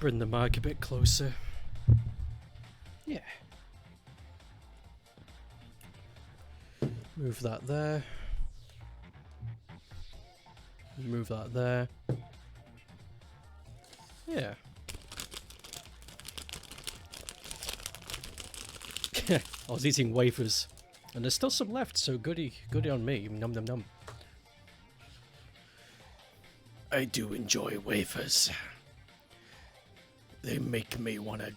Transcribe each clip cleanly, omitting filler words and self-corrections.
bring the mic a bit closer. Yeah. Move that there. Move that there. Yeah. I was eating wafers, and there's still some left, so goody on me. Num num num. I do enjoy wafers. They make me wanna.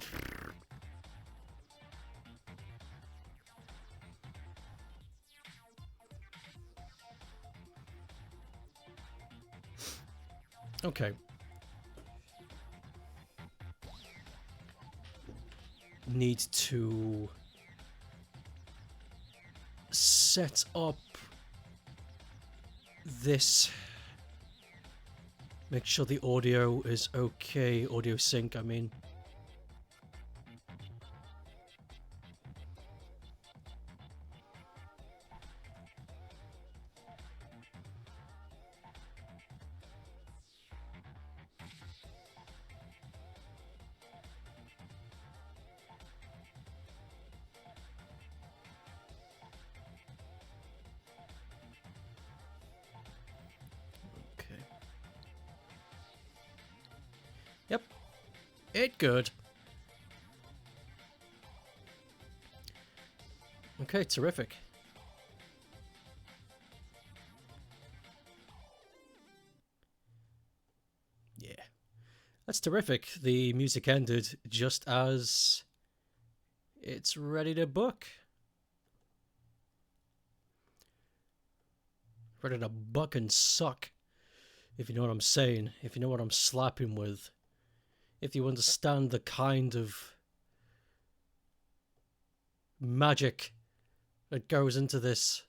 Okay. Need to set up this. Make sure the audio is okay. Audio sync, I mean. Yep. It good. Okay, terrific. Yeah. That's terrific. The music ended just as it's ready to book. Ready to buck and suck. If you know what I'm saying. If you know what I'm slapping with. If you understand the kind of magic that goes into this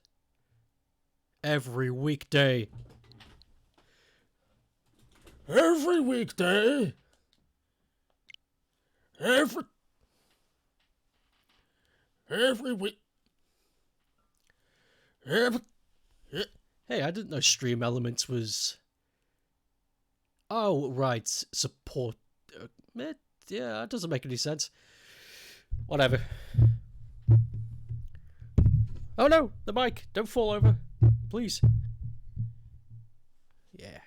every weekday. Every weekday. Every week. Hey, I didn't know Stream Elements was. Oh, right. Support. Yeah, that doesn't make any sense. Whatever. Oh no, the mic. Don't fall over. Please. Yeah.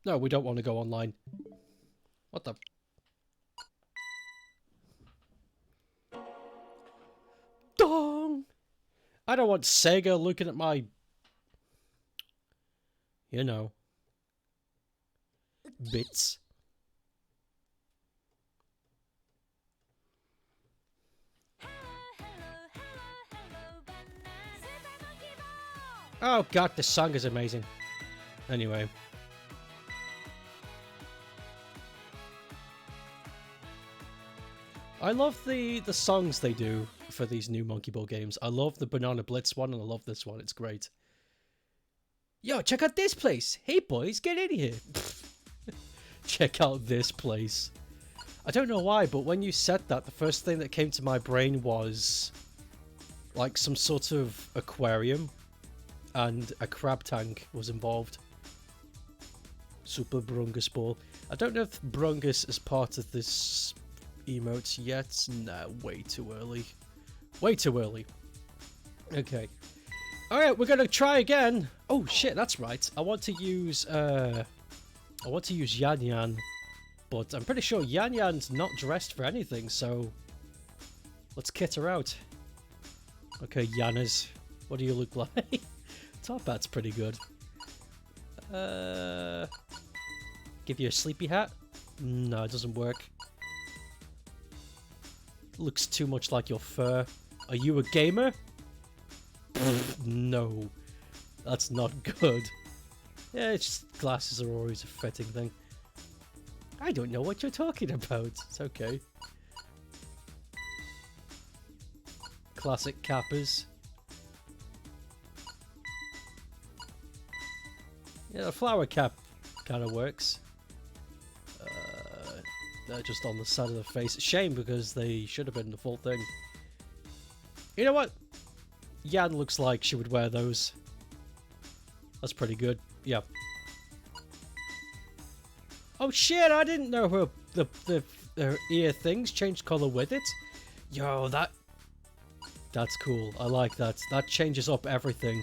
No, we don't want to go online. What the? Dong! I don't want Sega looking at my... You know. Bits. Oh god, this song is amazing. Anyway. I love the songs they do for these new Monkey Ball games. I love the Banana Blitz one and I love this one. It's great. Yo, check out this place. Hey boys, get in here. Check out this place. I don't know why, but when you said that, the first thing that came to my brain was like some sort of aquarium. And a crab tank was involved. Super Brungus Ball. I don't know if Brungus is part of this emote yet. Nah, way too early. Way too early. Okay. Alright, we're gonna try again. Oh shit, that's right. I want to use Yan Yan. But I'm pretty sure Yan Yan's not dressed for anything, so let's kit her out. Okay, Yanas. What do you look like? Top hat's pretty good. Give you a sleepy hat? No, it doesn't work. Looks too much like your fur. Are you a gamer? No. That's not good. Yeah, it's just glasses are always a fitting thing. I don't know what you're talking about. It's okay. Classic Kappas. Yeah, the flower cap kind of works. They're just on the side of the face. Shame, because they should have been the full thing. You know what? Yan looks like she would wear those. That's pretty good. Yeah. Oh shit, I didn't know her the ear things change color with it. Yo, that's cool. I like that. That changes up everything.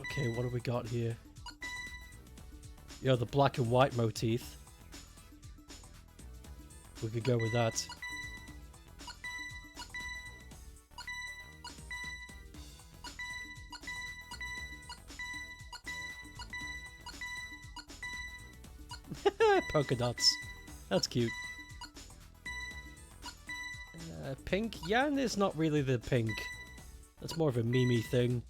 Okay, what do we got here? Yo, the black and white motif. We could go with that. Polka dots. That's cute. Pink? Yan is not really the pink. That's more of a Mimi thing.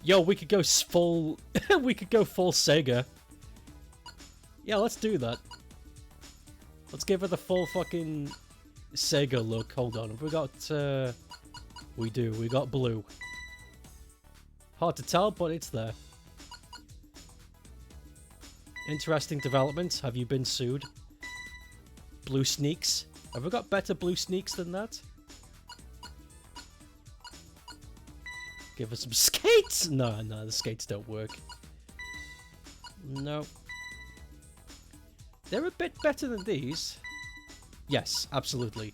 Yo, we could go full... we could go full Sega. Yeah, let's do that. Let's give her the full fucking Sega look. Hold on. We got... we do. We got blue. Hard to tell, but it's there. Interesting development. Have you been sued? Blue sneaks. Have we got better blue sneaks than that? Give us some skates! No, the skates don't work. No. They're a bit better than these. Yes, absolutely.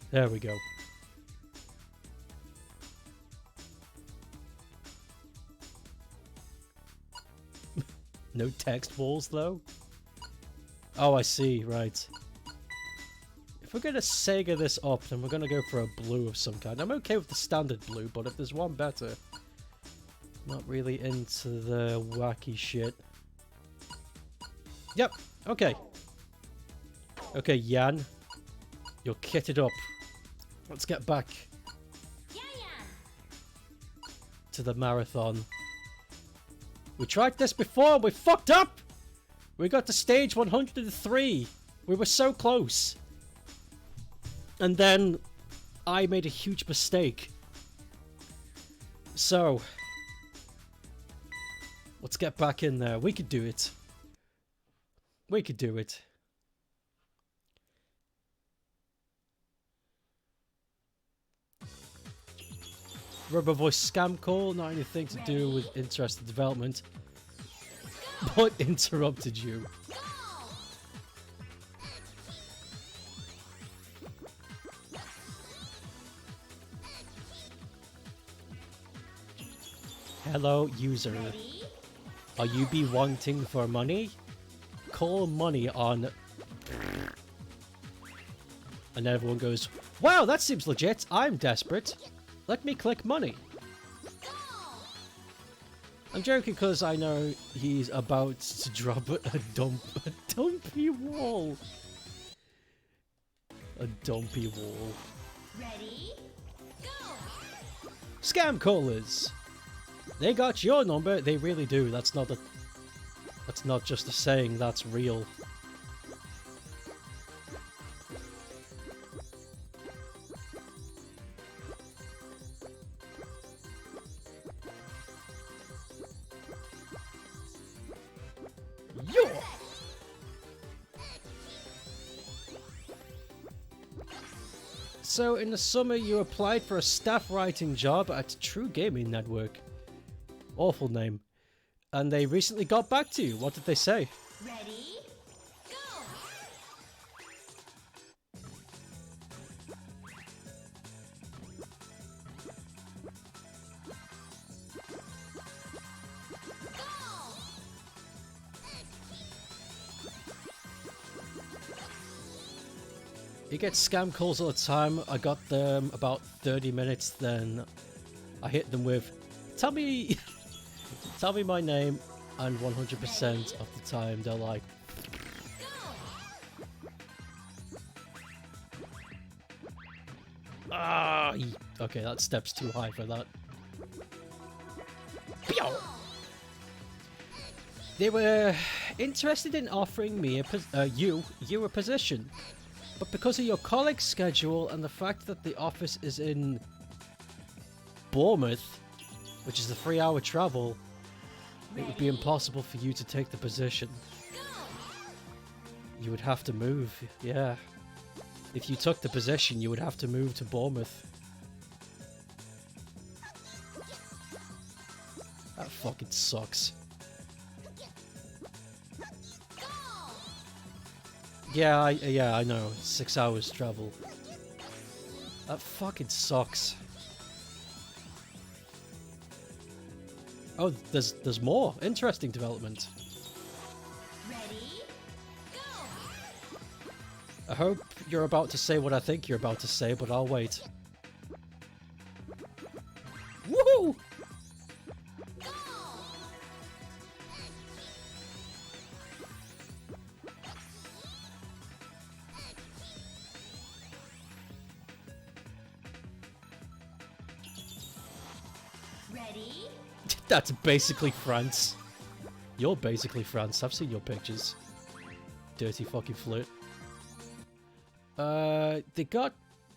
There we go. No text walls, though? Oh, I see, right. If we're going to Sega this up, then we're going to go for a blue of some kind. I'm okay with the standard blue, but if there's one better... Not really into the wacky shit. Yep, okay. Okay, Yan. You're kitted up. Let's get back to the marathon. We tried this before, we fucked up! We got to stage 103. We were so close. And then I made a huge mistake. So, let's get back in there. We could do it. We could do it. Rubber voice scam call, not anything to do with interested development. But interrupted you. Hello, user. Are you be wanting for money? Call money on... And everyone goes, wow, that seems legit. I'm desperate. Let me click money. I'm joking because I know he's about to drop a dumpy wall. A dumpy wall. Ready? Go! Scam callers. They got your number. They really do. That's not just a saying. That's real. So, in the summer, you applied for a staff writing job at True Gaming Network. Awful name. And they recently got back to you. What did they say? Ready? Go! You get scam calls all the time. I got them about 30 minutes, then I hit them with, tell me my name, and 100% of the time they're like, ah, okay, that step's too high for that. They were interested in offering me you a position. But because of your college schedule and the fact that the office is in Bournemouth, which is a 3-hour travel, it would be impossible for you to take the position. You would have to move, yeah. If you took the position, you would have to move to Bournemouth. That fucking sucks. Yeah, I know. 6 hours travel. That fucking sucks. Oh, there's more interesting development. Ready, go! I hope you're about to say what I think you're about to say, but I'll wait. Woohoo! Go! Ready, That's basically France. You're basically France. I've seen your pictures. Dirty fucking flirt. They got...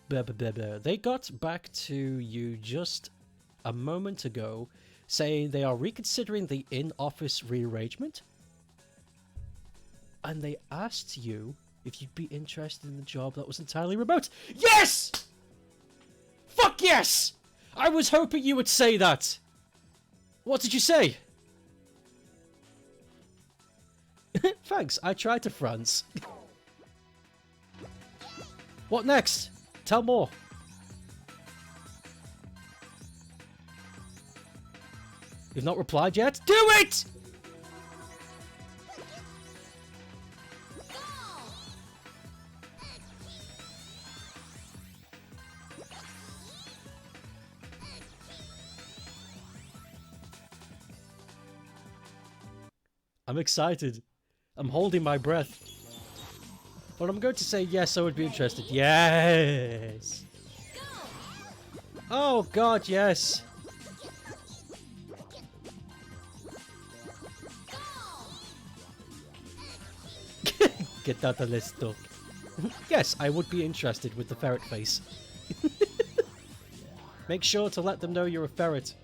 They got back to you just a moment ago, saying they are reconsidering the in-office rearrangement. And they asked you if you'd be interested in the job that was entirely remote. Yes! Fuck yes! I was hoping you would say that. What did you say? Thanks, I tried to France. What next? Tell more. You've not replied yet? Do it! go! I'm excited. I'm holding my breath. But I'm going to say yes, I would be interested. Yes! Oh god, yes! Get out of this stuff. Yes, I would be interested with the ferret face. Make sure to let them know you're a ferret.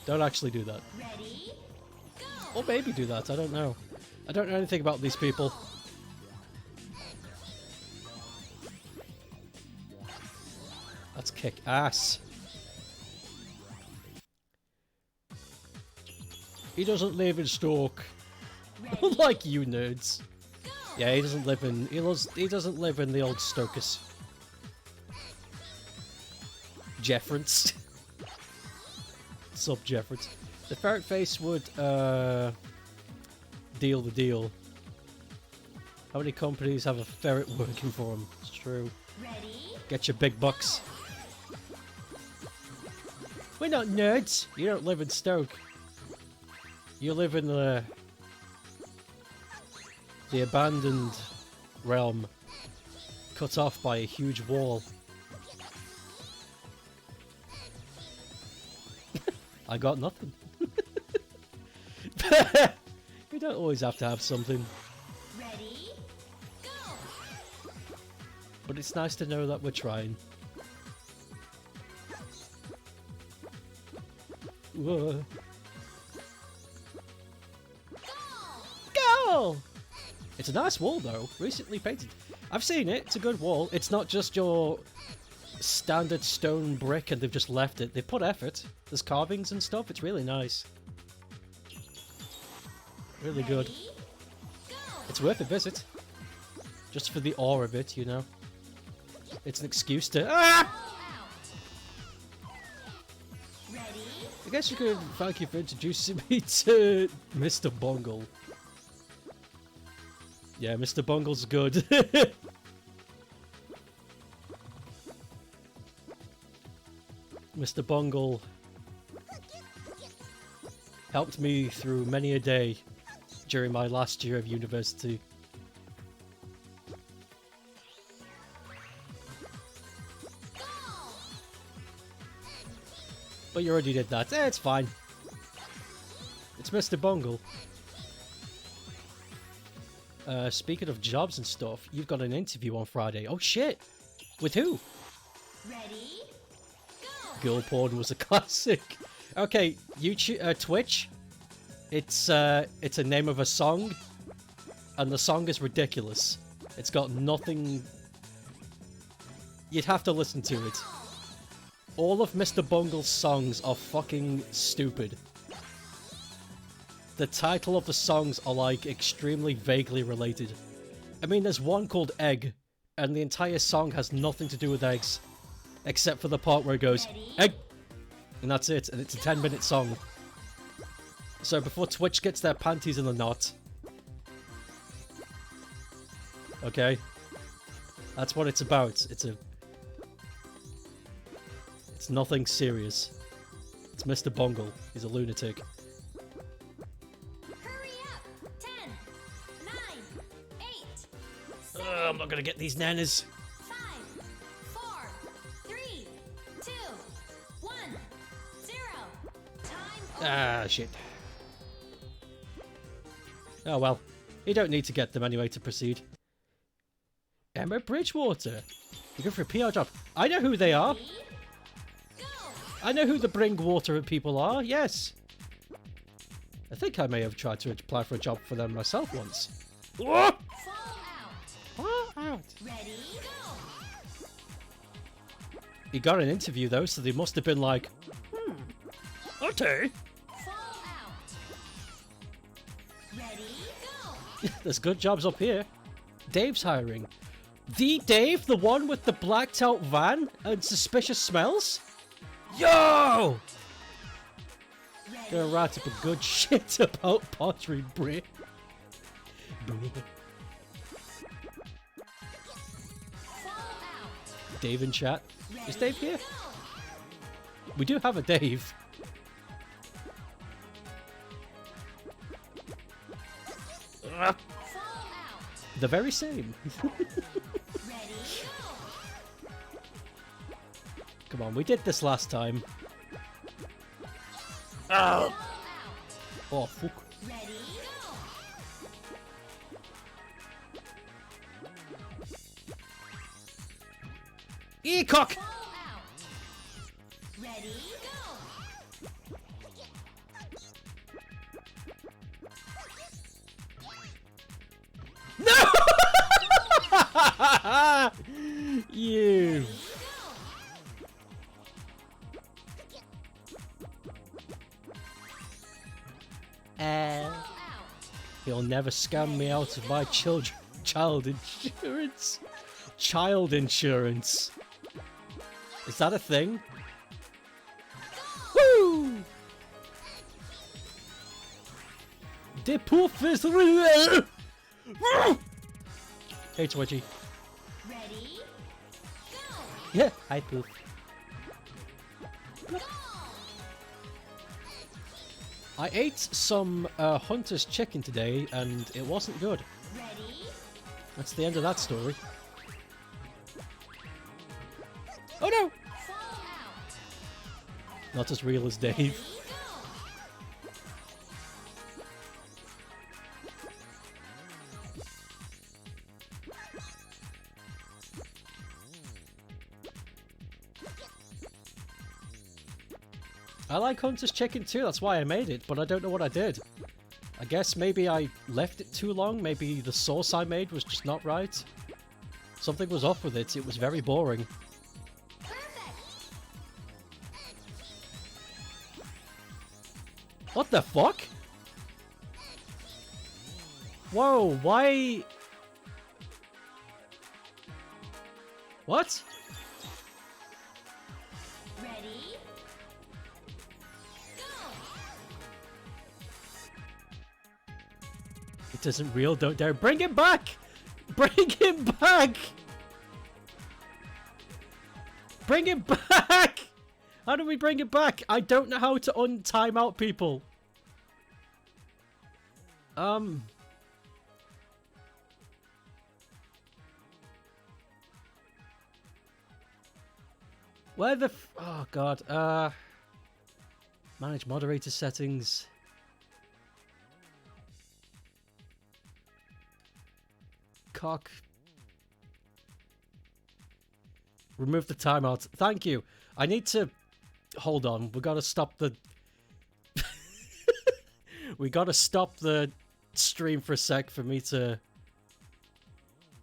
Don't actually do that. Ready, go! Or maybe do that, I don't know. I don't know anything about these people. Let's kick ass. He doesn't live in Stoke. Ready, Like you nerds. go! Yeah, he doesn't live in he doesn't live in the old Stokers. Jefference. Sub Jefference. The ferret face would deal the deal. How many companies have a ferret working for them? It's true. Ready, Get your big bucks. We're not nerds. You don't live in Stoke. You live in the abandoned realm, cut off by a huge wall. I got nothing. You don't always have to have something, ready, go! but it's nice to know that we're trying. Whoa. Go! It's a nice wall though, recently painted. I've seen it, it's a good wall. It's not just your standard stone brick and they've just left it. They put effort. There's carvings and stuff, it's really nice. Really good. Ready, go! It's worth a visit. Just for the awe of it, you know. It's an excuse to... Ah! Ready, I guess you could thank you for introducing me to Mr. Bungle. Yeah, Mr. Bungle's good. Mr. Bungle helped me through many a day during my last year of university. But you already did that. It's fine. It's Mr. Bungle. Speaking of jobs and stuff, you've got an interview on Friday. Oh shit! With who? ready, go! Girl porn was a classic. Okay, YouTube, Twitch. It's a name of a song, and the song is ridiculous. It's got nothing. You'd have to listen to it. All of Mr. Bungle's songs are fucking stupid. the title of the songs are like extremely vaguely related. I mean, there's one called Egg, and the entire song has nothing to do with eggs, except for the part where it goes, Egg! And that's it, and it's a 10-minute song. So before Twitch gets their panties in a knot. Okay? That's what it's about. It's nothing serious. It's Mr. Bungle. He's a lunatic. Hurry up! 10, 9, 8, 7, I'm not gonna get these nanas. 5, 4, 3, 2, 1, 0. Time over. Ah, shit. Oh well. You don't need to get them anyway to proceed. Emma Bridgewater. You go for a PR job. I know who they are. Ready? Go! I know who the Bring Water people are, yes. I think I may have tried to apply for a job for them myself once. Whoa! Fall out. Far out. Ready? Go! He got an interview though, so they must have been like, okay. Fall out. Ready? Go! There's good jobs up here. Dave's hiring. The Dave? The one with the blacked out van and suspicious smells? Yo! Gonna write up a good shit about pottery, Brie. Fall out. Dave in chat. Is Dave here? Go! We do have a Dave. Fall out. The very same. Ready? Go! Come on, we did this last time. Fall out. Oh, fuck. Ready? Go! Ecock! Fall out. Ready? Go! You. Fall out. He'll never scam me out of my child insurance. Child insurance. Is that a thing? Woo! Des poufs real. Hey, Twitchy. Ready? Go! Yeah, hi, Poof. Go! I ate some Hunter's chicken today, and it wasn't good. Ready? That's the end of that story. Oh no! Fall out. Not as real as Dave. Ready? Go! I like Hunter's chicken too, that's why I made it, but I don't know what I did. I guess maybe I left it too long, maybe the sauce I made was just not right. Something was off with it, it was very boring. Perfect! What the fuck? Whoa, why? What? Ready? Go! It isn't real, don't dare. Bring him back! Bring him back! Bring him back! How do we bring it back? I don't know how to untime out people. Where the oh god, manage moderator settings. Cock. Remove the timeout. Thank you. I need to hold on. We gotta stop the we gotta stop the stream for a sec for me to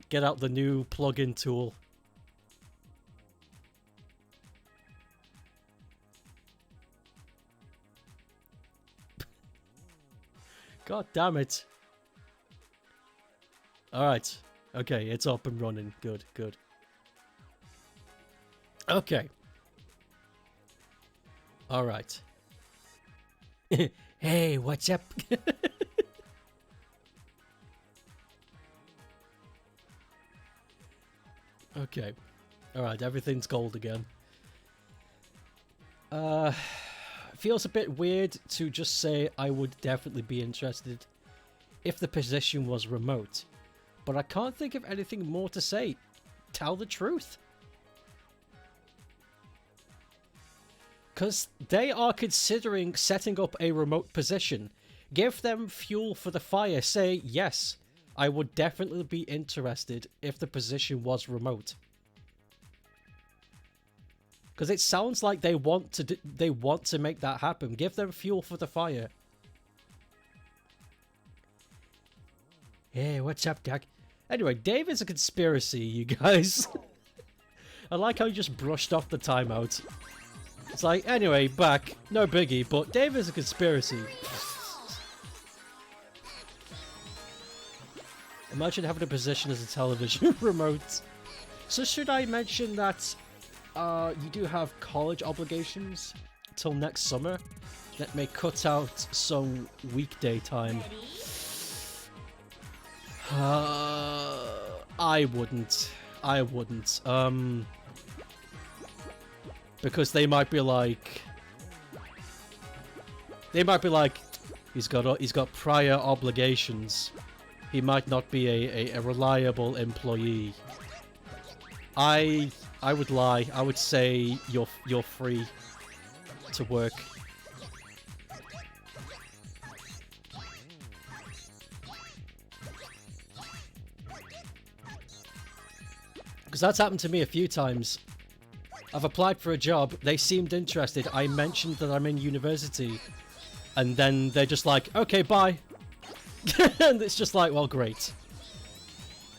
get out the new plugin tool. God damn it. Alright. Okay, it's up and running. Good, good. Okay. Alright. Hey, what's up? Okay. Alright, everything's gold again. Feels a bit weird to just say I would definitely be interested if the position was remote. But I can't think of anything more to say. Tell the truth. Because they are considering setting up a remote position. Give them fuel for the fire. Say, yes, I would definitely be interested if the position was remote. Because it sounds like they want to make that happen. Give them fuel for the fire. Hey, what's up, Doc? Anyway, Dave is a conspiracy, you guys. I like how you just brushed off the timeout. It's like, anyway, back. No biggie, but Dave is a conspiracy. Imagine having a position as a television remote. So should I mention that you do have college obligations till next summer that may cut out some weekday time? I wouldn't. Because they might be like, he's got prior obligations. He might not be a reliable employee. I would lie. I would say you're free to work. Because that's happened to me a few times. I've applied for a job, they seemed interested, I mentioned that I'm in university, and then they're just like, okay, bye. And it's just like, well, great.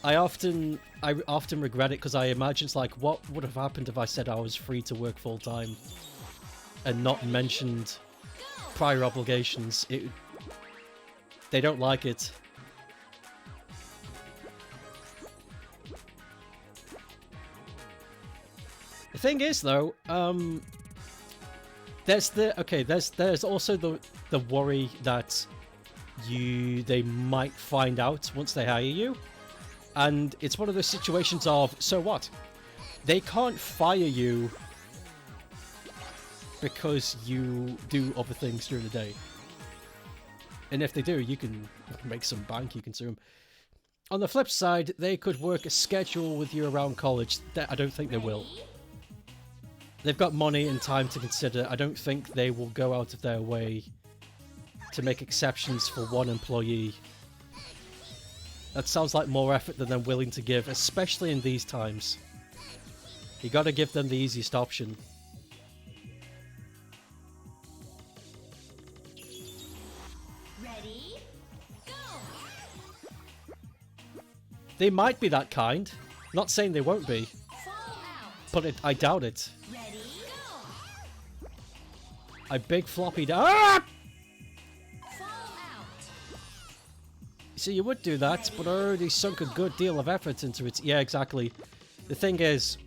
I often regret it because I imagine it's like, what would have happened if I said I was free to work full time and not mentioned prior obligations? They don't like it. The thing is, though, there's also the worry that they might find out once they hire you, and it's one of those situations of, so what? They can't fire you because you do other things during the day, and if they do, you can make some bank. You can sue them. On the flip side, they could work a schedule with you around college. That I don't think they will. They've got money and time to consider. I don't think they will go out of their way to make exceptions for one employee. That sounds like more effort than they're willing to give, especially in these times. You gotta give them the easiest option. Ready? Go! They might be that kind. Not saying they won't be. Fall out. But I doubt it. Ready? Go! I big floppy Ah! Fall out. See, you would do that, but I already sunk a good deal of effort into it. Yeah, exactly. The thing is,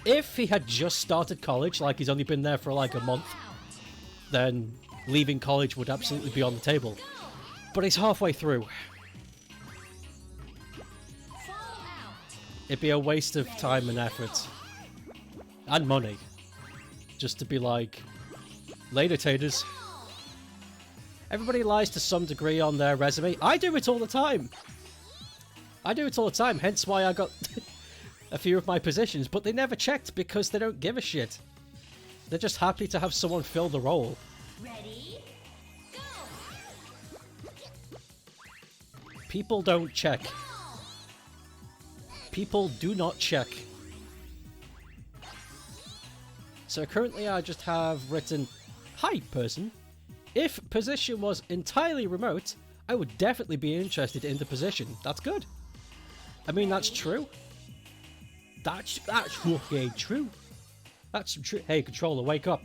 if he had just started college, like he's only been there for like a month, then leaving college would absolutely be on the table. But he's halfway through. Fall out. It'd be a waste of time and effort. And money. Just to be like, later, taters. Everybody lies to some degree on their resume. I do it all the time. Hence why I got a few of my positions. But they never checked because they don't give a shit. They're just happy to have someone fill the role. Ready? Go! People don't check. People do not check. So currently I just have written, "Hi, person. If position was entirely remote, I would definitely be interested in the position." That's good. I mean, that's true. That's okay, true. That's true. Hey, controller, wake up.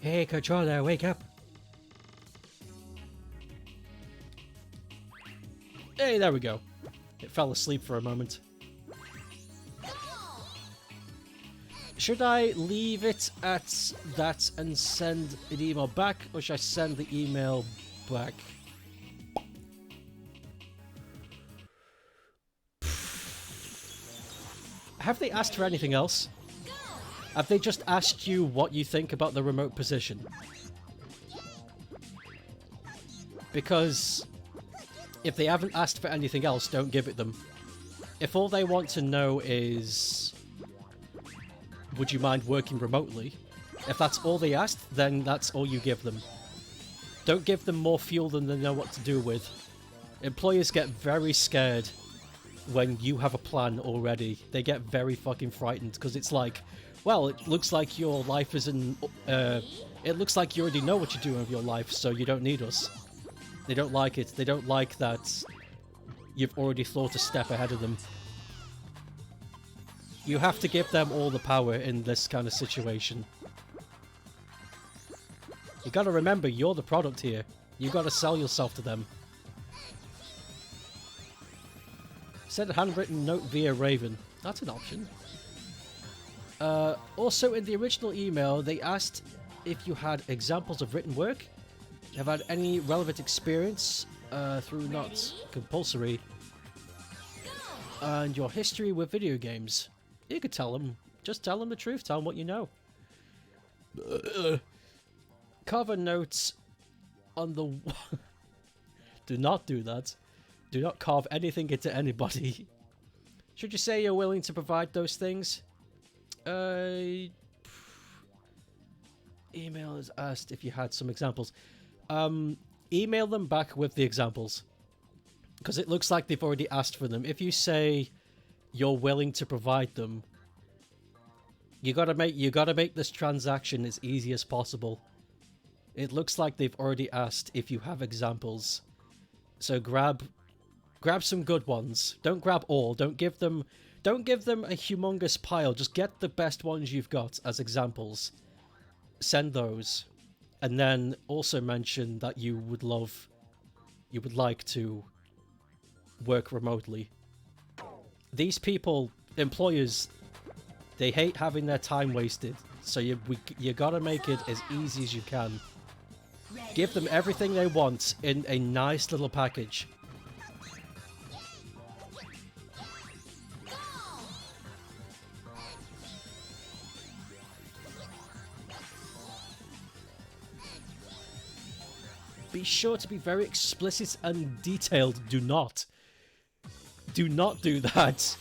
Hey, controller, wake up. Hey, there we go. It fell asleep for a moment. Should I leave it at that and send an email back, or should I send the email back? Have they asked for anything else? Have they just asked you what you think about the remote position? Because if they haven't asked for anything else, don't give it them. If all they want to know is, would you mind working remotely? If that's all they asked, then that's all you give them. Don't give them more fuel than they know what to do with. Employers get very scared when you have a plan already. They get very fucking frightened because it's like, well, it looks like your life isn't... it looks like you already know what you're doing with your life, so you don't need us. They don't like it. They don't like that you've already thought a step ahead of them. You have to give them all the power in this kind of situation. You gotta remember, you're the product here. You gotta sell yourself to them. Send a handwritten note via Raven. That's an option. Also, in the original email, they asked if you had examples of written work. Have had any relevant experience through not compulsory. And your history with video games. You could tell them. Just tell them the truth. Tell them what you know. Carve a note on the... Do not do that. Do not carve anything into anybody. Should you say you're willing to provide those things? Email is asked if you had some examples. Email them back with the examples. Because it looks like they've already asked for them. If you say you're willing to provide them, you gotta make this transaction as easy as possible. It looks like they've already asked if you have examples. So grab some good ones. Don't grab all. Don't give them a humongous pile. Just get the best ones you've got as examples. Send those. And then also mention that you would like to work remotely. These people, employers, they hate having their time wasted. So you gotta make it as easy as you can. Give them everything they want in a nice little package. Be sure to be very explicit and detailed. Do not do that.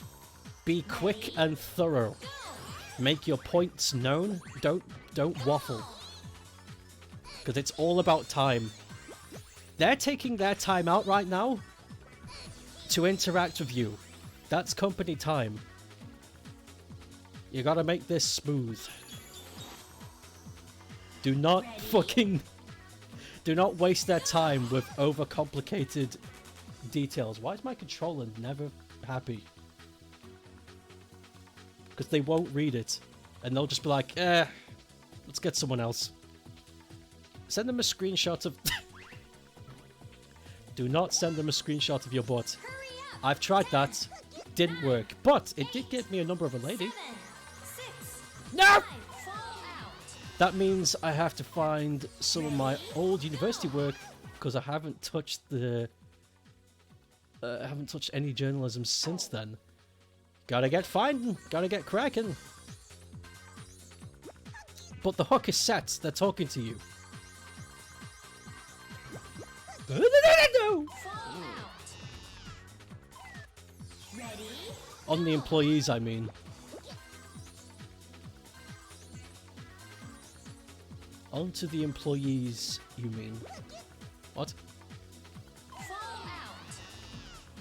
Be quick and thorough. Make your points known. Don't waffle. Because it's all about time. They're taking their time out right now to interact with you. That's company time. You gotta make this smooth. Do not waste their time with overcomplicated details. Why is my controller never happy? Because they won't read it. And they'll just be like, let's get someone else. Send them a screenshot of... Do not send them a screenshot of your butt. I've tried that. Didn't work. But it did get me a number of a lady. No! That means I have to find some of my old university work because I haven't touched any journalism since then. Gotta get finding. Gotta get cracking. But the hook is set. They're talking to you. On the employees, I mean. Onto the employees, you mean. What?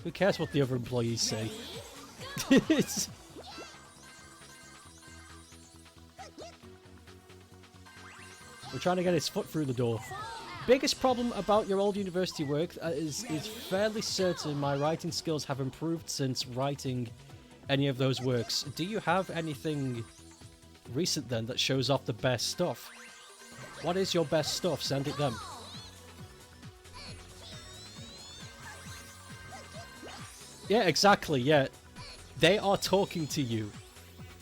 Who cares what the other employees say? It's... We're trying to get his foot through the door. Biggest problem about your old university work is fairly certain my writing skills have improved since writing any of those works. Do you have anything recent then that shows off the best stuff? What is your best stuff? Send it them. Yeah, exactly, yeah. They are talking to you.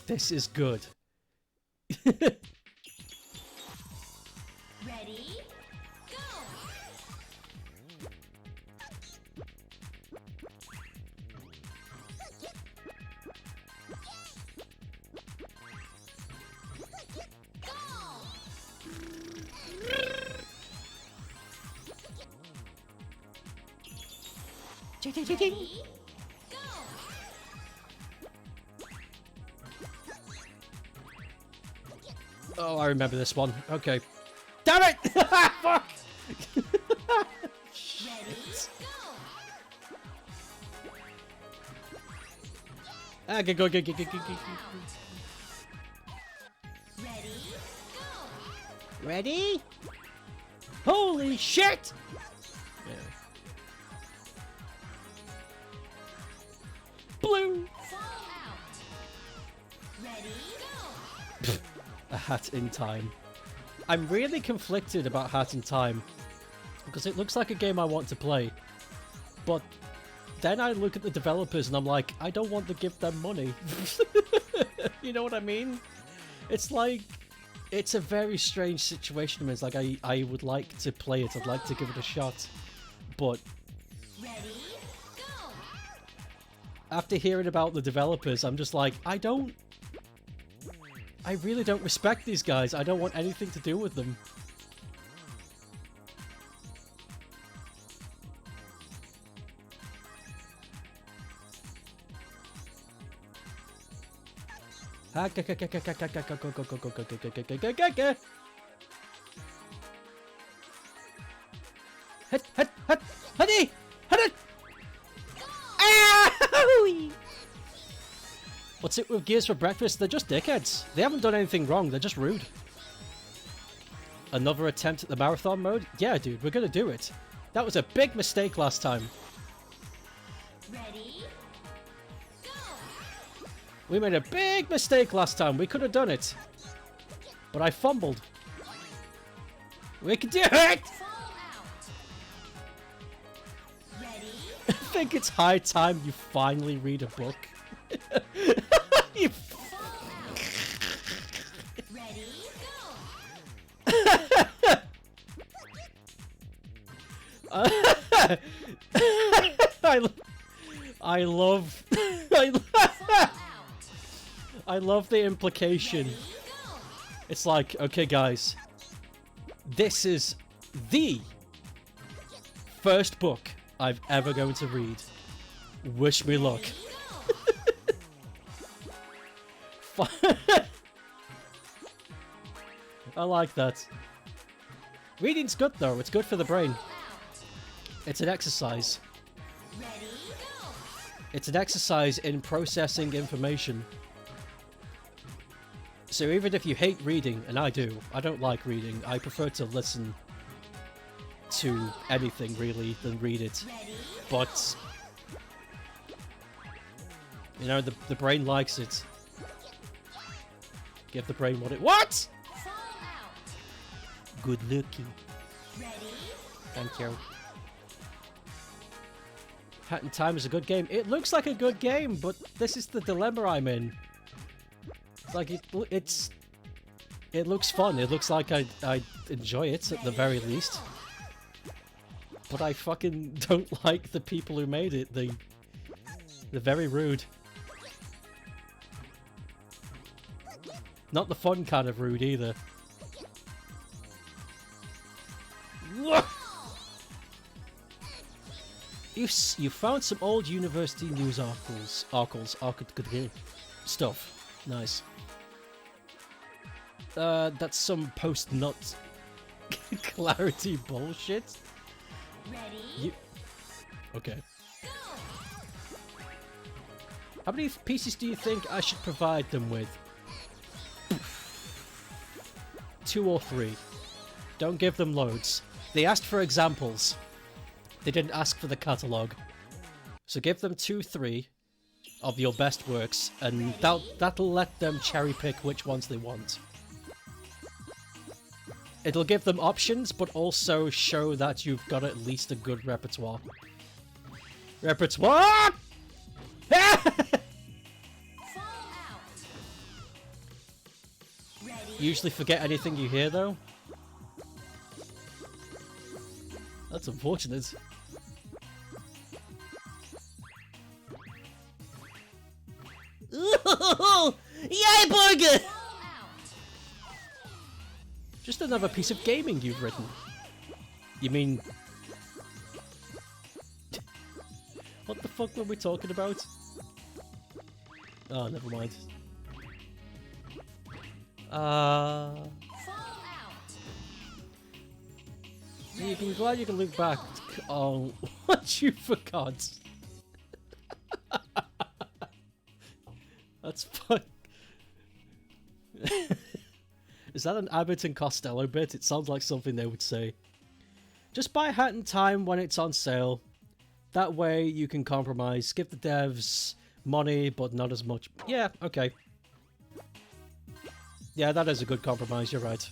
This is good. Ready? Go! Ready? Go! Oh, I remember this one. Okay. Damn it! Fuck! Ready? Go! Ah, go. Ready? Go! Ready? Holy shit! Yeah. Blue! Fall out! Ready? Go! A Hat in Time. I'm really conflicted about Hat in Time because it looks like a game I want to play, but then I look at the developers and I'm like, I don't want to give them money. You know what I mean? It's like, it's a very strange situation. It's like I would like to play it, I'd like to give it a shot, but Ready? Go! after hearing about the developers, I'm just like, I really don't respect these guys. I don't want anything to do with them. Honey! What's it with Gears for breakfast? They're just dickheads. They haven't done anything wrong, they're just rude. Another attempt at the marathon mode? Yeah, dude, we're gonna do it. That was a big mistake last time. Ready? Go! We made a big mistake last time. We could have done it. But I fumbled. We can do it! Fall out! Ready? I think it's high time you finally read a book. You Fall out! Ready? I love I love the implication. Go! It's like, okay guys, this is the first book I've ever going to read. Wish me luck. Go! I like that. Reading's good though, it's good for the brain. It's an exercise. Ready? Go! It's an exercise in processing information. So even if you hate reading, and I do, I don't like reading, I prefer to listen to anything really than read it. Ready? But, you know, the brain likes it. Give the brain what it... What?! Fall out! Good looking. Ready? Thank you. Hat in Time is a good game. It looks like a good game, but this is the dilemma I'm in. Like, it looks fun. It looks like I enjoy it, at the very least. But I fucking don't like the people who made it. They're very rude. Not the fun kind of rude, either. You found some old university news stuff. Nice. That's some post-nut clarity bullshit. Ready? Okay. Go! How many pieces do you think I should provide them with? 2 or 3. Don't give them loads. They asked for examples. They didn't ask for the catalogue. So give them 2, 3 of your best works, and that'll let them cherry pick which ones they want. It'll give them options, but also show that you've got at least a good repertoire. Repertoire! Fall out. Ready? Usually forget anything you hear, though. That's unfortunate. Ooh, yay, burger! Fall out. Just another piece of gaming you've written. You mean... What the fuck were we talking about? Oh, never mind. Fall out. You can glad you can look back. Oh, what you forgot? That's fun. Is that an Abbott and Costello bit? It sounds like something they would say. Just buy Hat in Time when it's on sale. That way you can compromise. Give the devs money, but not as much. Yeah, okay. Yeah, that is a good compromise, you're right.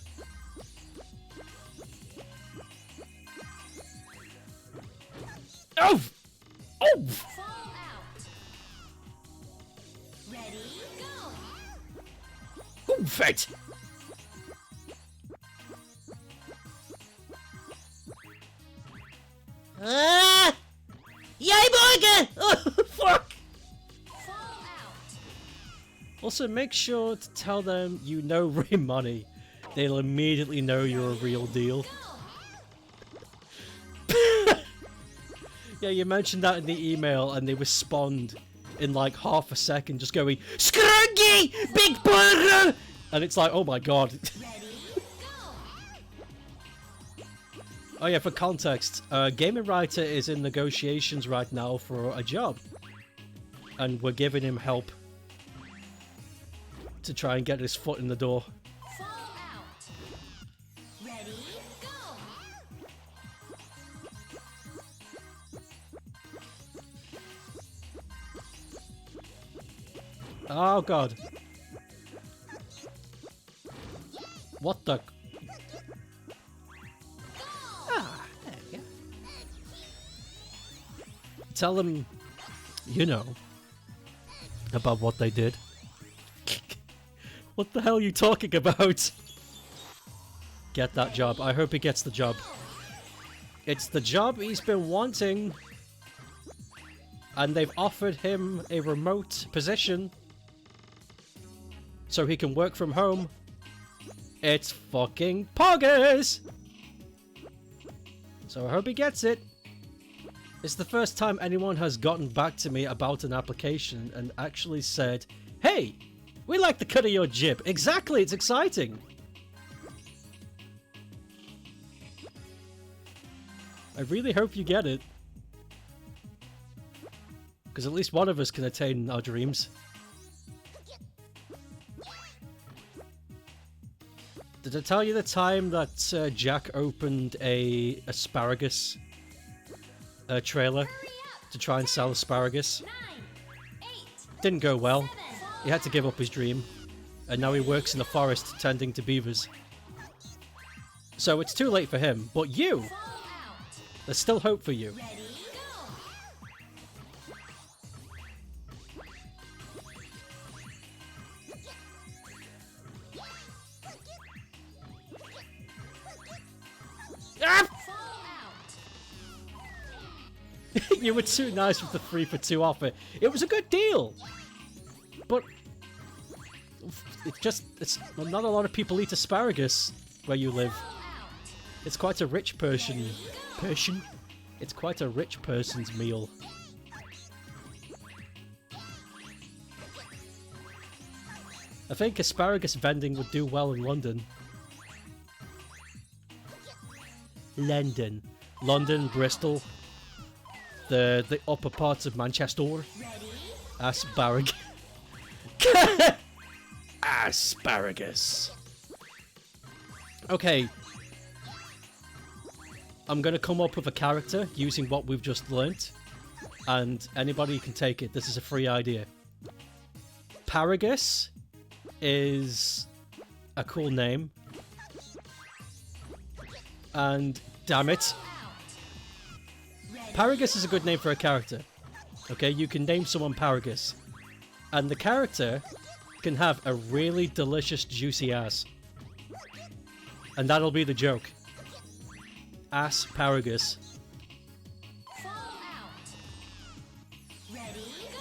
Oh! Oh! Fall out. Ready? Go. Oh, fate! Ah! Yay, burger! Oh, fuck! Fall out. Also, make sure to tell them you know Ray Money. They'll immediately know you're a real deal. Yeah, you mentioned that in the email, and they respond in like half a second, just going, Scrungy! Big burger! And it's like, oh my god. Ready? Go. Oh yeah, for context, Gaming Writer is in negotiations right now for a job. And we're giving him help to try and get his foot in the door. Fall out. Ready? Go. Oh god. What the... Ah, there we go. Tell them, you know, about what they did. What the hell are you talking about? Get that job. I hope he gets the job. It's the job he's been wanting. And they've offered him a remote position. So he can work from home. It's fucking poggers! So I hope he gets it. It's the first time anyone has gotten back to me about an application and actually said, hey, we like the cut of your jib. Exactly, it's exciting. I really hope you get it. Because at least one of us can attain our dreams. Did I tell you the time that Jack opened a asparagus trailer to try and sell asparagus? 9, 8, Didn't go well. 7. He had to give up his dream. And now he works in the forest tending to beavers. So it's too late for him. But you! Fall out. There's still hope for you. Ready? Go. Ah! Fall out. You were too nice with the 3 for 2 offer. It was a good deal. But it's not a lot of people eat asparagus where you live. It's quite a rich person. It's quite a rich person's meal. I think asparagus vending would do well in London. London, Bristol, the upper parts of Manchester. Ready? Asparagus. Asparagus. Okay. I'm gonna come up with a character using what we've just learnt. And anybody can take it. This is a free idea. Paragus is a cool name. And damn it. Ready? Paragus is a good name for a character. Okay, you can name someone Paragus. And the character can have a really delicious, juicy ass. And that'll be the joke. Ass Paragus. Fall out. Ready, go.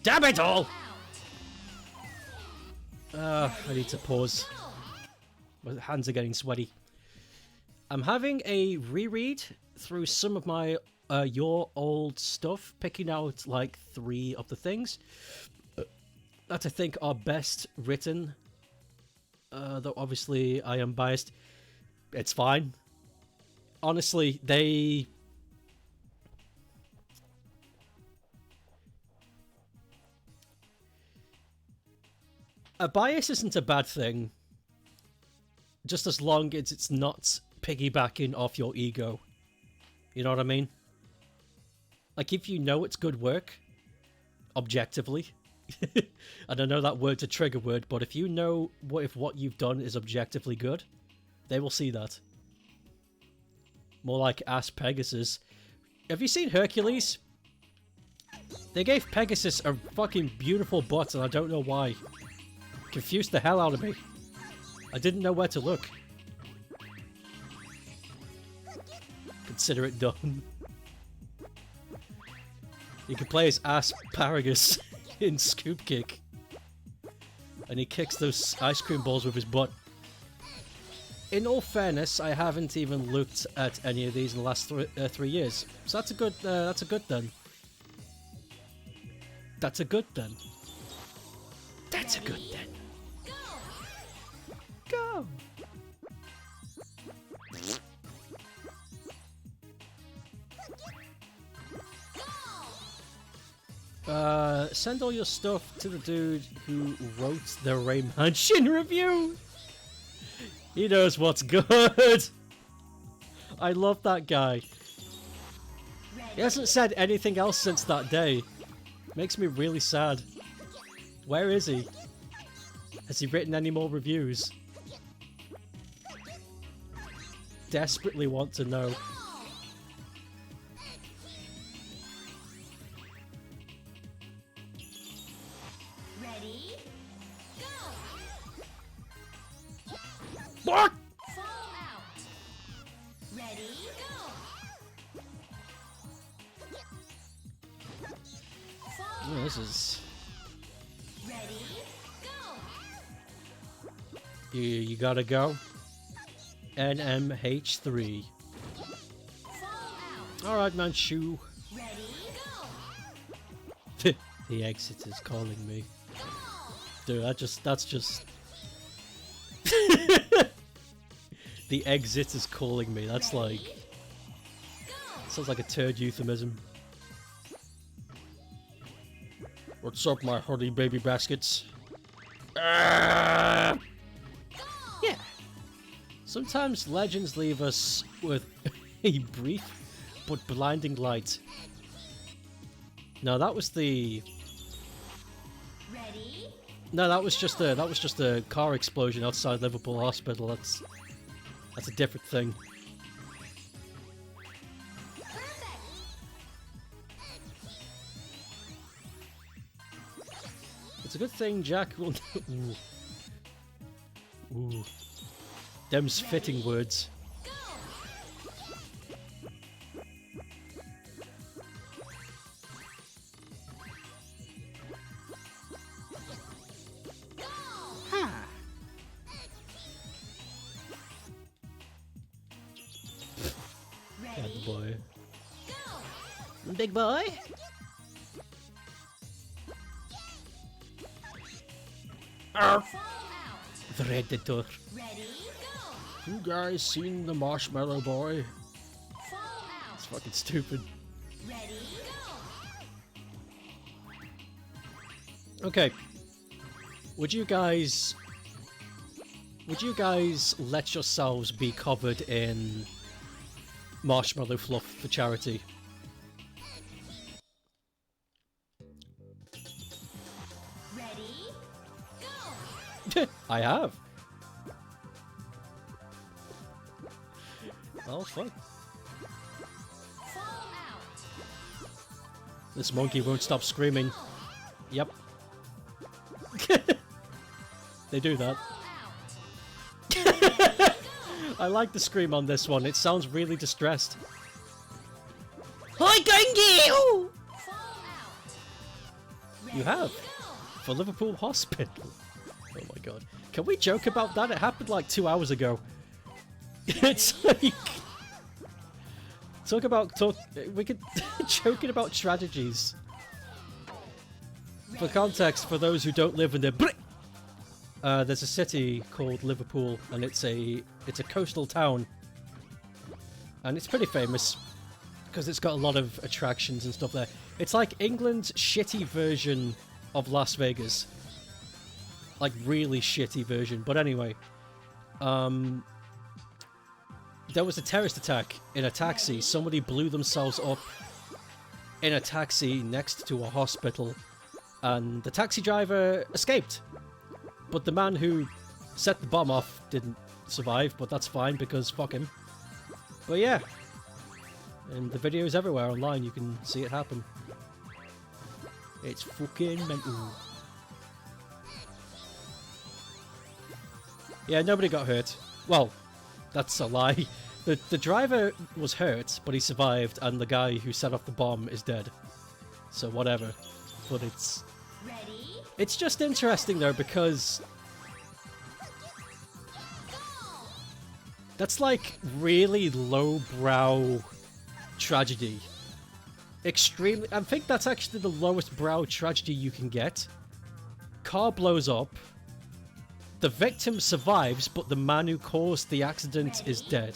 Damn it all! Out. I need to pause. Go. My hands are getting sweaty. I'm having a reread through some of my your old stuff, picking out like 3 of the things that I think are best written. Though obviously I am biased. It's fine. Honestly, they... A bias isn't a bad thing. Just as long as it's not piggybacking off your ego. You know what I mean? Like, if you know it's good work, objectively, and I know that word's a trigger word, but if you know if what you've done is objectively good, they will see that. More like Ass Pegasus. Have you seen Hercules? They gave Pegasus a fucking beautiful butt, and I don't know why. Confused the hell out of me. I didn't know where to look. Consider it done. You can play as Ass Paragus in Scoop Kick. And he kicks those ice cream balls with his butt. In all fairness, I haven't even looked at any of these in the last 3 years. So that's a good then. That's a good then. That's a good then. Go! Send all your stuff to the dude who wrote the Rayman Shin review! He knows what's good! I love that guy. He hasn't said anything else since that day. Makes me really sad. Where is he? Has he written any more reviews? Desperately want to know. Ready, go. What? Fall out. Ready, go. Fall Oh, this is... Ready, go. You gotta go. NMH3. Fall out. Alright, man, shoo. Ready, The exit is calling me. go. Dude, that's just... The exit is calling me. That's like... Go. Sounds like a turd euphemism. What's up, my honey baby baskets? Yeah. Sometimes legends leave us with a brief but blinding light. No, that was the... Ready, No, that was just a car explosion outside Liverpool Hospital. That's a different thing. perfect. It's a good thing Jack will... Ooh. Ooh. Them's fitting words. Go. Go. Ha! Ready, Bad boy. go. Big boy? Fall out. Predator. Ready, go. You guys seen the Marshmallow Boy? Fall It's out. fucking stupid. Ready, go. Okay. Would you guys let yourselves be covered in marshmallow fluff for charity? Ready, go. I have. That was fun. Fall out. This monkey won't stop screaming. Yep. They do that. Fall out. I like the scream on this one. It sounds really distressed. Hi, Gangi! Fall out. You have. For Liverpool Hospital. Oh my god. Can we joke about that? It happened like 2 hours ago. It's like... We could... joking about tragedies. For context, for those who don't live in the... there's a city called Liverpool, and it's a coastal town. And it's pretty famous. Because it's got a lot of attractions and stuff there. It's like England's shitty version of Las Vegas. Like, really shitty version. But anyway. There was a terrorist attack in a taxi. Somebody blew themselves up in a taxi next to a hospital. And the taxi driver escaped. But the man who set the bomb off didn't survive. But that's fine, because fuck him. But yeah. And the video's everywhere online, you can see it happen. It's fucking mental. Yeah, nobody got hurt. Well, that's a lie. The driver was hurt, but he survived, and the guy who set off the bomb is dead. So whatever. But Ready? it's just interesting though, because that's like really lowbrow tragedy. Extremely. I think that's actually the lowest brow tragedy you can get. Car blows up. The victim survives, but the man who caused the accident is dead.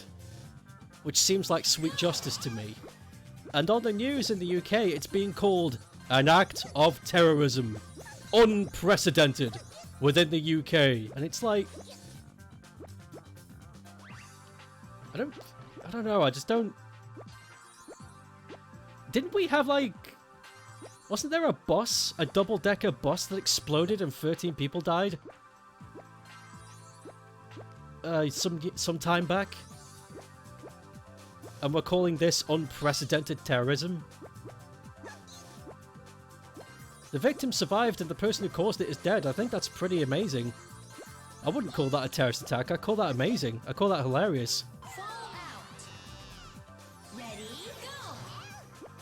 Which seems like sweet justice to me. And on the news in the UK, it's being called an act of terrorism. Unprecedented within the UK. And it's like... I don't know, I just don't... Didn't we have like... Wasn't there a bus? A double-decker bus that exploded and 13 people died? Some time back? And we're calling this unprecedented terrorism? The victim survived and the person who caused it is dead. I think that's pretty amazing. I wouldn't call that a terrorist attack. I call that amazing. I call that hilarious. Fall out. Ready? Go.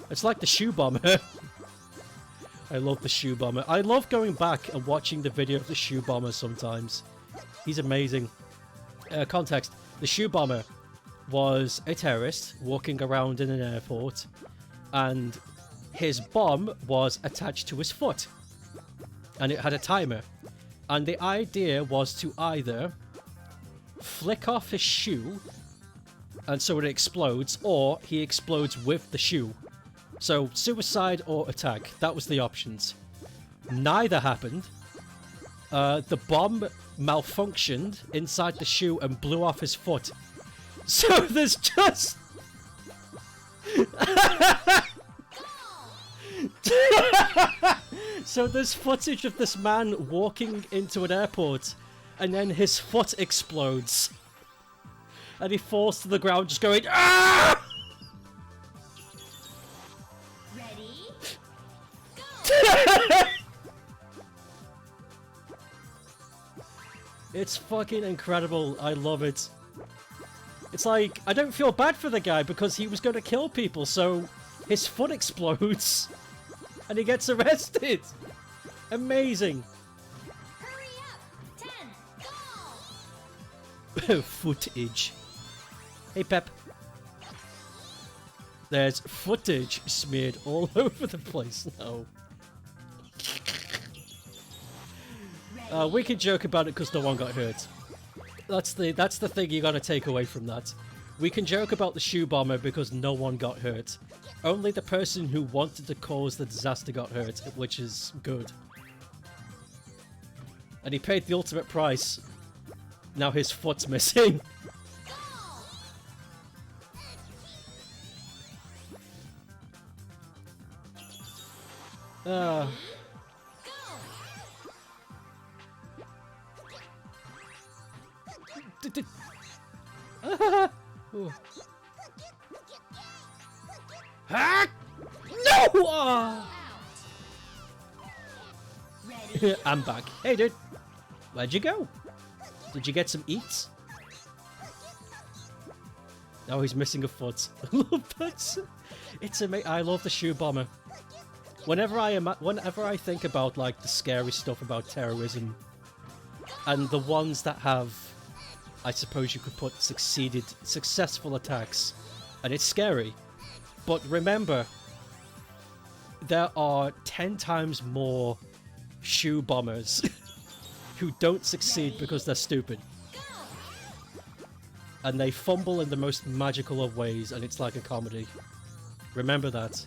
It's like the shoe bomber. I love the shoe bomber. I love going back and watching the video of the shoe bomber sometimes. He's amazing. Context. The shoe bomber was a terrorist walking around in an airport, and his bomb was attached to his foot. And it had a timer. And the idea was to either flick off his shoe, and so it explodes, or he explodes with the shoe. So, suicide or attack. That was the options. Neither happened. The bomb malfunctioned inside the shoe and blew off his foot. So there's just... So there's footage of this man walking into an airport, and then his foot explodes. And he falls to the ground just going, "Ah!" Ready? It's fucking incredible. I love it. It's like, I don't feel bad for the guy because he was going to kill people, so his foot explodes and he gets arrested. Amazing. Hurry up. 10. Go. Footage. Hey, Pep. There's footage smeared all over the place now. We can joke about it because no one got hurt. That's the thing you gotta take away from that. We can joke about the shoe bomber because no one got hurt. Only the person who wanted to cause the disaster got hurt, which is good. And he paid the ultimate price. Now his foot's missing. Ah! No! Ah! Ready? I'm back. Hey, dude. Where'd you go? Did you get some eats? Oh, he's missing a foot. I love that. It's amazing. I love the shoe bomber. Whenever I think about like the scary stuff about terrorism, and the ones that have, I suppose you could put successful attacks, and it's scary. But remember, there are 10 times more shoe bombers who don't succeed because they're stupid. And they fumble in the most magical of ways, and it's like a comedy. Remember that.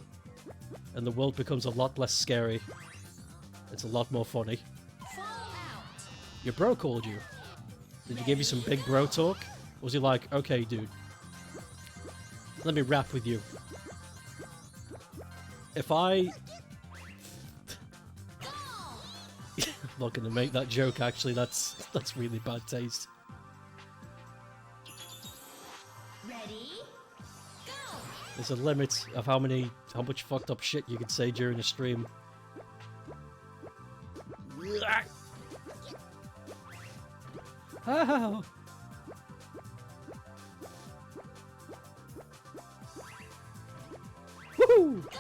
And the world becomes a lot less scary. It's a lot more funny. Fall out. Your bro called you. Did he give you some big bro talk? Or was he like, okay, dude, let me rap with you. If I... I'm not gonna make that joke, actually. That's really bad taste. Ready? Go. There's a limit of how much fucked up shit you can say during a stream. Oh. Woohoo! Go.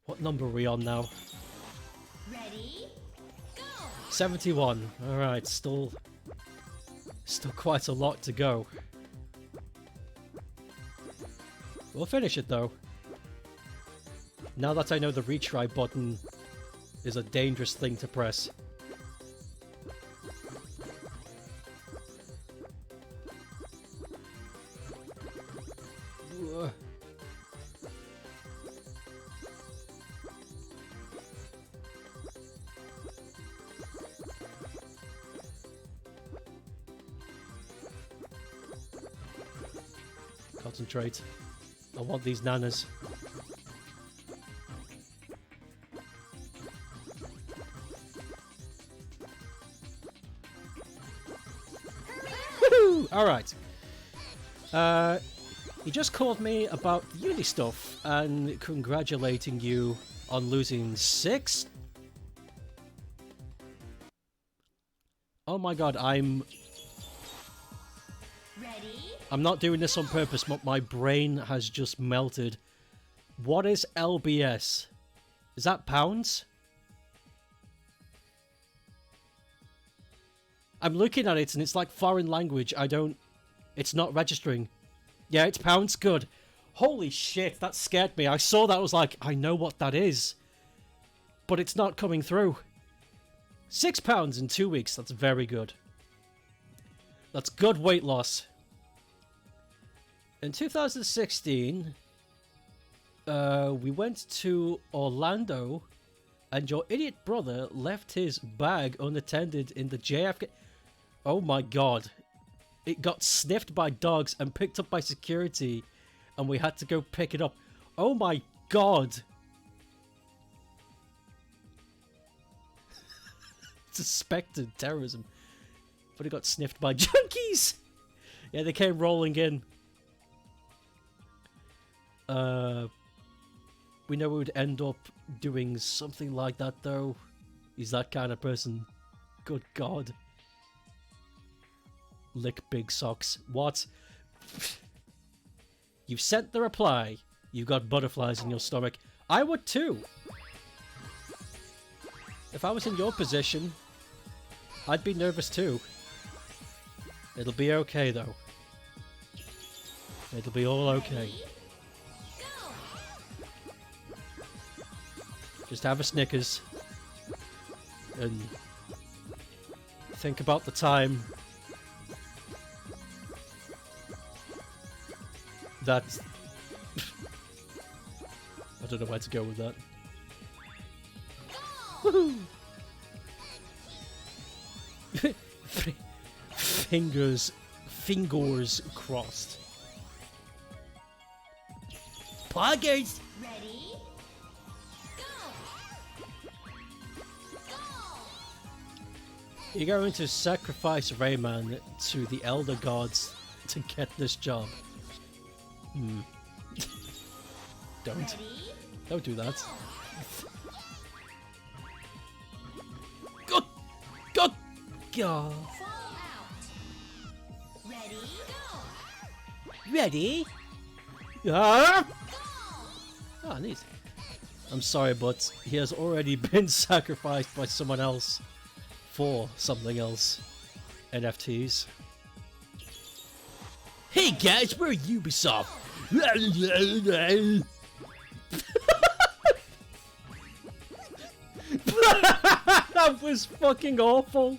What number are we on now? Ready? Go. 71. Alright, still quite a lot to go. We'll finish it though. Now that I know the retry button is a dangerous thing to press. Ugh. Concentrate. I want these nanas. Woohoo! Alright. He just called me about the uni stuff and congratulating you on losing 6. Oh my god, I'm not doing this on purpose, but my brain has just melted. What is LBS? Is that pounds? I'm looking at it and it's like foreign language. It's not registering. Yeah, it's pounds. Good. Holy shit, that scared me. I saw that, I was like, I know what that is. But it's not coming through. £6 in 2 weeks. That's very good. That's good weight loss. In 2016, we went to Orlando, and your idiot brother left his bag unattended in the JFK. Oh my god. It got sniffed by dogs and picked up by security, and we had to go pick it up. Oh my god. Suspected terrorism. But it got sniffed by junkies! Yeah, they came rolling in. We know we would end up doing something like that, though. He's that kind of person. Good god. Lick big socks. What? You've sent the reply. You've got butterflies in your stomach. I would too. If I was in your position, I'd be nervous too. It'll be okay, though. It'll be all okay. Just have a Snickers and think about the time that I don't know where to go with that. Woohoo! Fingers crossed. Poggers! Ready? Go! Go! You're going to sacrifice Rayman to the Elder Gods to get this job. Don't. Ready? Don't do that. Go! Go! Go! Fall out. Ready? Go. Ready? Ah! Go. Ah, neat. I'm sorry, but he has already been sacrificed by someone else for something else. NFTs. Hey guys, we're Ubisoft. That was fucking awful.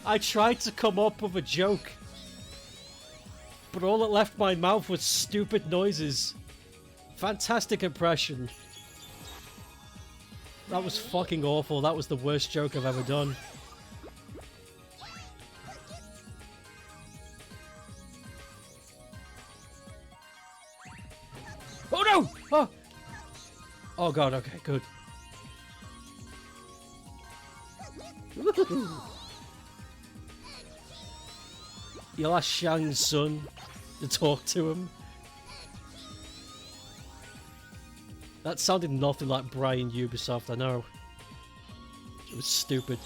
I tried to come up with a joke, but all that left my mouth was stupid noises. Fantastic impression. That was fucking awful. That was the worst joke I've ever done. Oh no! Oh! Oh god, okay, good. You'll ask Shang's son to talk to him. That sounded nothing like Brian Ubisoft, I know. It was stupid.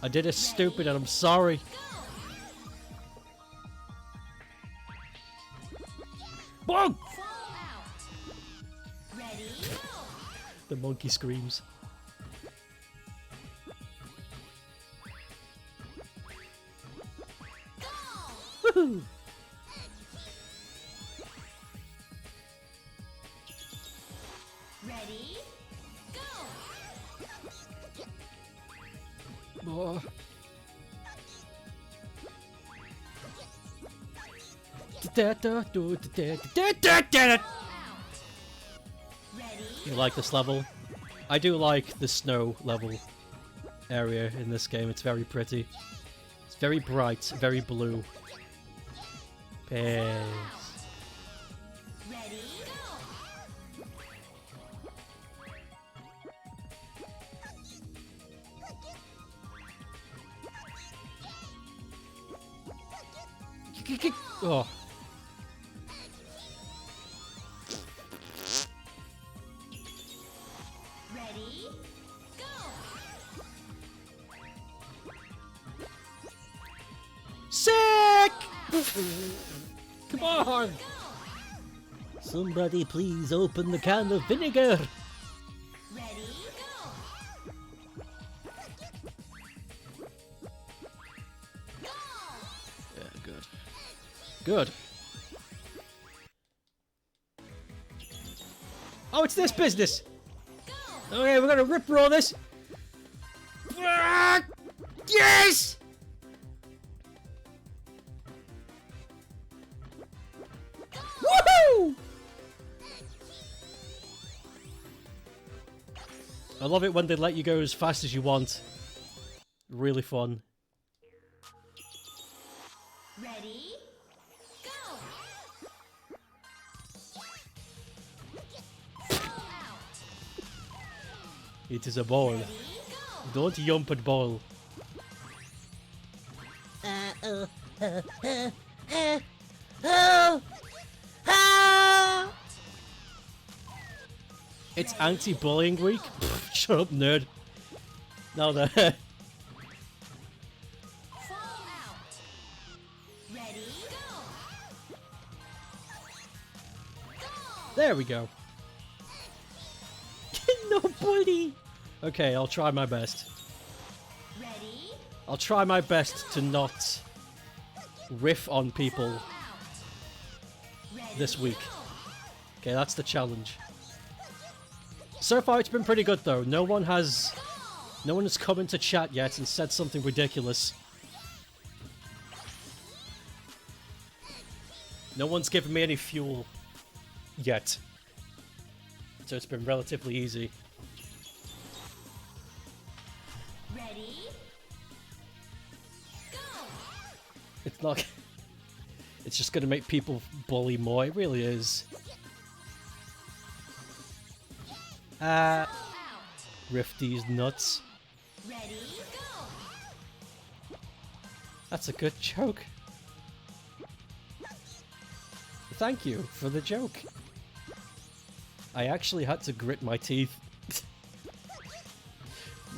I did it stupid and I'm sorry. Whoa! Fall out. Ready? Go. The monkey screams. Go. Woohoo! Ready? Go. Oh. Fall out. Ready? You like this level? I do like the snow level area in this game. It's very pretty. It's very bright, very blue. Peace. Ready? Go. Oh. Ready? Go. Sick! Come on! Go. Somebody please open the can of vinegar! Ready? Go. Go. Yeah, good. Good. Oh, it's this business! Go. Okay, we're gonna rip roll this! Ah, yes! Woohoo! I love it when they let you go as fast as you want. Really fun. Ready? Go. Fall out. It is a ball. Ready? Go. Don't yump at ball. It's anti-bullying week. Pfft, shut up, nerd. Now there. Fall out. Ready? Go. Go. There we go. No bully. Okay, I'll try my best. Ready? I'll try my best to not riff on people Ready? this week. Go. Okay, that's the challenge. So far, it's been pretty good though. No one has come into chat yet and said something ridiculous. No one's given me any fuel yet. So it's been relatively easy. Ready? Go. It's not... It's just gonna make people bully more. It really is. Fall out. Riff these nuts. Ready? Go. That's a good joke. Thank you for the joke. I actually had to grit my teeth.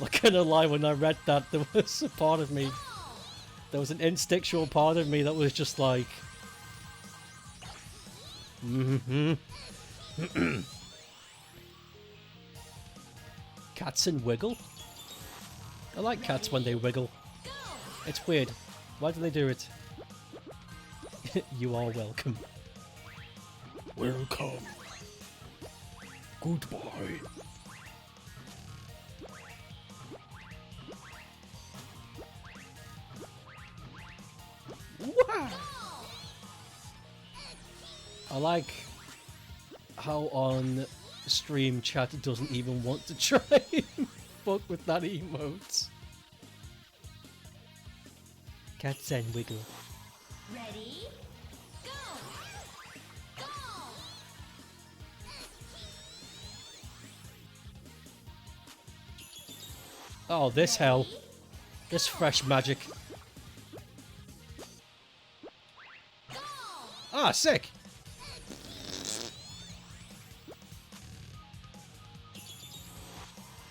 Not gonna lie, when I read that, there was a part of me, there was an instinctual part of me that was just like, Cats and wiggle? I like cats when they wiggle. It's weird. Why do they do it? You are welcome. Welcome. Goodbye. Wow. I like how on stream chat doesn't even want to try and fuck with that emote. Cats and wiggle. Ready? Go! Go! Oh, this hell. This fresh magic. Ah, sick!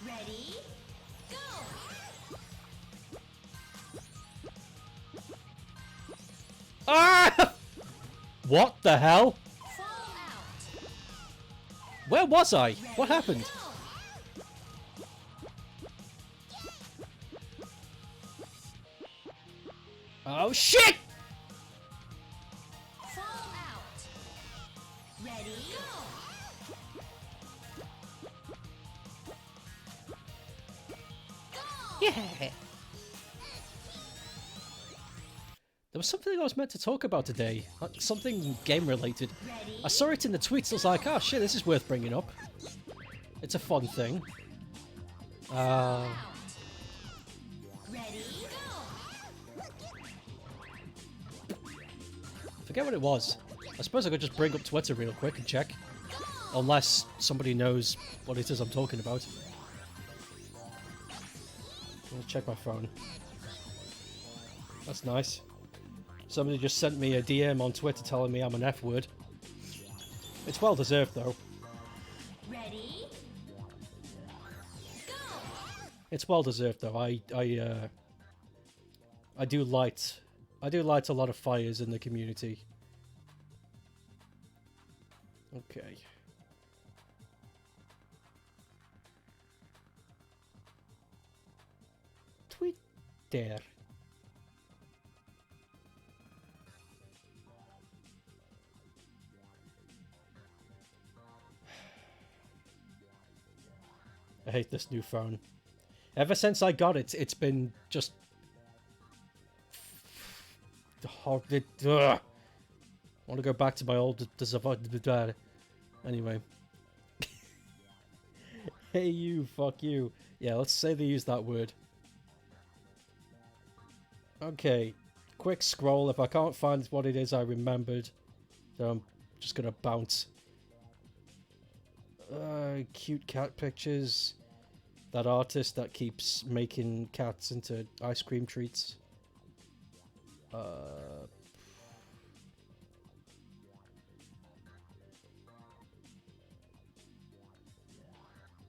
Ready? Go! Ah! What the hell? Fall out. Where was I? Ready? What happened? Go! Oh shit! Fall out. Ready? Go! Yeah. There was something I was meant to talk about today. Something game related. Ready? I saw it in the tweets. I was like, oh shit, this is worth bringing up. It's a fun thing. Out. Ready? Go! Forget what it was. I suppose I could just bring up Twitter real quick and check. Unless somebody knows what it is I'm talking about. Let's check my phone. That's nice. Somebody just sent me a DM on Twitter telling me I'm an F word. It's well deserved though. Ready? Go! It's well deserved though. I do light a lot of fires in the community. Okay. Twitter. I hate this new phone. Ever since I got it, it's been just hard. I want to go back to my old. Anyway. Hey you, fuck you. Yeah, let's say they use that word. Okay, quick scroll. If I can't find what it is I remembered, then I'm just gonna bounce. Cute cat pictures. That artist that keeps making cats into ice cream treats.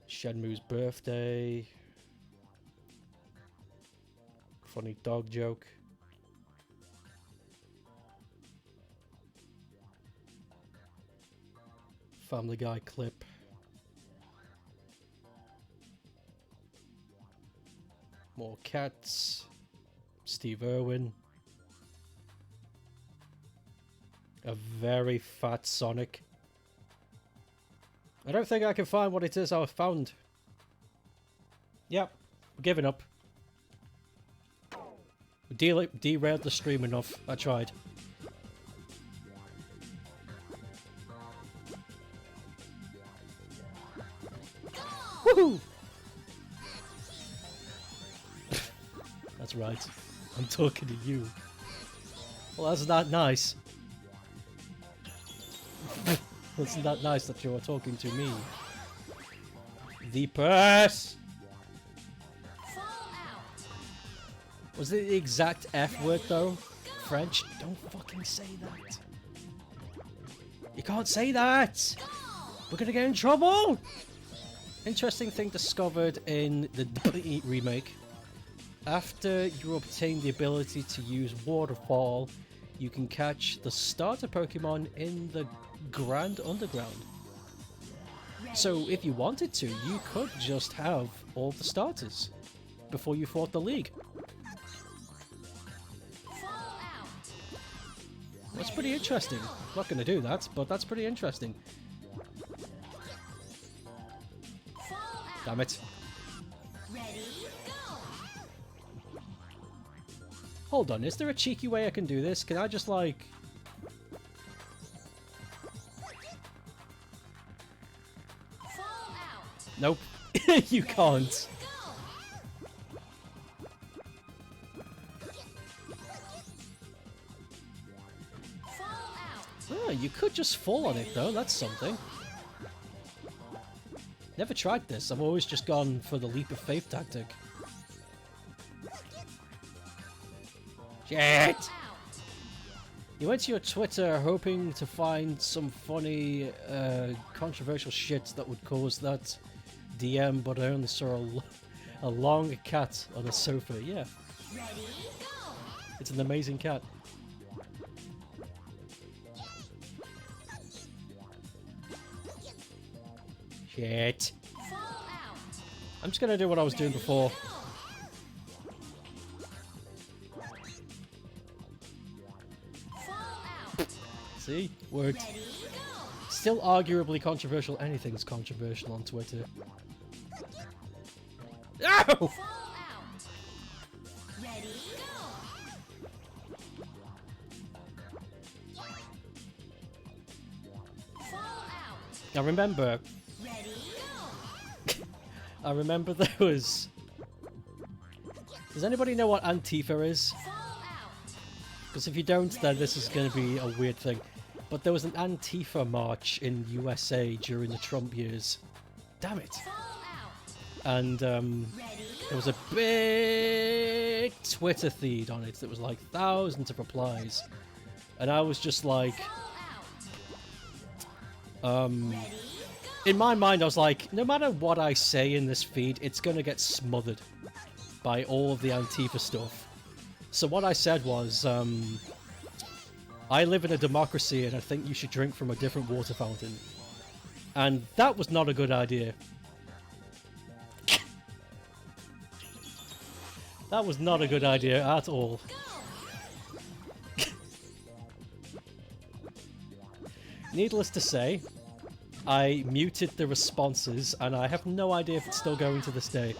Shenmue's birthday. Funny dog joke. Family Guy clip. More cats. Steve Irwin. A very fat Sonic. I don't think I can find what it is I found. Yep, we're giving up. We derailed the stream enough. I tried. Woohoo! That's right. I'm talking to you. Well, that's not nice. It's not nice that you are talking to me. The purse! Fall out. Was it the exact F word though? French? Don't fucking say that. You can't say that! We're gonna get in trouble! Interesting thing discovered in the remake. After you obtain the ability to use Waterfall, you can catch the starter Pokemon in the Grand Underground. So if you wanted to, you could just have all the starters before you fought the League. That's pretty interesting. I'm not going to do that, but that's pretty interesting. Damn it. Hold on, is there a cheeky way I can do this? Can I just like... Nope. You can't. Oh, you could just fall on it though, that's something. Never tried this, I've always just gone for the leap of faith tactic. Shit! You went to your Twitter hoping to find some funny, controversial shit that would cause that DM, but I only saw a long cat on a sofa. Yeah. It's an amazing cat. Shit. I'm just gonna do what I was doing before. See? Worked. Still arguably controversial. Anything's controversial on Twitter. Ow! I remember... I remember there was... Does anybody know what Antifa is? Because if you don't, then this is going to be a weird thing. But there was an Antifa march in USA during the Trump years. Damn it. And there was a big Twitter feed on it that was like thousands of replies. And I was just like... in my mind, I was like, no matter what I say in this feed, it's going to get smothered by all of the Antifa stuff. So what I said was, I live in a democracy and I think you should drink from a different water fountain. And that was not a good idea. That was not a good idea at all. Needless to say, I muted the responses and I have no idea if it's still going to this day.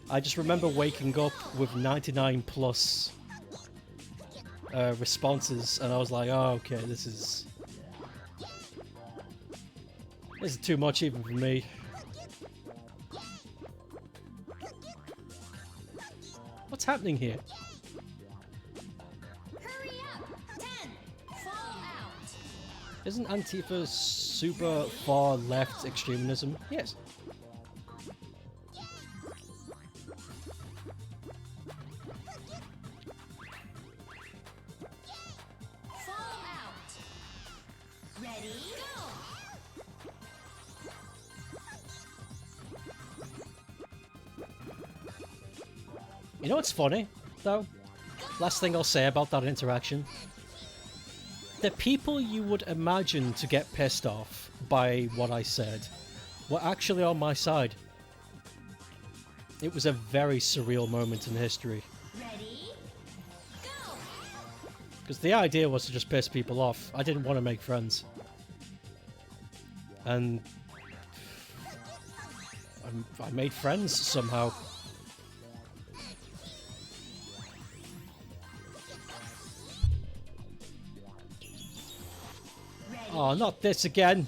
I just remember waking up with 99 plus responses and I was like, oh, okay, this is too much even for me. What's happening here? Hurry up! 10! Fall out! Isn't Antifa super far left extremism? Yes. Fall out! Ready? Go! You know what's funny, though? Last thing I'll say about that interaction. The people you would imagine to get pissed off by what I said were actually on my side. It was a very surreal moment in history. Ready? Go! Because the idea was to just piss people off. I didn't want to make friends. And... I made friends somehow. Oh, not this again.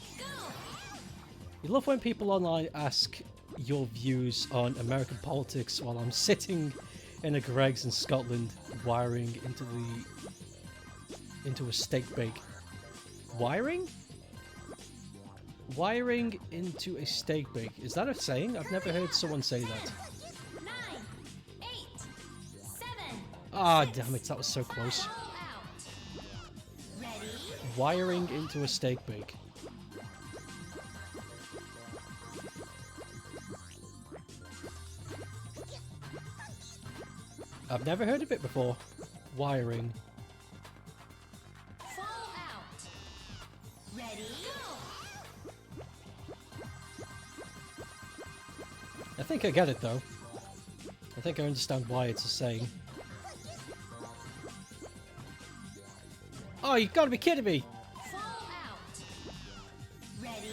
You love when people online ask your views on American politics while I'm sitting in a Greggs in Scotland wiring into a steak bake. Wiring? Wiring into a steak bake. Is that a saying? I've never heard someone say that. 9, 8, 7, Ah, damn it, that was so close. Fall out. Ready? Wiring into a steak bake. I've never heard of it before. Wiring. Fall out. Ready? Go. I think I get it though. I think I understand why it's a saying. Oh, you've got to be kidding me! Fall out. Ready?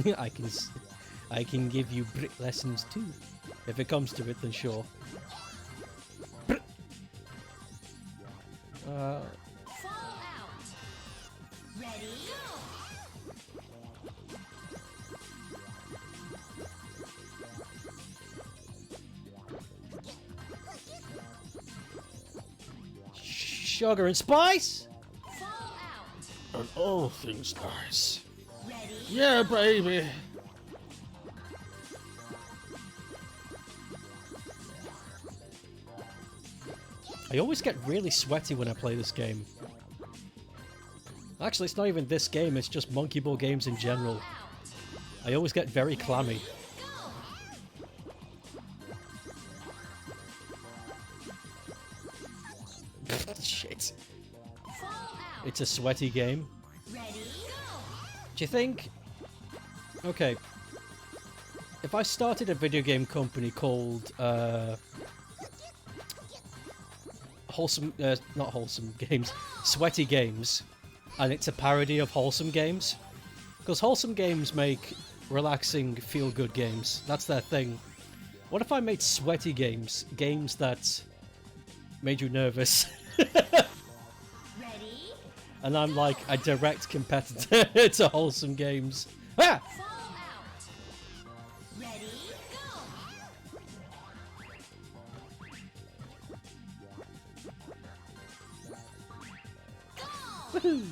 Go. I can give you brick lessons too. If it comes to it, then sure. Brr. Fall out. Ready? Go. Sugar and spice? Fall out. And all things nice. Ready? Yeah, baby. I always get really sweaty when I play this game. Actually, it's not even this game, it's just Monkey Ball games in general. I always get very clammy. Shit. Fall out. It's a sweaty game. Ready? Go. Do you think... Okay. If I started a video game company called, Wholesome... not Wholesome Games. Sweaty Games. And it's a parody of Wholesome Games. Because Wholesome Games make relaxing, feel-good games. That's their thing. What if I made Sweaty Games? Games that made you nervous. Ready? And I'm like a direct competitor to Wholesome Games. Ah! Fall out. Ready? Go. Go. Woohoo!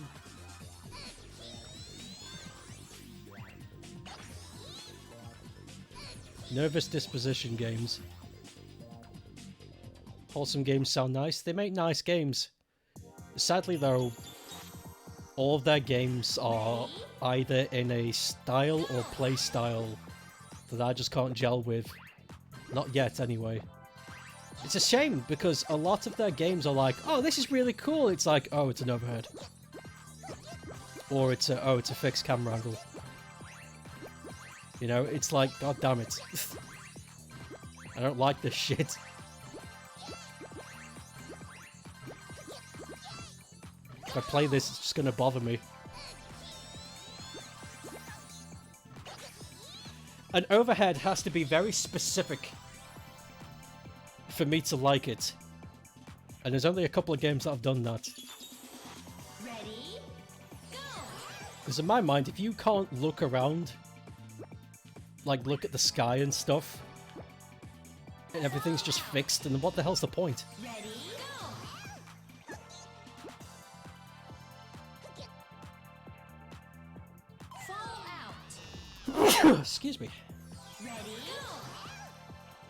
Nervous disposition games. Wholesome Games sound nice. They make nice games. Sadly though, all of their games are either in a style or play style that I just can't gel with. Not yet, anyway. It's a shame, because a lot of their games are like, oh, this is really cool. It's like, oh, it's an overhead. Or it's a, oh, it's a fixed camera angle. You know, it's like, god damn it. I don't like this shit. If I play this, it's just gonna bother me. An overhead has to be very specific for me to like it. And there's only a couple of games that have done that. Ready? Go. Because in my mind, if you can't look around, like look at the sky and stuff, and everything's just fixed, then what the hell's the point? Ready? Go. Fall out. Excuse me. Ready? Go.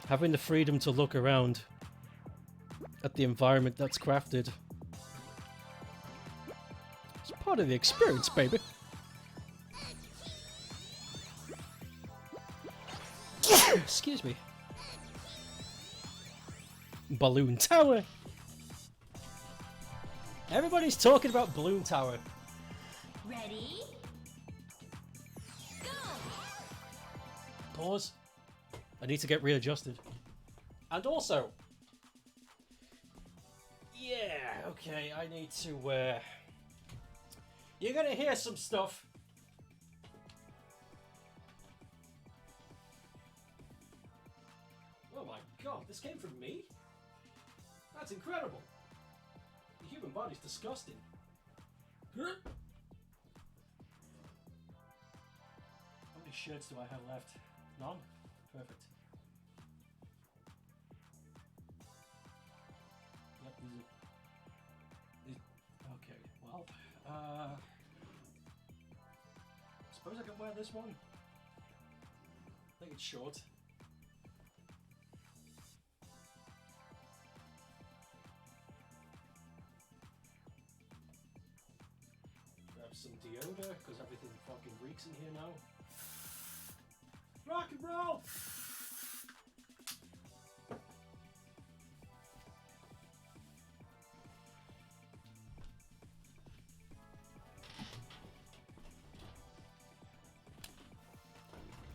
Having the freedom to look around at the environment that's crafted. It's part of the experience, baby. Excuse me. Balloon Tower. Everybody's talking about Balloon Tower. Ready? Go. Pause. I need to get readjusted. And also... Yeah, okay, I need to, You're gonna hear some stuff. Oh my god, this came from me? That's incredible. The human body's disgusting. How many shirts do I have left? None? Perfect. Yep, okay, well, suppose I can wear this one. I think it's short. some deodor, because everything fucking reeks in here now. Rock and roll!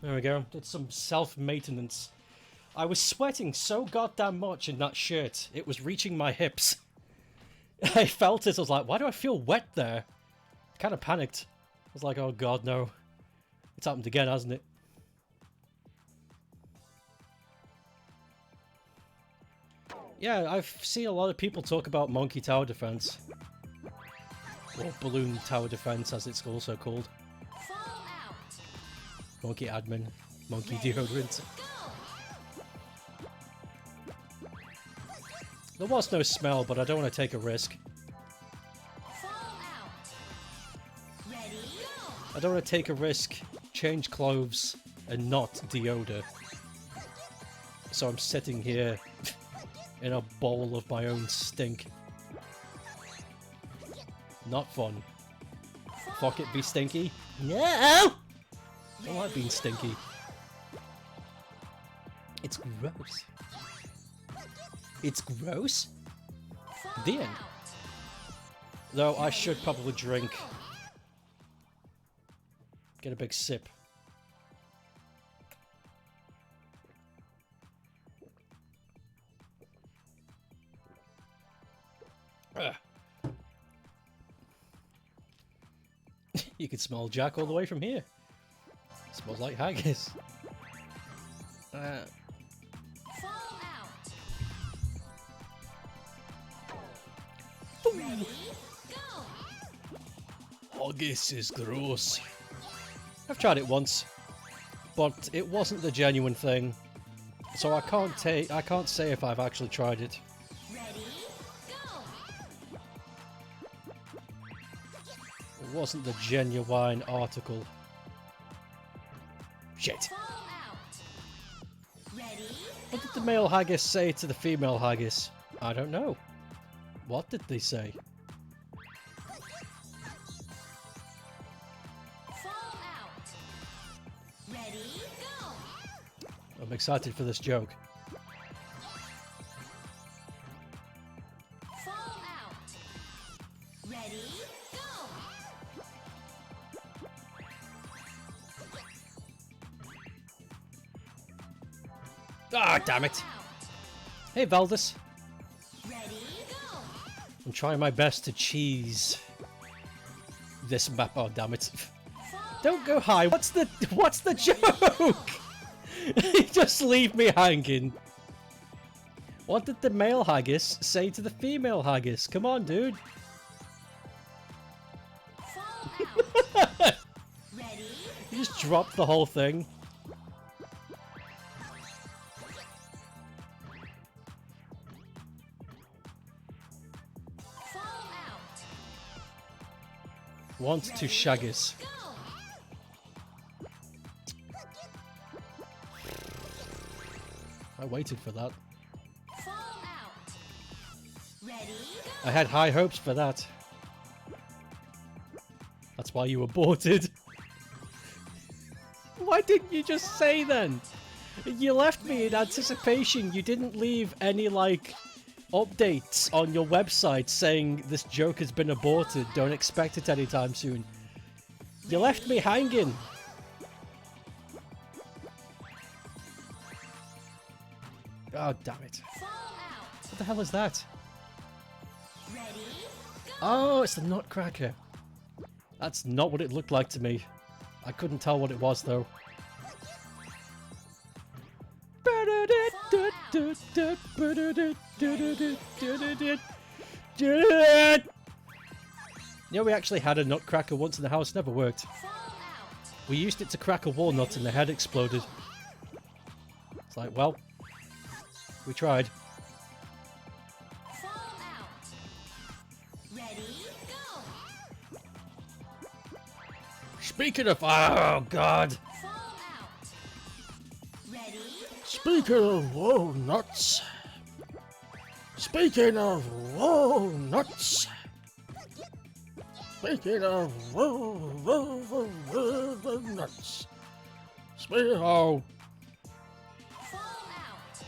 There we go. Did some self-maintenance. I was sweating so goddamn much in that shirt, it was reaching my hips. I felt it, I was like, why do I feel wet there? Kind of panicked. I was like, oh god, no. It's happened again, hasn't it? Yeah, I've seen a lot of people talk about Monkey Tower Defense. Or Balloon Tower Defense, as it's also called. Monkey Admin. Monkey Deodorant. There was no smell, but I don't want to take a risk. I don't want to take a risk, change clothes, and not deodor. So I'm sitting here in a bowl of my own stink. Not fun. Fuck it, be stinky? No! I don't like being stinky. It's gross. It's gross? The end. Though I should probably drink. Get a big sip. You can smell Jack all the way from here. Smells like haggis. Haggis is gross. I've tried it once, but it wasn't the genuine thing, so I can't say if I've actually tried it. It wasn't the genuine article. Shit. What did the male haggis say to the female haggis? I don't know. What did they say? I'm excited for this joke. Ah, damn it! Hey, Valdis. I'm trying my best to cheese this map. Oh, damn it! Don't go high. What's the joke? Just leave me hanging. What did the male haggis say to the female haggis? Come on, dude. You just dropped the whole thing. Want to shaggis. I waited for that. I had high hopes for that. That's why you aborted. Why didn't you just say then? You left me in anticipation. You didn't leave any, like, updates on your website saying this joke has been aborted. Don't expect it anytime soon. You left me hanging. Oh, damn it. What the hell is that? Oh, it's the Nutcracker. That's not what it looked like to me. I couldn't tell what it was, though. You know, we actually had a Nutcracker once in the house, never worked. We used it to crack a walnut and the head exploded. It's like, well, we tried. Speaking of, oh god. Speaking of walnuts. Speaking of walnuts. Speaking of nuts. Oh. Fall out.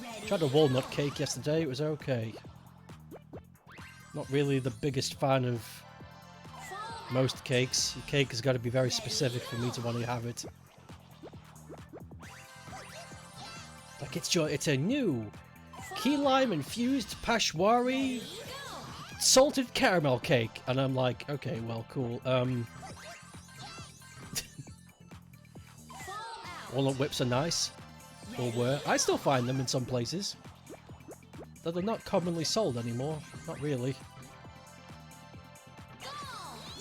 Ready? Tried a walnut cake yesterday, it was okay. Not really the biggest fan of Fall out. most cakes. Your cake has got to be very specific for me to want to have it. Like it's a new key lime infused pashwari Ready, go. salted caramel cake, and I'm like, okay, well, cool. Fall out. Walnut whips are nice, or were. I still find them in some places, though they're not commonly sold anymore. Not really. Go.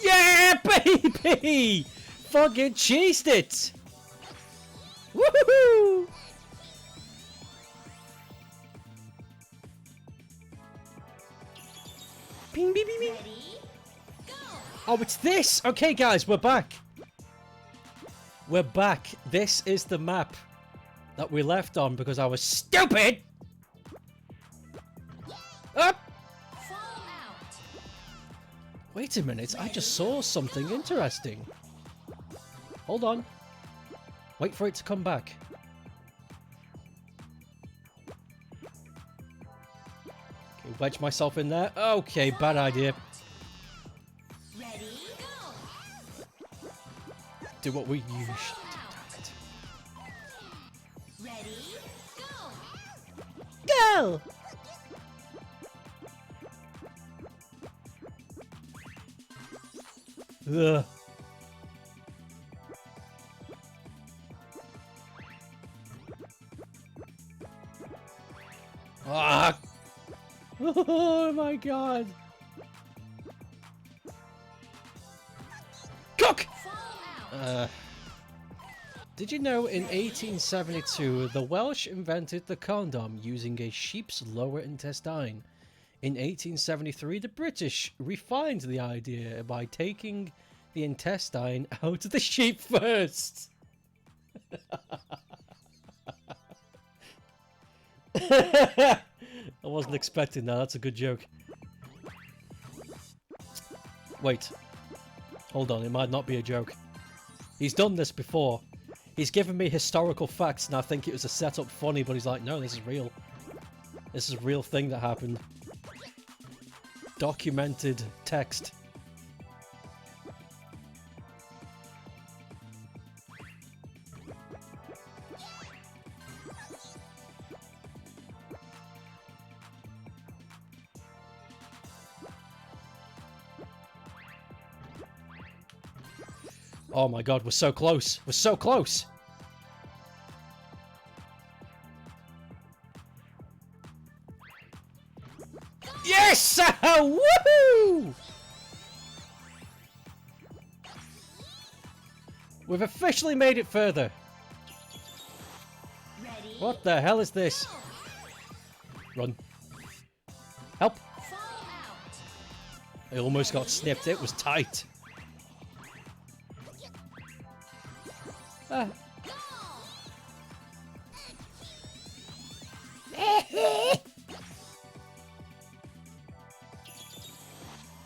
Yeah, baby! Fucking cheesed it! Woohoo! Bing, bing, bing, bing. Ready, go. Oh, it's this! Okay, guys, we're back. We're back. This is the map that we left on because I was stupid! Up! Fall out. Wait a minute, I just saw something interesting. Hold on. Wait for it to come back. Okay, wedge myself in there. Okay, bad idea. Ready, go. Do what we usually do, damn it. Ready, go. Go! Ugh. Ah! Oh my god! Cook! Fall out. Did you know in 1872 the Welsh invented the condom using a sheep's lower intestine? In 1873 the British refined the idea by taking the intestine out of the sheep first. I wasn't expecting that, that's a good joke. Wait. Hold on, it might not be a joke. He's done this before. He's given me historical facts and I think it was a setup funny, but he's like, no, this is real. This is a real thing that happened. Documented text. Oh my god, we're so close. We're so close. Yes! Woohoo! We've officially made it further. Ready, What the hell is this? Run. Help. fall out. I almost got snipped. It was tight. Ah.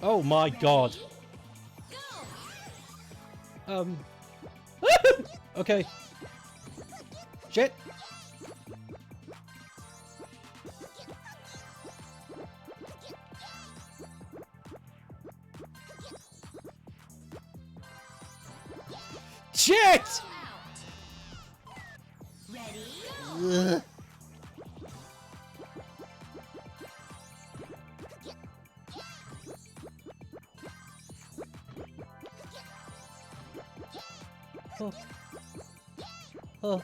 Oh my god. Go. Okay. Shit. Shit! Fall out. Ready, go. Ugh. Oh. Oh.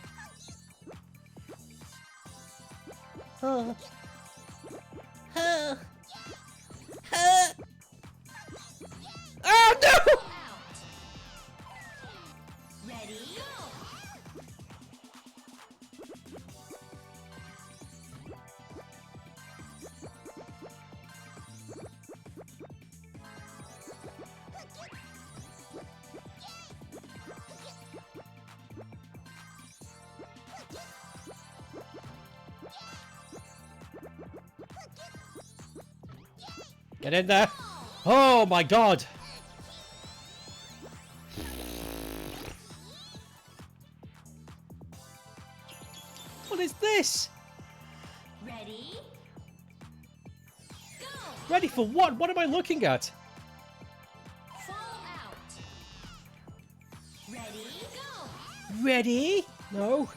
Oh. Oh. Oh. Oh no! Out. Ready, go. Get in there. Oh my god! What is this? Ready? Go! Ready for what? What am I looking at? Fall out. Ready? Go! Ready? No.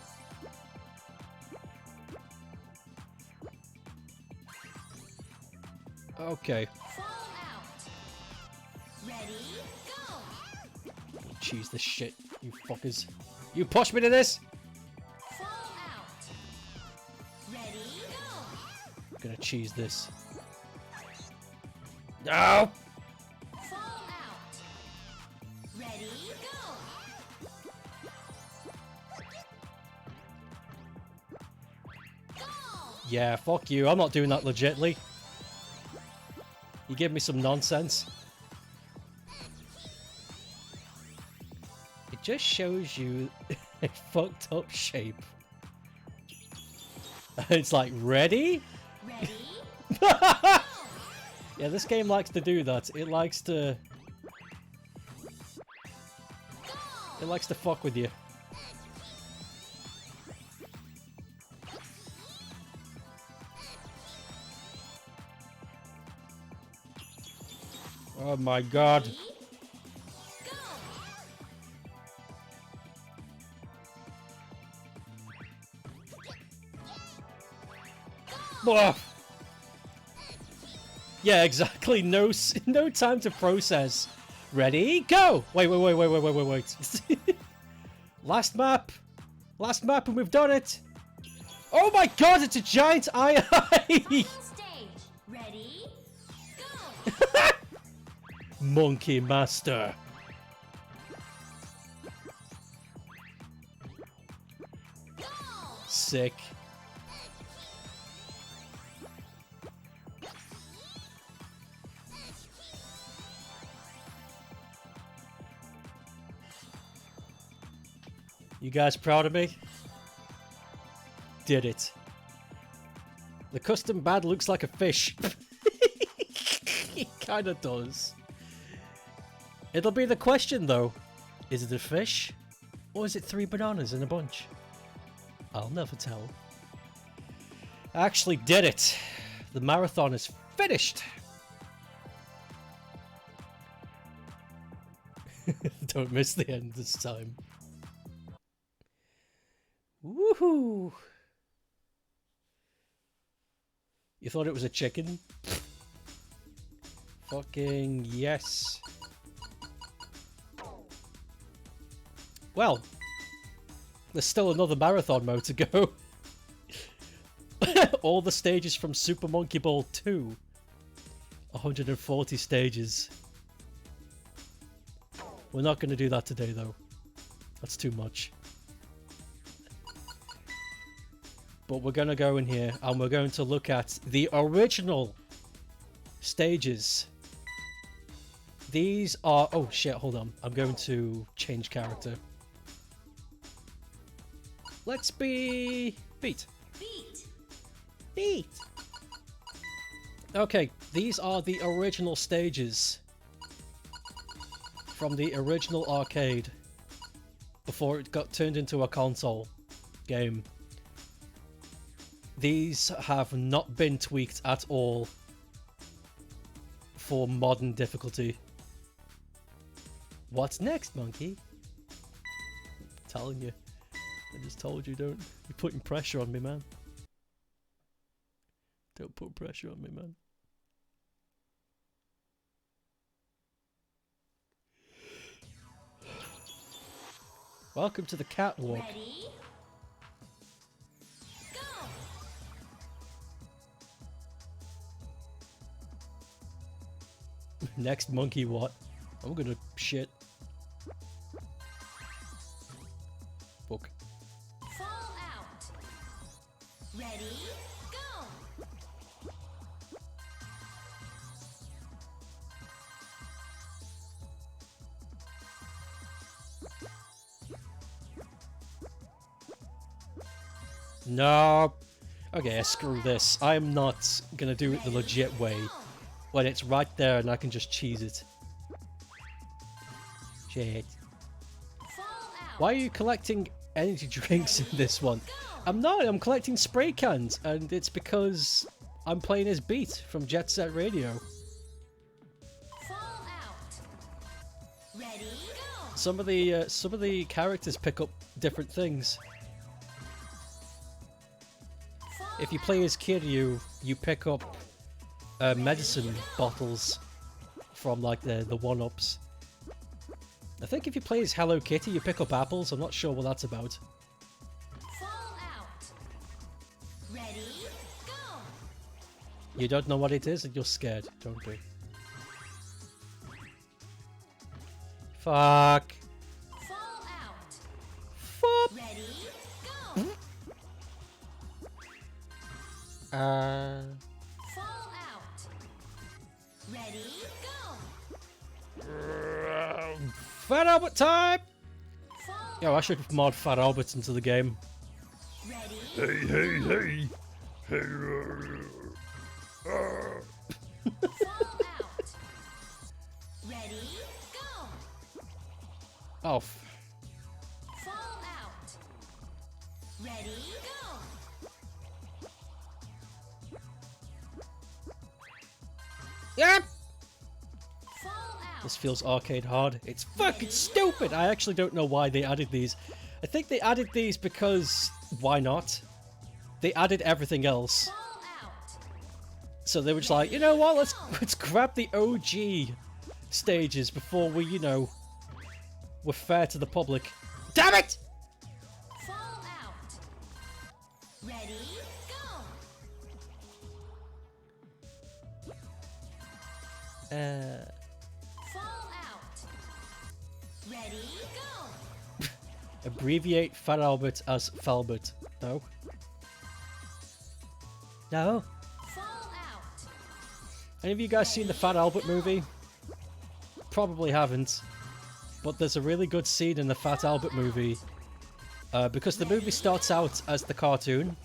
Okay. Fall out. Ready? Go! Cheese this shit, you fuckers. You push me to this? Fall out. Ready? Go! I'm gonna cheese this. No! Fall out. Ready? Go! Go! Yeah, fuck you. I'm not doing that legitly. You give me some nonsense. It just shows you a fucked up shape. It's like, ready? Ready? Yeah, this game likes to do that. It likes to fuck with you. Oh my god. Ready? Go! Ugh. Yeah, exactly. No, no time to process. Ready? Go! Wait. Last map, and we've done it. Oh my god! It's a giant eye. Final stage. Ready? Go! Monkey Master. Go! Sick. You guys proud of me? Did it. The custom bad looks like a fish. It kinda does. It'll be the question though. Is it a fish? Or is it 3 bananas in a bunch? I'll never tell. I actually did it. The marathon is finished. Don't miss the end this time. Woohoo! You thought it was a chicken? Fucking yes. Well, there's still another marathon mode to go. All the stages from Super Monkey Ball 2. 140 stages. We're not going to do that today though. That's too much. But we're going to go in here and we're going to look at the original stages. These are... Oh shit, hold on. I'm going to change character. Let's be... Beat. Beat. Okay, these are the original stages from the original arcade before it got turned into a console game. These have not been tweaked at all for modern difficulty. What's next, monkey? I'm telling you. I just told you, don't. You're putting pressure on me, man. Don't put pressure on me, man. Welcome to the catwalk. Ready? Go! Next monkey what? I'm gonna shit. Book. Fall out. Ready? Go! No. Okay, screw this. I'm not gonna do it the legit way. when it's right there and I can just cheese it. Shit. Why are you collecting energy drinks in this one? I'm not. I'm collecting spray cans, and it's because I'm playing as Beat from Jet Set Radio. Ready, go. Some of the characters pick up different things. If you play as Kiryu, you pick up medicine bottles from like the one-ups. I think if you play as Hello Kitty, you pick up apples. I'm not sure what that's about. Fall out. Ready, go. You don't know what it is and you're scared, don't you? Fuck. Fall out. Fuck. Ready, go. Fall out. Ready, go. Fat Albert time! Fall Yo, I should mod Fat Albert into the game. ready, Hey. fall out. Ready, go. Oh, Fall out. Ready, go. yep! Fall out. This feels arcade hard. It's fucking stupid! I actually don't know why they added these. I think they added these because... why not? They added everything else. Fall out. So they were just like, you know what, let's grab the OG stages before we, you know, we're fair to the public. Damn it! Fall out. Ready, go. Fall out. Ready, go. Abbreviate Fat Albert as Falbert. No? No? Fall out. Any of you guys seen the Fat Albert movie? Probably haven't. But there's a really good scene in the Fat Albert movie. Because the movie starts out as the cartoon.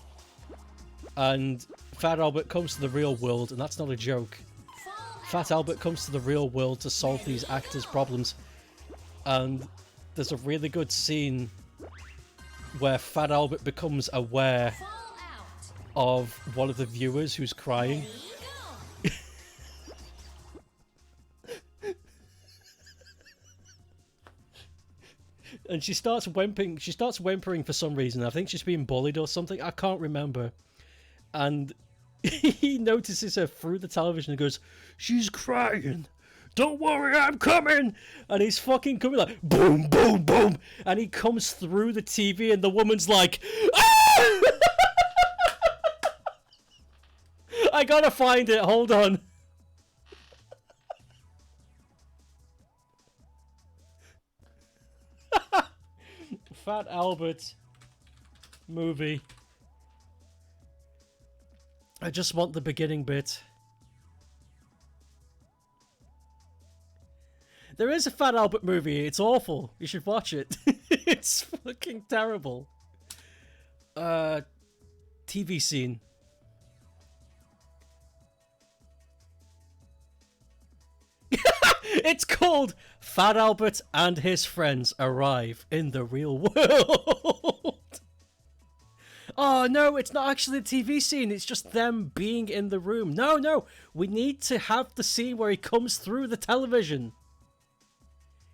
And Fat Albert comes to the real world, and that's not a joke. Fall out. Fat Albert comes to the real world to solve these actors' problems. And there's a really good scene where Fat Albert becomes aware Fall out. of one of the viewers who's crying. Ready, go. And she starts whimpering for some reason. I think she's being bullied or something. I can't remember. And he notices her through the television and goes, "She's crying. Don't worry, I'm coming." And he's fucking coming like boom, boom, boom. And he comes through the TV and the woman's like, "Ah!" I gotta find it. Hold on. Fat Albert movie. I just want the beginning bit. There is a Fat Albert movie. It's awful. You should watch it. It's fucking terrible. TV scene. It's called Fat Albert and his friends arrive in the real world. Oh no, it's not actually a TV scene. It's just them being in the room. No. We need to have the scene where he comes through the television.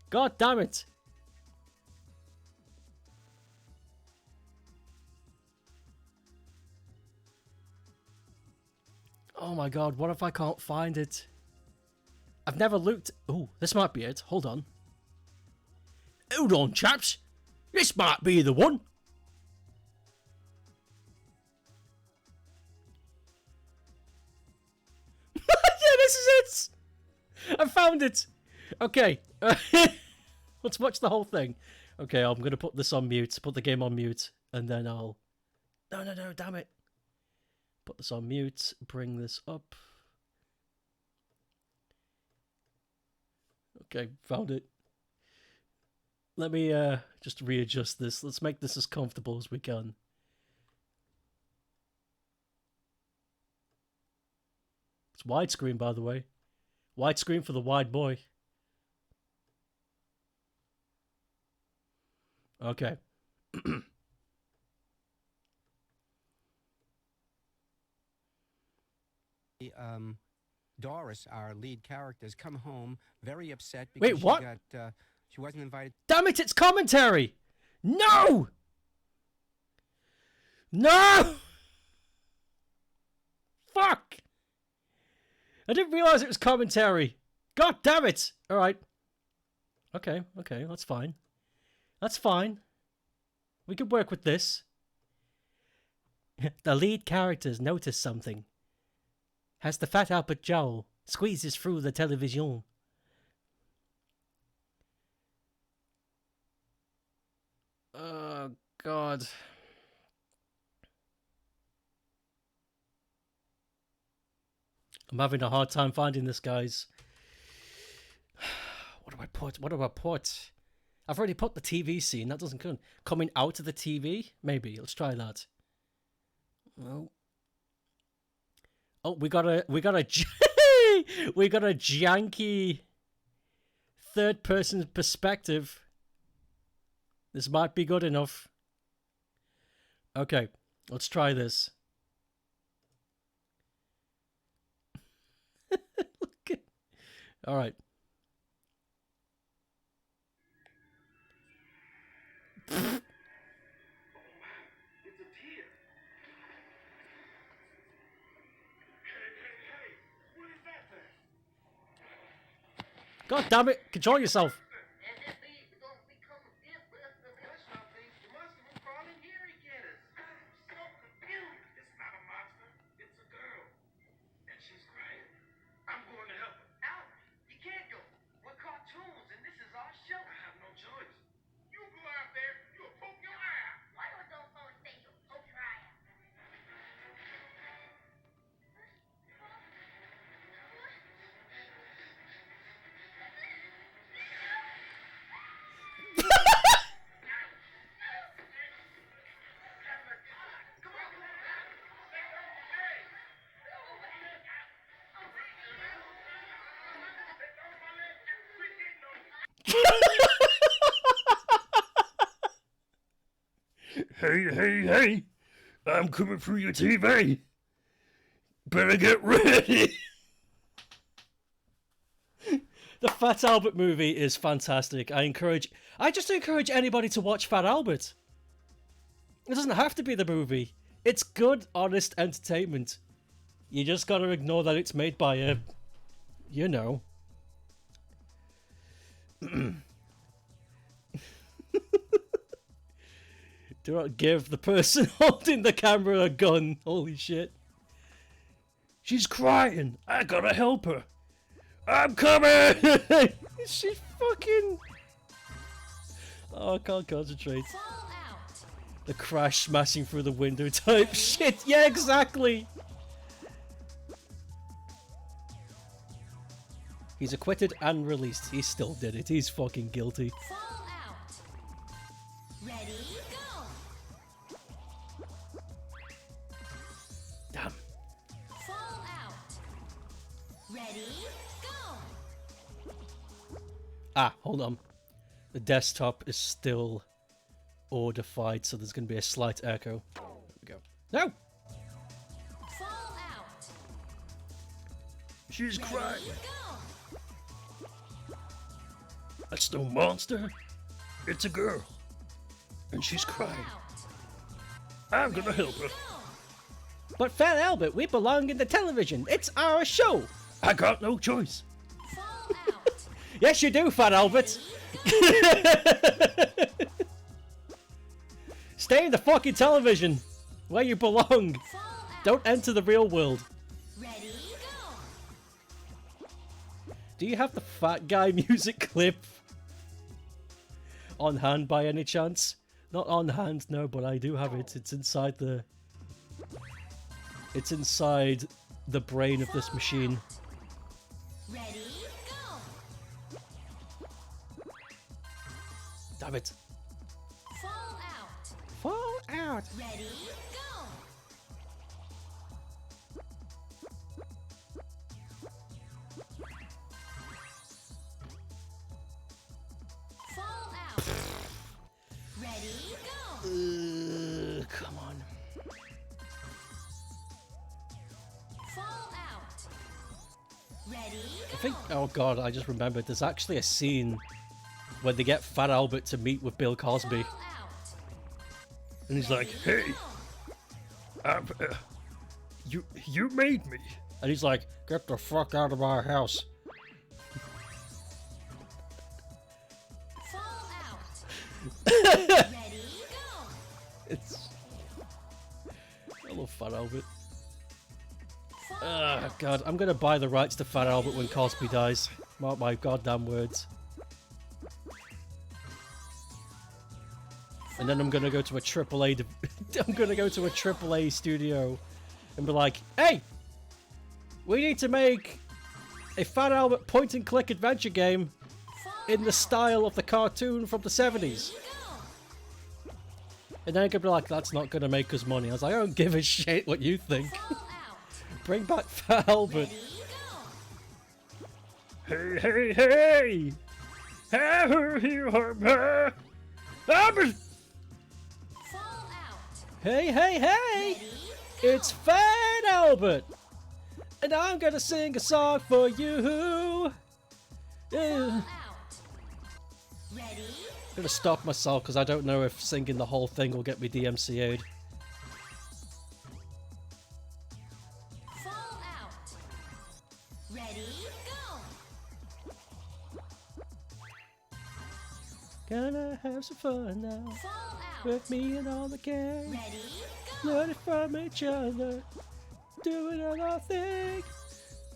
God damn it. Oh my god, what if I can't find it? I've never looked... Oh, this might be it. Hold on. Hold on, chaps. This might be the one. Yeah, this is it. I found it. Okay. Let's watch the whole thing. Okay, I'm going to put this on mute. Put the game on mute. And then I'll... No, damn it. Put this on mute. Bring this up. Okay, found it. Let me just readjust this. Let's make this as comfortable as we can. It's widescreen, by the way. Widescreen for the wide boy. Okay. Doris, our lead character, has come home very upset Wait, because what? she wasn't invited. Damn it, it's commentary! No! No! Fuck! I didn't realize it was commentary. God damn it! Alright. Okay, that's fine. That's fine. We could work with this. The lead characters notice something. As the fat Albert Joel squeezes through the television. Oh, God. I'm having a hard time finding this, guys. What do I put? What do I put? I've already put the TV scene. That doesn't count. Coming out of the TV? Maybe. Let's try that. Well. Oh, we got a we got a janky third person perspective. This might be good enough. Okay, let's try this. All right. God damn it! Control yourself. Hey, I'm coming through your TV. Better get ready. The Fat Albert movie is fantastic. I just encourage anybody to watch Fat Albert. It doesn't have to be the movie. It's good, honest entertainment. You just gotta ignore that it's made by a, you know. Do not give the person holding the camera a gun. Holy shit. She's crying. I gotta help her. I'm coming! She fucking... Oh, I can't concentrate. Fall out. The crash smashing through the window type shit. Yeah, exactly. He's acquitted and released. He still did it. He's fucking guilty. Fall out. Ready, go. Damn. Fall out. Ready, go. Ah, hold on. The desktop is still ordified, so there's going to be a slight echo. There we go. No! Fall out. She's Ready, crying. go. That's no monster. It's a girl. And she's Fall crying. out. I'm gonna help her. Go. But Fat Albert, we belong in the television. It's our show. I got no choice. Fall out. Yes, you do, Fat Albert. Stay in the fucking television, where you belong. Fall out. Don't enter the real world. Ready, go. Do you have the Fat Guy music clip on hand by any chance? Not on hand, no, but I do have it. It's inside the... It's inside the brain of this machine. Ready, go. Damn it. Fall out. Fall out. Ready, go. Ready, go. Come on. Fall out. Ready, I think, oh god, I just remembered, there's actually a scene where they get Fat Albert to meet with Bill Cosby. fall out. And he's like, hey, you made me. And he's like, get the fuck out of my house. Fall out. Ready, go. It's... I love Fat Albert. Fall out. God, I'm gonna buy the rights to Fat Albert when Cosby dies. Mark my goddamn words. And then I'm gonna go to a AAA. I'm gonna go to a AAA studio and be like, "Hey, we need to make a Fat Albert point-and-click adventure game in the style of the cartoon from the '70s." And then I'm gonna be like, "That's not gonna make us money." I was like, "I don't give a shit what you think. Fall out. Bring back Fat Albert." Ready, go. Hey, hey, hey! Albert! Fall out. Hey, hey, hey! Ready, It's Fat Albert! And I'm gonna sing a song for you! fall I'm out. Ready, gonna stop myself because I don't know if singing the whole thing will get me DMCA'd. fall out. Ready, go. Gonna have some fun now Fall out. with me and all the gang. Ready, go. Learning from each other, doing our thing.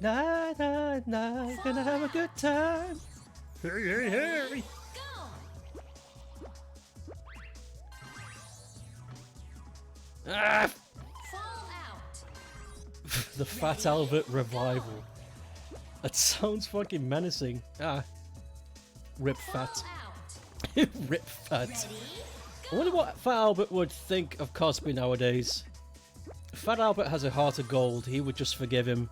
Nah, nah, nah, gonna have a good time. Hey, hey, hey! Go. Ah! Fall out. The Fat Albert revival. That sounds fucking menacing. Ah. Rip Fat. Fall out. Rip Fat. Ready, I wonder what Fat Albert would think of Cosby nowadays. If Fat Albert has a heart of gold, he would just forgive him.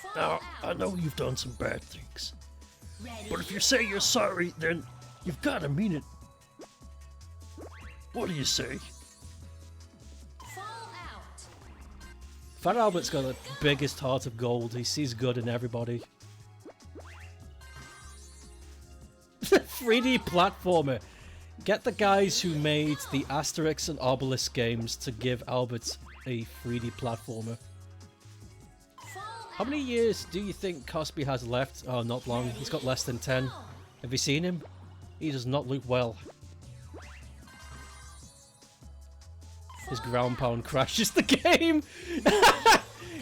fall Now, out. I know you've done some bad things, Ready, but if you say you're sorry, then you've gotta mean it. What do you say? fall out. Fat Albert's got the biggest heart of gold. He sees good in everybody. 3D platformer. Get the guys who made the Asterix and Obelix games to give Albert a 3D platformer. Fall How many years do you think Cosby has left? Oh, not long. He's got less than 10. Have you seen him? He does not look well. His ground pound crashes the game.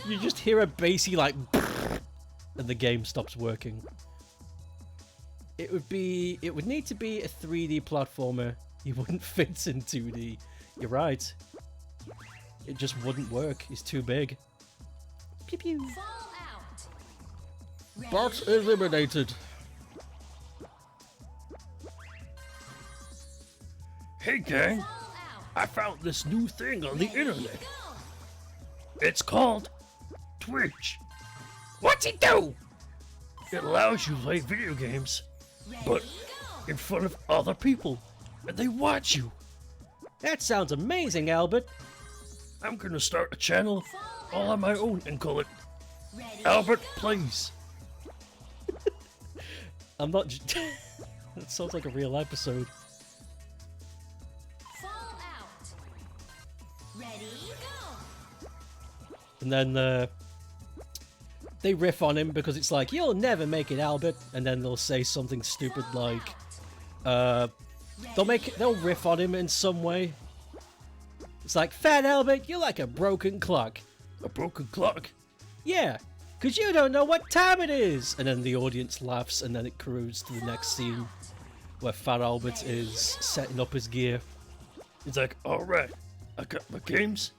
You just hear a bassy like and the game stops working. It would need to be a 3D platformer. He wouldn't fit in 2D. You're right. It just wouldn't work. He's too big. Pew pew. Fall out. Ready, Bot eliminated. Hey gang, fall out. I found this new thing on the Ready, internet. go. It's called Twitch. What's it do? It allows you to play video games, Ready, but go. in front of other people, and they watch you. That sounds amazing, Albert. I'm gonna start a channel all on my own and call it Ready, Albert go. Plays. I'm not. That sounds like a real episode. Fall out. Ready, go. And then they riff on him because it's like, you'll never make it, Albert. And then they'll say something stupid like, they'll riff on him in some way. It's like, Fat Albert, you're like a broken clock. A broken clock? Yeah, because you don't know what time it is. And then the audience laughs, and then it cruises to the next scene where Fat Albert is setting up his gear. He's like, alright, I got my games,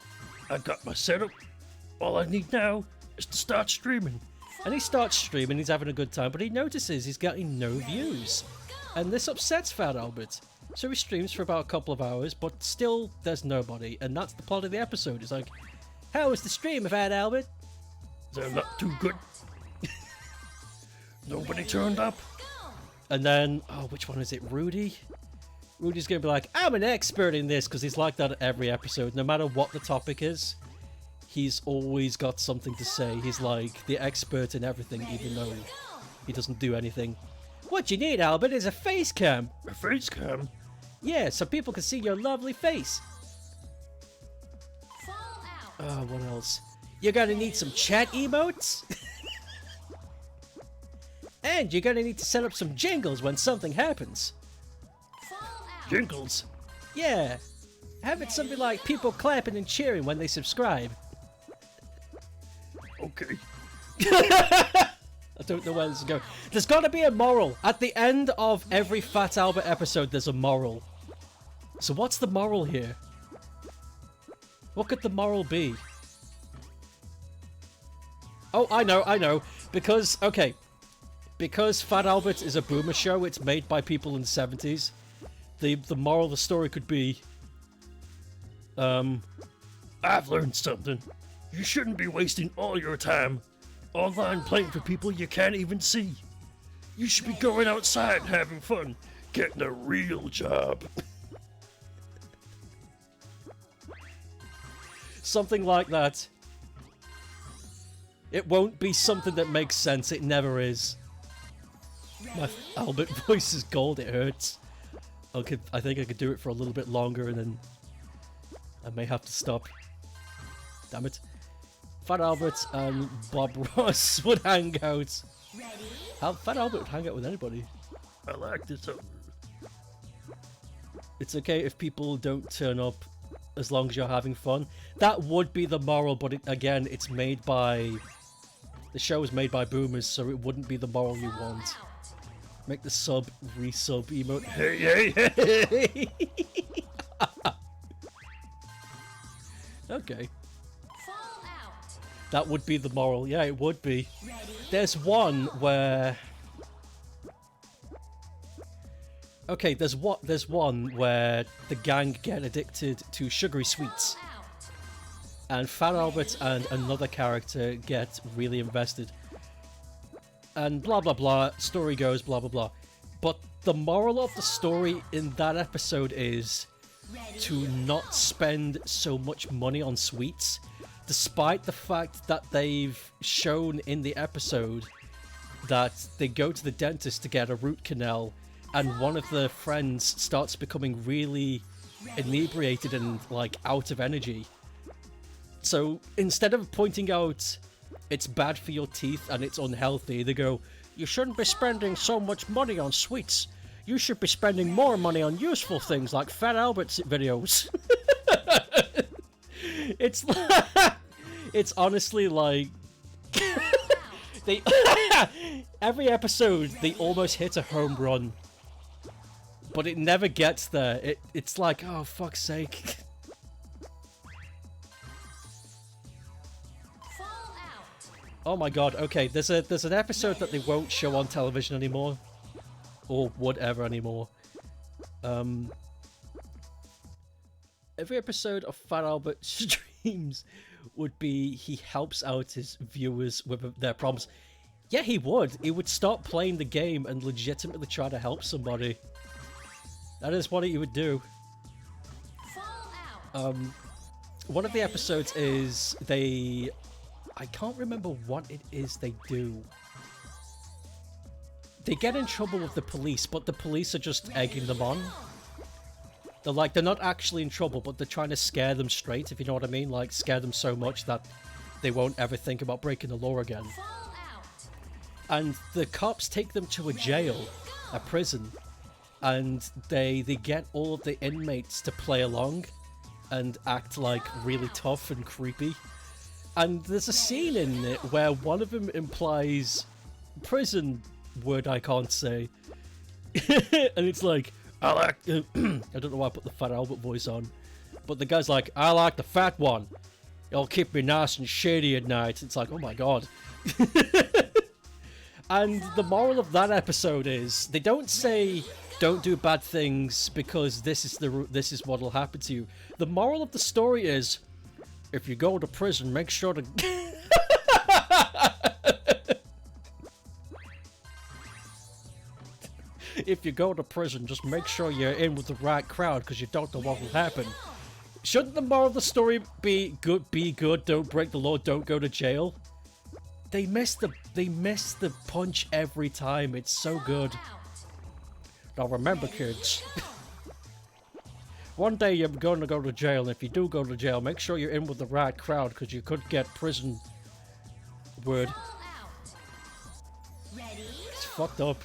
I got my setup. All I need now is to start streaming. And he starts streaming, he's having a good time, but he notices he's getting no views. And this upsets Fat Albert. So he streams for about a couple of hours, but still there's nobody. And that's the plot of the episode. It's like, how was the stream, Fat Albert? They're not too good. Nobody turned up. Go. And then, oh, which one is it? Rudy? Rudy's gonna be like, I'm an expert in this, because he's like that at every episode. No matter what the topic is, he's always got something to say. He's like the expert in everything, even though he doesn't do anything. What you need, Albert, is a face cam. A face cam? Yeah, so people can see your lovely face. What else? You're gonna need some chat emotes. And you're gonna need to set up some jingles when something happens. Jingles? Yeah. Have it something like people clapping and cheering when they subscribe. Okay. I don't know where this is going. There's gotta be a moral. At the end of every Fat Albert episode, there's a moral. So what's the moral here? What could the moral be? Oh, I know. Because, okay. Because Fat Albert is a boomer show, it's made by people in the 70s. The moral of the story could be... I've learned something. You shouldn't be wasting all your time online playing for people you can't even see. You should be going outside and having fun, getting a real job. Something like that. It won't be something that makes sense, it never is. My Albert voice is gold, it hurts. Okay, I think I could do it for a little bit longer and then I may have to stop. Damn it. Fat Albert and Bob Ross would hang out. Fat Albert would hang out with anybody. I like this. It's okay if people don't turn up as long as you're having fun. That would be the moral, but again, it's made by... The show is made by boomers, so it wouldn't be the moral you want. Make the sub resub emote. Hey, hey, hey! Okay. That would be the moral. Yeah, it would be. There's one where... Okay, there's one where the gang get addicted to sugary sweets. And Fat Albert and another character get really invested. And blah blah blah, story goes blah blah blah. But the moral of the story in that episode is to not spend so much money on sweets, despite the fact that they've shown in the episode that they go to the dentist to get a root canal, and one of the friends starts becoming really inebriated and like out of energy. So instead of pointing out it's bad for your teeth and it's unhealthy, they go, you shouldn't be spending so much money on sweets. You should be spending more money on useful things like Fat Albert's videos. It's it's honestly like they every episode they almost hit a home run, but it never gets there. It's like, oh fuck's sake. Oh my god, okay, there's an episode that they won't show on television anymore. Or whatever anymore. Every episode of Fat Albert streams would be he helps out his viewers with their problems. Yeah, he would. He would stop playing the game and legitimately try to help somebody. That is what he would do. One of the episodes is I can't remember what it is they do. They get in trouble with the police, but the police are just egging them on. They're not actually in trouble, but they're trying to scare them straight, if you know what I mean? Like, scare them so much that they won't ever think about breaking the law again. And the cops take them to a jail, a prison, and they get all of the inmates to play along and act like really tough and creepy. And there's a scene in it where one of them implies prison word I can't say. And it's like, I like I don't know why I put the Fat Albert voice on, but the guy's like, I like the fat one. It'll keep me nice and shady at night. It's like, oh my god. And the moral of that episode is they don't say don't do bad things because this is what'll happen to you. The moral of the story is if you go to prison, make sure to If you go to prison, just make sure you're in with the right crowd because you don't know what will happen. Shouldn't the moral of the story be good, don't break the law, don't go to jail? They miss the punch every time. It's so good. Now remember, kids, one day you're going to go to jail, and if you do go to jail, make sure you're in with the right crowd because you could get prison word. It's fucked up.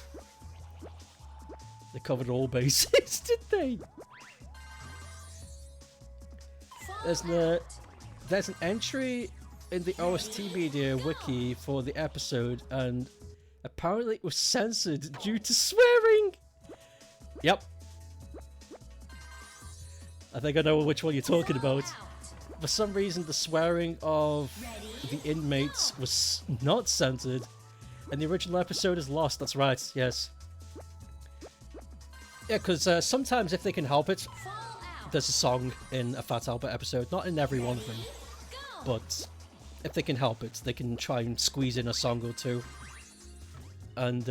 They covered all bases, did they? There's an entry in the OST media wiki for the episode, and apparently it was censored due to swearing. Yep. I think I know which one you're talking about. For some reason, the swearing of the inmates was not censored, and the original episode is lost. That's right, yes. Yeah, because sometimes if they can help it, there's a song in a Fat Albert episode. Not in every one of them, but if they can help it, they can try and squeeze in a song or two. And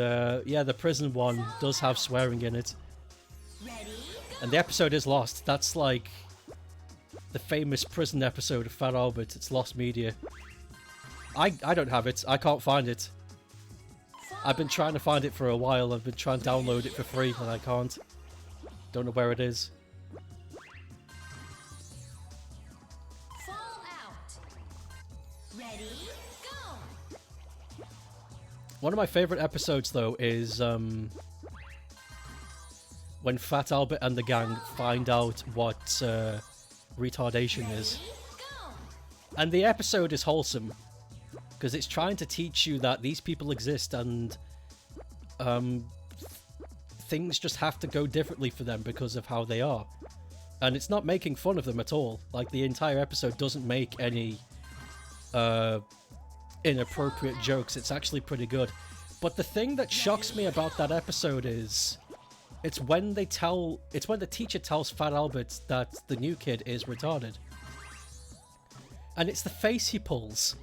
yeah, the prison one does have swearing in it. And the episode is lost. That's like the famous prison episode of Fat Albert. It's lost media. I don't have it. I can't find it. I've been trying to find it for a while. I've been trying to download it for free and I can't. Don't know where it is. One of my favorite episodes, though, is when Fat Albert and the gang find out what retardation is. And the episode is wholesome, because it's trying to teach you that these people exist and things just have to go differently for them because of how they are. And it's not making fun of them at all. Like, the entire episode doesn't make any inappropriate jokes. It's actually pretty good. But the thing that shocks me about that episode is it's when the teacher tells Fat Albert that the new kid is retarded. And it's the face he pulls.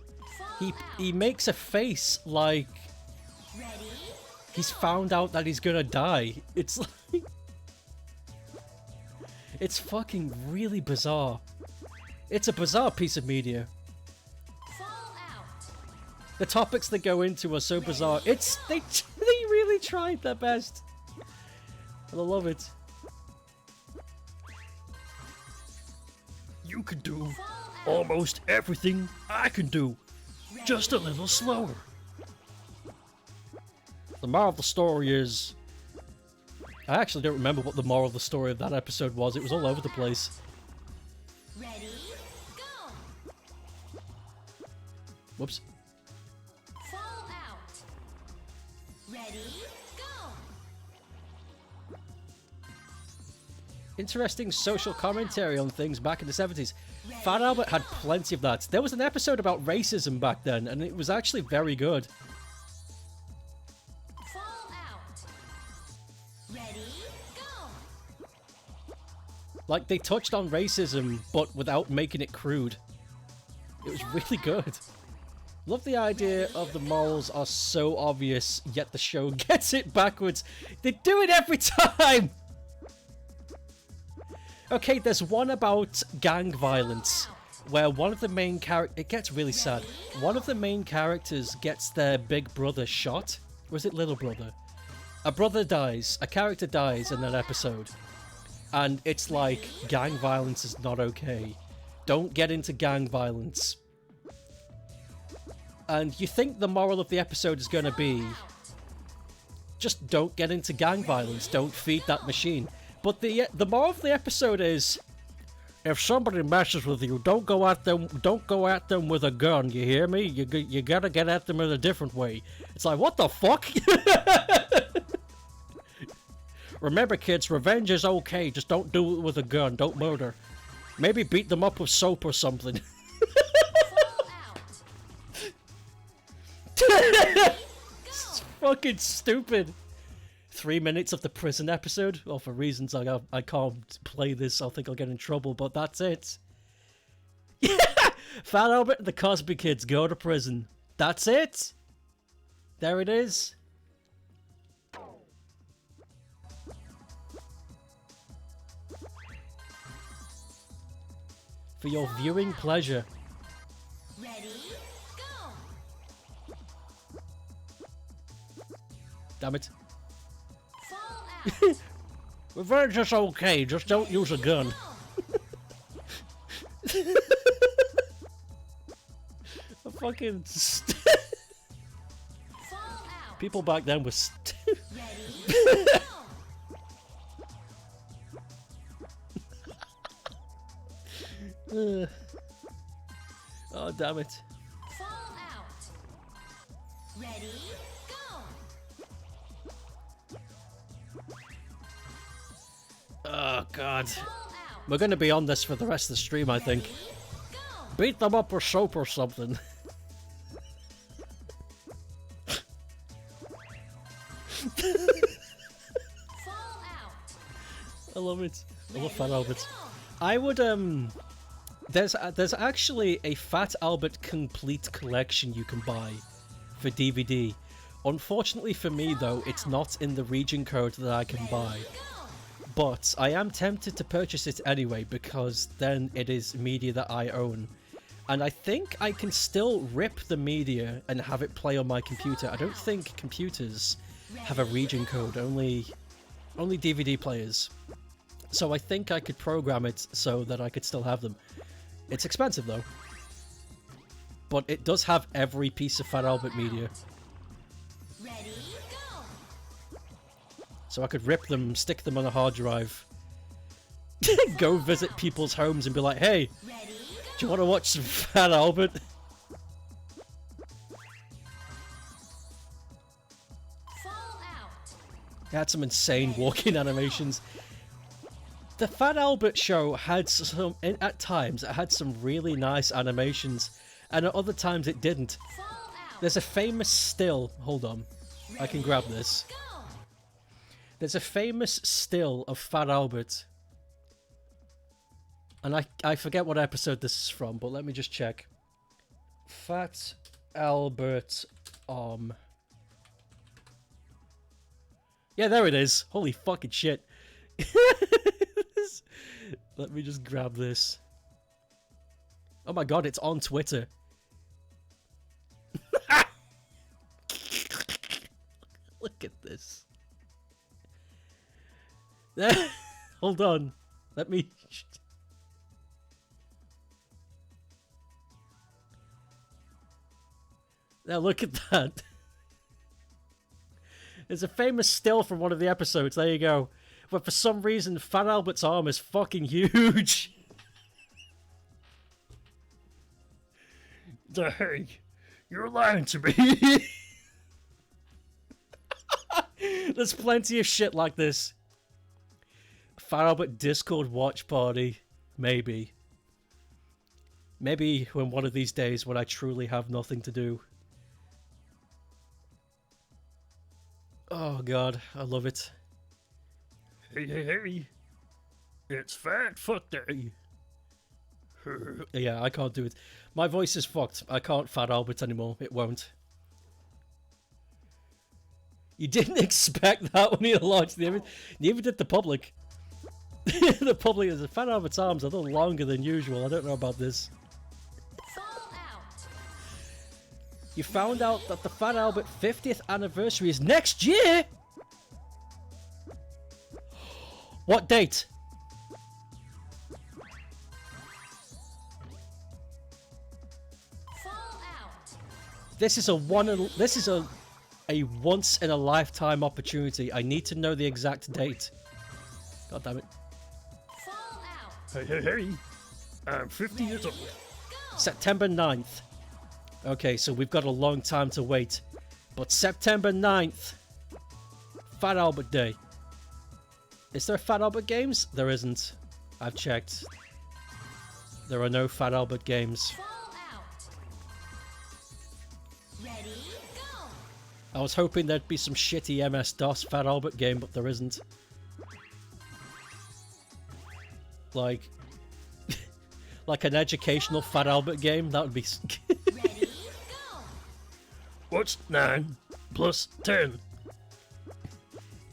He makes a face like he's found out that he's gonna die. It's like it's fucking really bizarre. It's a bizarre piece of media. The topics they go into are so bizarre. They really tried their best. And I love it. You can do almost everything I can do, just a little slower. The moral of the story is... I actually don't remember what the moral of the story of that episode was. It was all over the place. Ready, go. Whoops. Fall out. Ready, go. Interesting social commentary on things back in the 70s. Fat Albert had plenty of that. There was an episode about racism back then, and it was actually very good. Fall out. Ready, go. Like, they touched on racism, but without making it crude. It was really good. Love the idea of the morals are so obvious, yet the show gets it backwards. They do it every time! Okay, there's one about gang violence, where one of the main characters... It gets really sad. One of the main characters gets their big brother shot. Or is it little brother? A brother dies. A character dies in that episode. And it's like, gang violence is not okay. Don't get into gang violence. And you think the moral of the episode is going to be... just don't get into gang violence. Don't feed that machine. But the moral of the episode is, if somebody messes with you, don't go at them with a gun. You hear me? You gotta get at them in a different way. It's like, what the fuck? Remember, kids, revenge is okay. Just don't do it with a gun. Don't murder. Maybe beat them up with soap or something. It's fucking stupid. 3 minutes of the prison episode. Well, for reasons I can't play this, I think I'll get in trouble, but that's it. Fat Albert and the Cosby Kids go to prison. That's it. There it is. for your viewing pleasure. Ready, go. Damn it. Fall out. Revenge is okay, just don't use a gun. A fucking Fall out. people back then were Ready, go. Oh damn it. Fall out. Ready, go. Oh god. Fall out. We're gonna be on this for the rest of the stream, I think. Ready, go. Beat them up with soap or something. Fall out. I love it. I love Fat Ready, Albert. go. I would there's actually a Fat Albert complete collection you can buy for DVD. Unfortunately for me though, it's not in the region code that I can buy. But I am tempted to purchase it anyway because then it is media that I own. And I think I can still rip the media and have it play on my computer. I don't think computers have a region code, only DVD players. So I think I could program it so that I could still have them. It's expensive though. But it does have every piece of Fat Albert media. Ready, go. So I could rip them, stick them on a hard drive. Go visit people's homes and be like, hey, Ready, do you want to watch some Fat Albert? fall out. It had some insane walking animations. The Fat Albert show had some, at times, it had some really nice animations, and at other times it didn't. Fall out. There's a famous still, hold on, I can grab this. Go. There's a famous still of Fat Albert. And I forget what episode this is from, but let me just check. Fat Albert Yeah, there it is. Holy fucking shit. Let me just grab this. Oh my god, it's on Twitter. Look at this. Hold on. Let me... Now look at that. There's a famous still from one of the episodes. There you go. But for some reason, Fat Albert's arm is fucking huge. Hey, you're lying to me. There's plenty of shit like this. Fat Albert Discord watch party. Maybe. Maybe when one of these days when I truly have nothing to do. Oh god, I love it. Hey, hey, hey. It's Fat Fuck Day. Yeah, I can't do it. My voice is fucked. I can't Fat Albert anymore. It won't. You didn't expect that when you launched the image. Neither did the public. The public is Fat Albert's arms are a little longer than usual. I don't know about this. Fall out. You found out that the Fat Albert 50th anniversary is next year? What date? Fall out. This is a once in a lifetime opportunity. I need to know the exact date. God damn it. Fall out. Hey, hey, hey. I'm 50 years old. Go. September 9th. Okay, so we've got a long time to wait. But September 9th. Fat Albert Day. Is there Fat Albert games? There isn't. I've checked. There are no Fat Albert games. Fall out. Ready, go. I was hoping there'd be some shitty MS-DOS Fat Albert game, but there isn't. Like... like an educational Fat Albert game? That would be... Ready, go. What's 9 plus 10?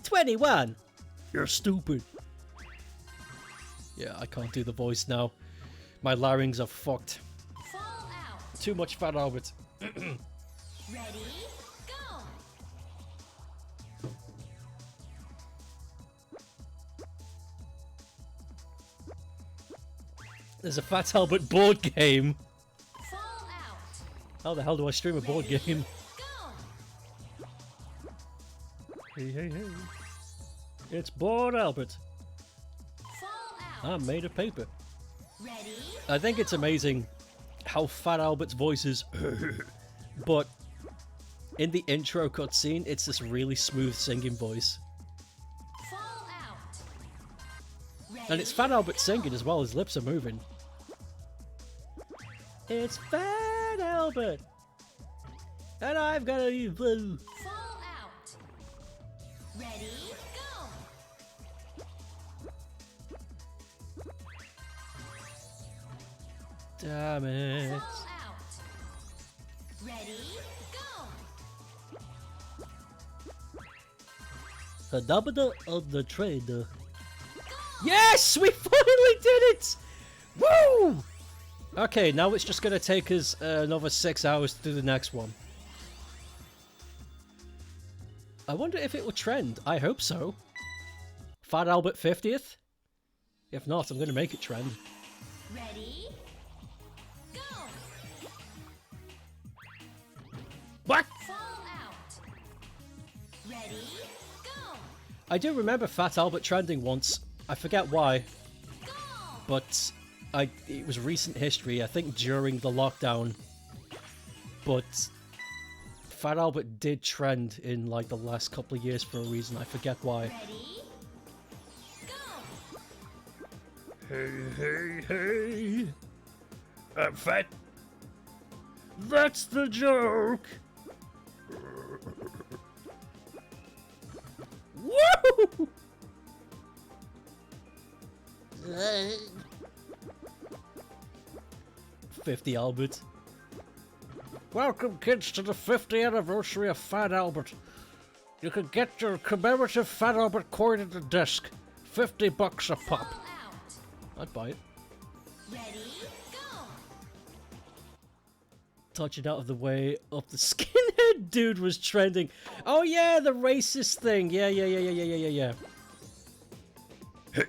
21! You're stupid. Yeah, I can't do the voice now. My larynx are fucked. Fall out. Too much Fat Albert. Ready, go. There's a Fat Albert board game. Fall out. How the hell do I stream a board Ready, game? Go. Hey, hey, hey. It's Board Albert. Fall out. I'm made of paper. Ready, I think it's amazing how Fat Albert's voice is, but in the intro cutscene, it's this really smooth singing voice. fall out. Ready, And it's Fat Albert singing as well, his lips are moving. It's Fat Albert! And I've got a blue. fall out. Ready, go. Damn it. Fall out. Ready, go. The double of the trade. Yes! We finally did it! Woo! Okay, now it's just gonna take us another 6 hours to do the next one. I wonder if it will trend. I hope so. Fat Albert 50th? If not, I'm gonna make it trend. Ready, go. What? Fall out. Ready, go. I do remember Fat Albert trending once. I forget why, Go. but it was recent history, I think during the lockdown. But Fat Albert did trend in like the last couple of years for a reason, I forget why. Ready, go. Hey, hey, hey! I'm fat! That's the joke! Woo! 50 Albert. Welcome, kids, to the 50th anniversary of Fat Albert. You can get your commemorative Fat Albert coin at the desk. $50 a pop. Fall out. I'd buy it. Ready, go. Touch it out of the way of the skinhead dude was trending. Oh yeah, the racist thing. Yeah. Hey,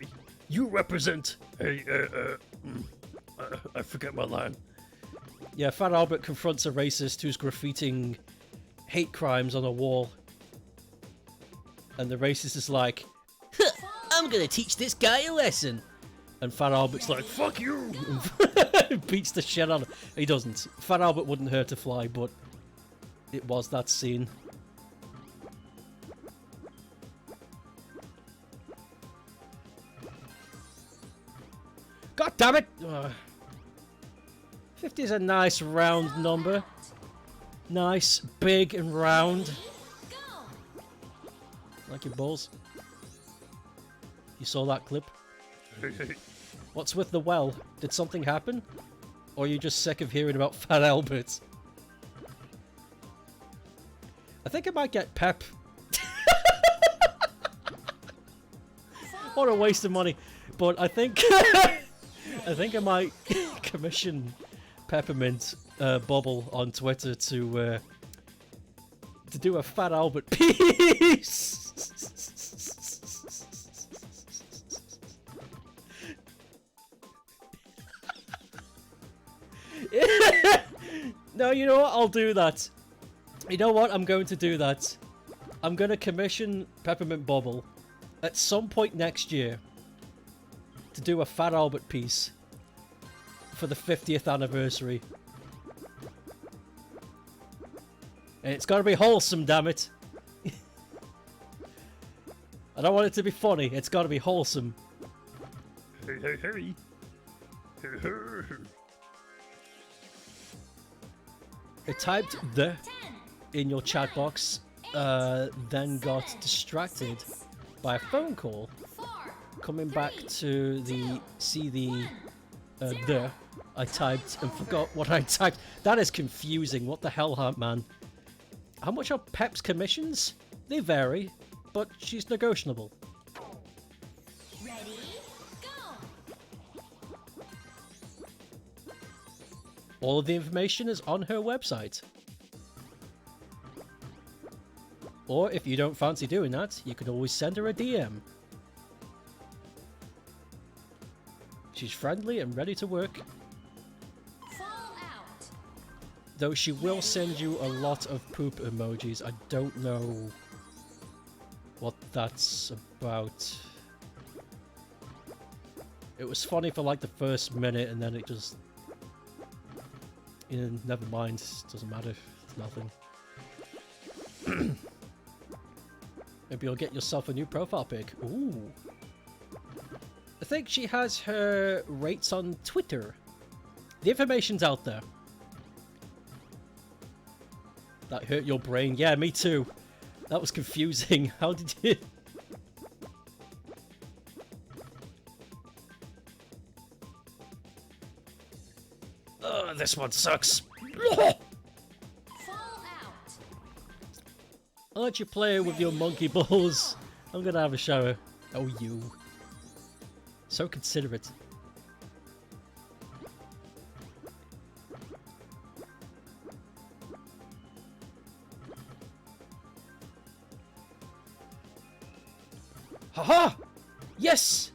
you represent. Hey, I forget my line. Yeah, Fat Albert confronts a racist who's graffitiing hate crimes on a wall. And the racist is like, "Huh, I'm gonna teach this guy a lesson. And Fat Albert's like, fuck you! And beats the shit out of him. He doesn't. Fat Albert wouldn't hurt a fly, but it was that scene. God damn it! 50 is a nice round number. Nice, big and round. Go. Like your balls. You saw that clip? What's with the well? Did something happen? Or are you just sick of hearing about Fat Albert? I think I might get Pep. What a waste of money. But I think I think I might commission Peppermint Bubble on Twitter to do a Fat Albert piece. No, you know what? I'll do that. You know what? I'm going to do that. I'm going to commission Peppermint Bubble at some point next year to do a Fat Albert piece for the 50th anniversary. And it's got to be wholesome, damn it. I don't want it to be funny. It's got to be wholesome. Hey. I typed the 10, in your chat box, then got distracted by a phone call. 4, Coming back to the the I typed and forgot what I typed. That is confusing. What the hell, man? How much are Pep's commissions? They vary, but she's negotiable. ready, go. All of the information is on her website. Or if you don't fancy doing that, you can always send her a DM. She's friendly and ready to work. Fallout. Though she will send you a lot of poop emojis. I don't know what that's about. It was funny for like the first minute and then it just... You know, never mind. It doesn't matter. It's nothing. Maybe you'll get yourself a new profile pic. Ooh. I think she has her rates on Twitter. The information's out there. That hurt your brain. Yeah, me too. That was confusing. How did you... Oh, this one sucks. Fallout. I'll let you play with your monkey balls. I'm gonna have a shower. Oh, you. So considerate. Haha! Yes!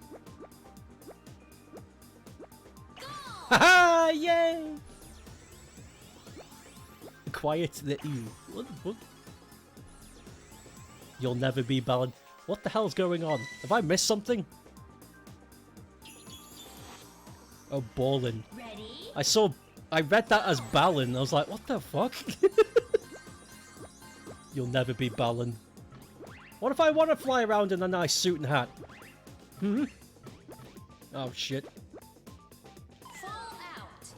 Haha! Yay! Quiet the ew. What? You'll never be balanced. What the hell's going on? Have I missed something? Oh, ballin'. Ready? I read that as Balin. I was like, what the fuck? You'll never be Balin. What if I want to fly around in a nice suit and hat? Hmm? Oh, shit. Fallout.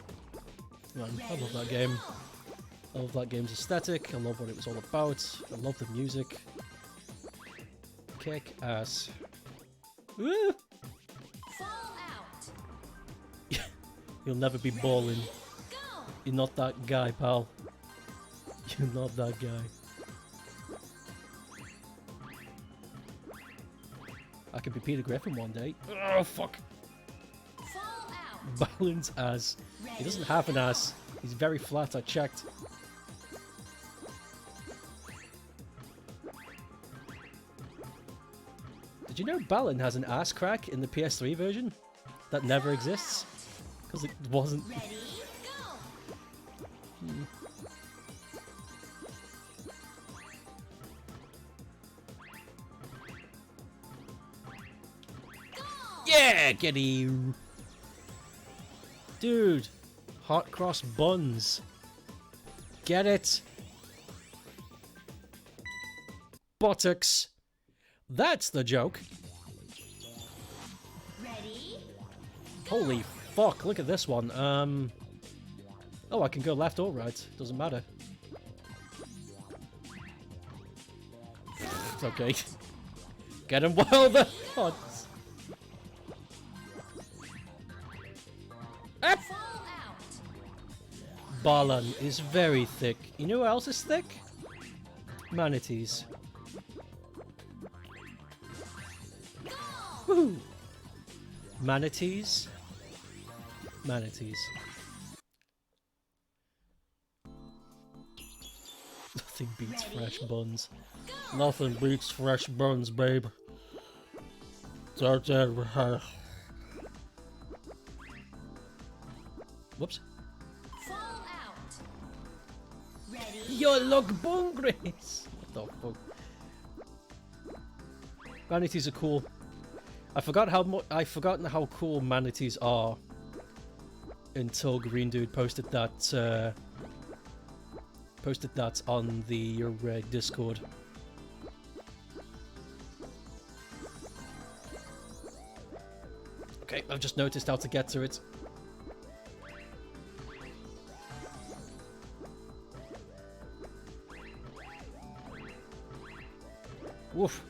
Man, I love that game. I love that game's aesthetic. I love what it was all about. I love the music. Kick ass. Woo! Fallout. You'll never be ballin'. Go. You're not that guy, pal. You're not that guy. I could be Peter Griffin one day. Oh, fuck. Fallout. Balin's ass. He doesn't have an ass. He's very flat, I checked. Did you know Balin has an ass crack in the PS3 version? That never exists? Because it wasn't... Ready? Go. Yeah, get him! Dude, hot cross buns. Get it? Buttocks. That's the joke. Ready? Holy fuck, look at this one. Oh, I can go left or right. Doesn't matter. Okay. Get him while the odds. Ah! Fallout. Balan is very thick. You know who else is thick? Manatees. Woohoo! Manatees. Manatees. Nothing beats fresh buns. Nothing beats fresh buns, babe. Whoops. Fallout. Ready? You look bungrace! What the fuck? Manatees are cool. I've forgotten how cool manatees are until Green Dude posted that on the Discord. Okay, I've just noticed how to get to it. Woof.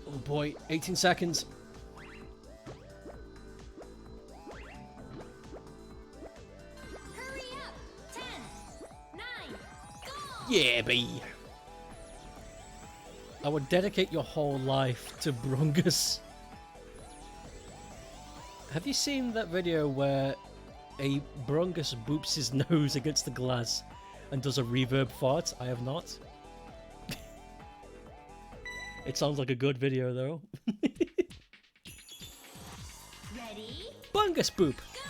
Oh boy, 18 seconds. Hurry up. 10, 9, go. Yeah, baby. I would dedicate your whole life to Brungus. Have you seen that video where a Brungus boops his nose against the glass and does a reverb fart? I have not. It sounds like a good video though. Ready? Bungus boop! Go!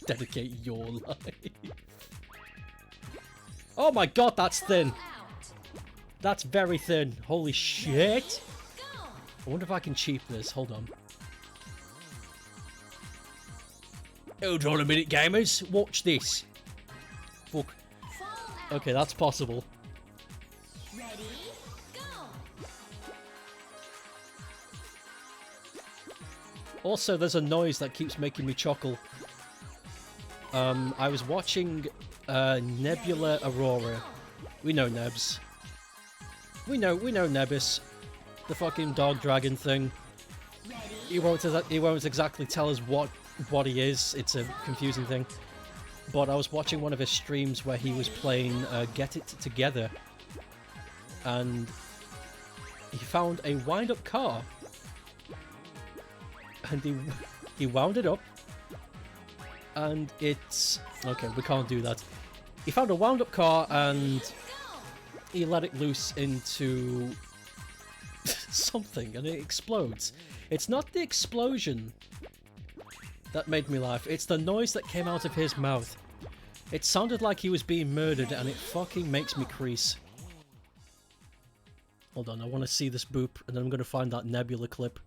Dedicate your life. Oh my god, that's thin! Fall out. That's very thin. Holy shit! Go! I wonder if I can cheat this. Hold on. Hold on a minute, gamers. Watch this. Fuck. Fall out. Okay, that's possible. Ready? Go! Also, there's a noise that keeps making me chuckle. I was watching Nebula Aurora. We know Nebs. We know Nebus. The fucking dog dragon thing. Ready? He won't exactly tell us what he is. It's a confusing thing. But I was watching one of his streams where he was playing Get It Together. And he found a wind-up car. And he wound it up. And it's... Okay, we can't do that. He found a wound-up car and Go! he let it loose into something and it explodes. It's not the explosion that made me laugh, it's the noise that came out of his mouth. It sounded like he was being murdered and it fucking makes me crease. Hold on, I want to see this boop and then I'm going to find that Nebula clip.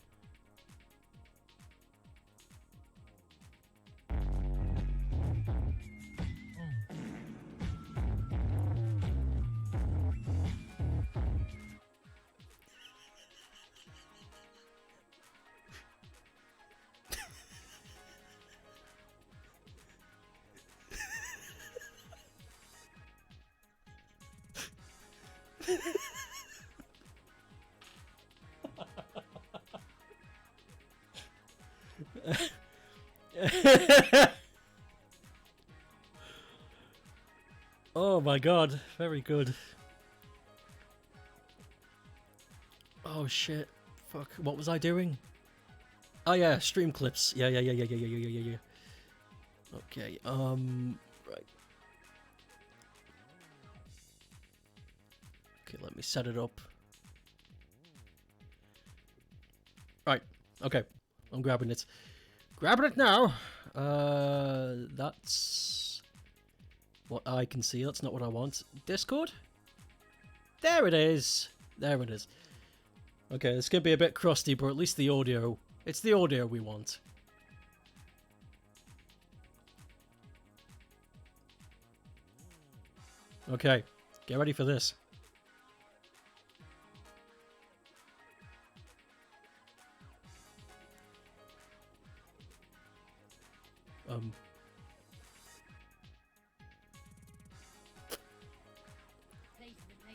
Oh my god, very good. Oh shit. Fuck, what was I doing? Oh yeah, stream clips. Yeah. Okay, right. Okay, let me set it up. Right, okay. I'm grabbing it. Grabbing it now! That's what I can see. That's not what I want. Discord? There it is! There it is. Okay, it's gonna be a bit crusty, but at least the audio... It's the audio we want. Okay, get ready for this.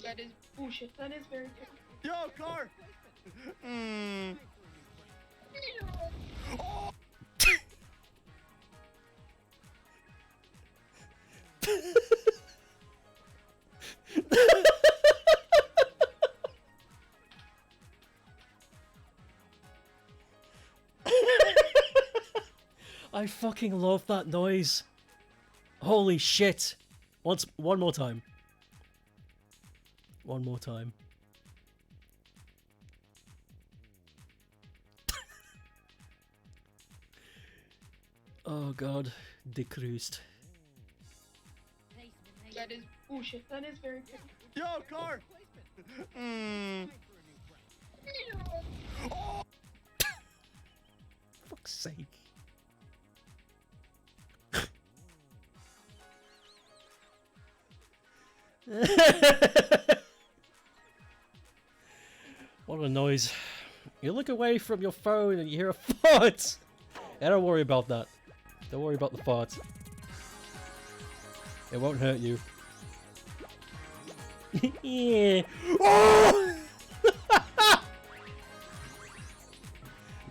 That is bullshit. That is very good. Yo, car! I fucking love that noise. Holy shit. One more time. One more time. Oh god, decreased. That is bullshit. That is very good. Yo, car! Fuck's sake. What a noise. You look away from your phone and you hear a fart! Yeah, don't worry about that. Don't worry about the fart. It won't hurt you. Yeah. Oh!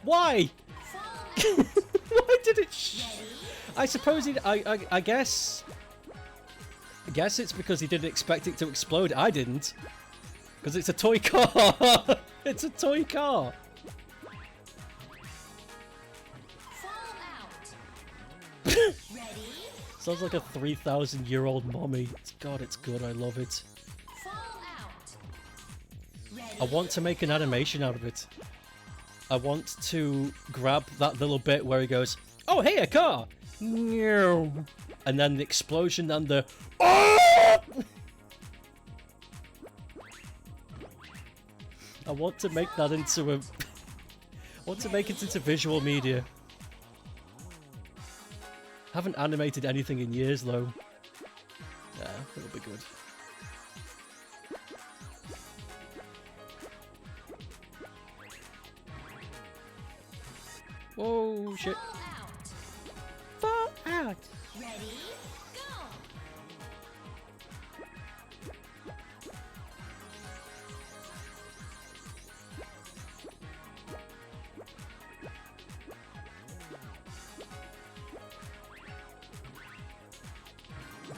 Why? Why did it I suppose I guess I guess it's because he didn't expect it to explode. I didn't. Because it's a toy car. It's a toy car. Ready? Sounds like a 3,000-year-old mommy. God, it's good. I love it. Fall out. Ready? I want to make an animation out of it. I want to grab that little bit where he goes, "Oh, hey, a car!" And then the explosion and the "Oh!" I want to make that into a... I want to make it into visual media. Haven't animated anything in years, though. Yeah, it'll be good. Whoa, shit. Fall out. Fall out! Ready? Go.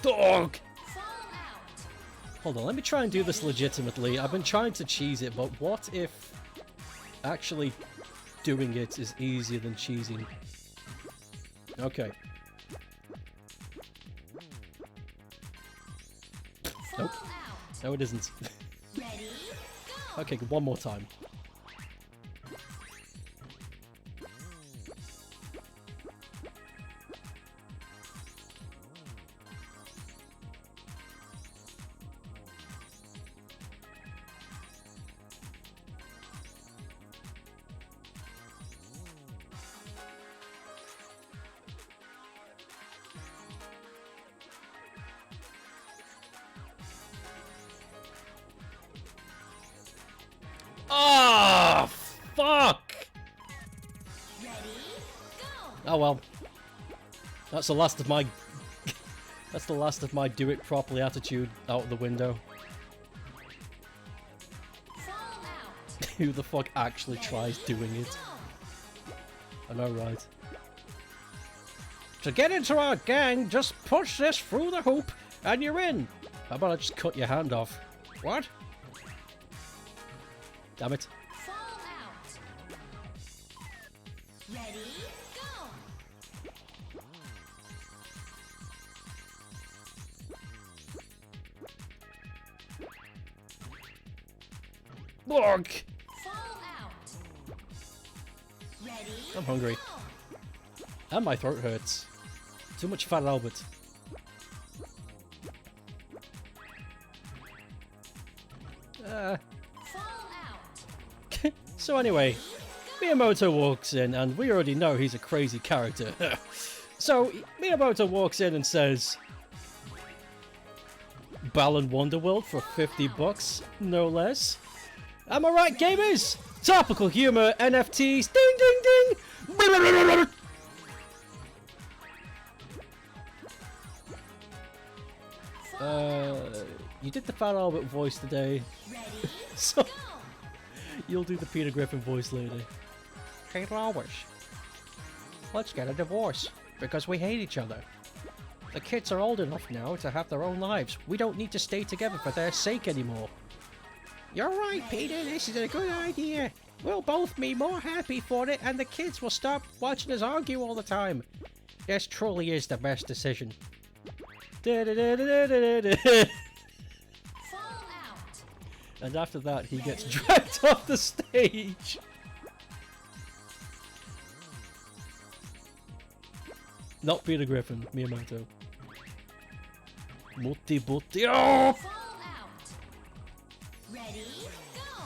Dog! Fall out. Hold on, let me try and do this legitimately. I've been trying to cheese it, but what if actually doing it is easier than cheesing? Okay. Fall Nope. out. No, it isn't. Ready? Go. Okay, one more time. Oh, fuck! Ready? Go. Oh well. That's the last of my... That's the last of my do it properly attitude out the window. Fall out. Who the fuck actually tries doing it? Go. I know, right? To get into our gang, just push this through the hoop and you're in. How about I just cut your hand off? What? Damn it. Fall out. Ready? Go. Ugh, Fall out. Ready? I'm hungry. Go. And my throat hurts. Too much Fat Albert. Fall out. So anyway, Miyamoto walks in, and we already know he's a crazy character. So Miyamoto walks in and says, Balan Wonderworld for 50 bucks, no less. Am I right, gamers? Topical humor, NFTs, ding ding ding! You did the Fat Albert voice today, Ready? so Go. you'll do the Peter Griffin voice later. Hey, Lowers. Let's get a divorce, because we hate each other. The kids are old enough now to have their own lives. We don't need to stay together for their sake anymore. You're right, Peter. This is a good idea. We'll both be more happy for it, and the kids will stop watching us argue all the time. This truly is the best decision. Da-da-da-da-da-da-da. Fall out. And after that, he gets dragged off the stage. Not Peter Griffin, Miyamoto. Mutti butti. Oh! Fall out. Ready? Go.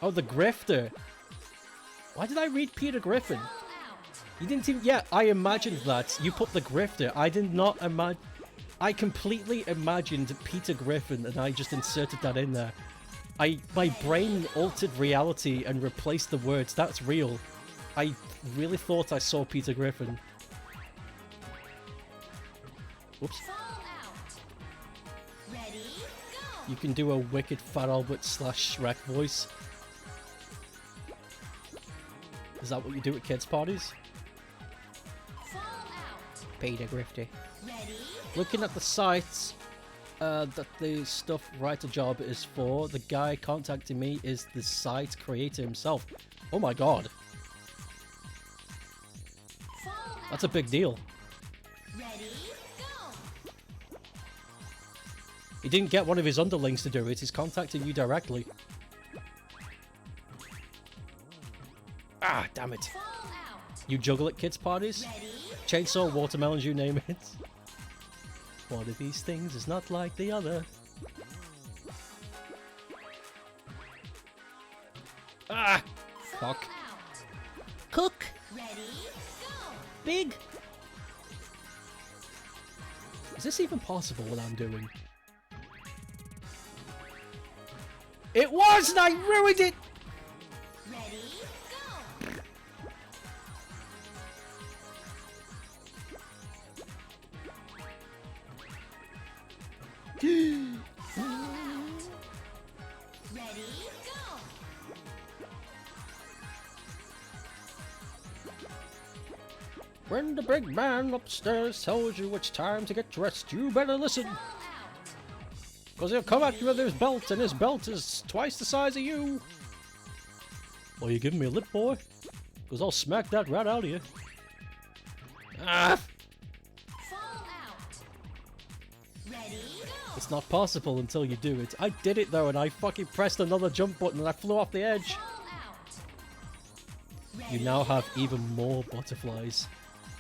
Oh, the grifter. Why did I read Peter Griffin? Fall out. You didn't even... Yeah, I imagined that. You put the grifter. I did not imagine... I completely imagined Peter Griffin and I just inserted that in there. My brain altered reality and replaced the words. That's real. I really thought I saw Peter Griffin. Whoops. Fall out. Ready? Go. You can do a wicked Fat Albert / Shrek voice. Is that what you do at kids' parties? Fall out. Peter Grifty. Ready? Looking at the sights, that the stuff writer job is for. The guy contacting me is the site creator himself. Oh my god. That's a big deal. Ready, go. He didn't get one of his underlings to do it. He's contacting you directly. Ah, damn it. Fall out. You juggle at kids' parties? Ready, Chainsaw, watermelons, you name it. One of these things is not like the other. Ah! fall Cock. out. Cook! Ready, go. Big! Is this even possible what I'm doing? It was and I ruined it! Ready, go. Ready, go. When the big man upstairs tells you it's time to get dressed, you better listen. Fall out. Because he'll come at you with his belt, and his belt is twice the size of you. Well, you giving me a lip, boy? Because I'll smack that right out of you. Ah! Fall out. Ready, go. It's not possible until you do it. I did it, though, and I fucking pressed another jump button, and I flew off the edge. Fall out. You now have even more butterflies.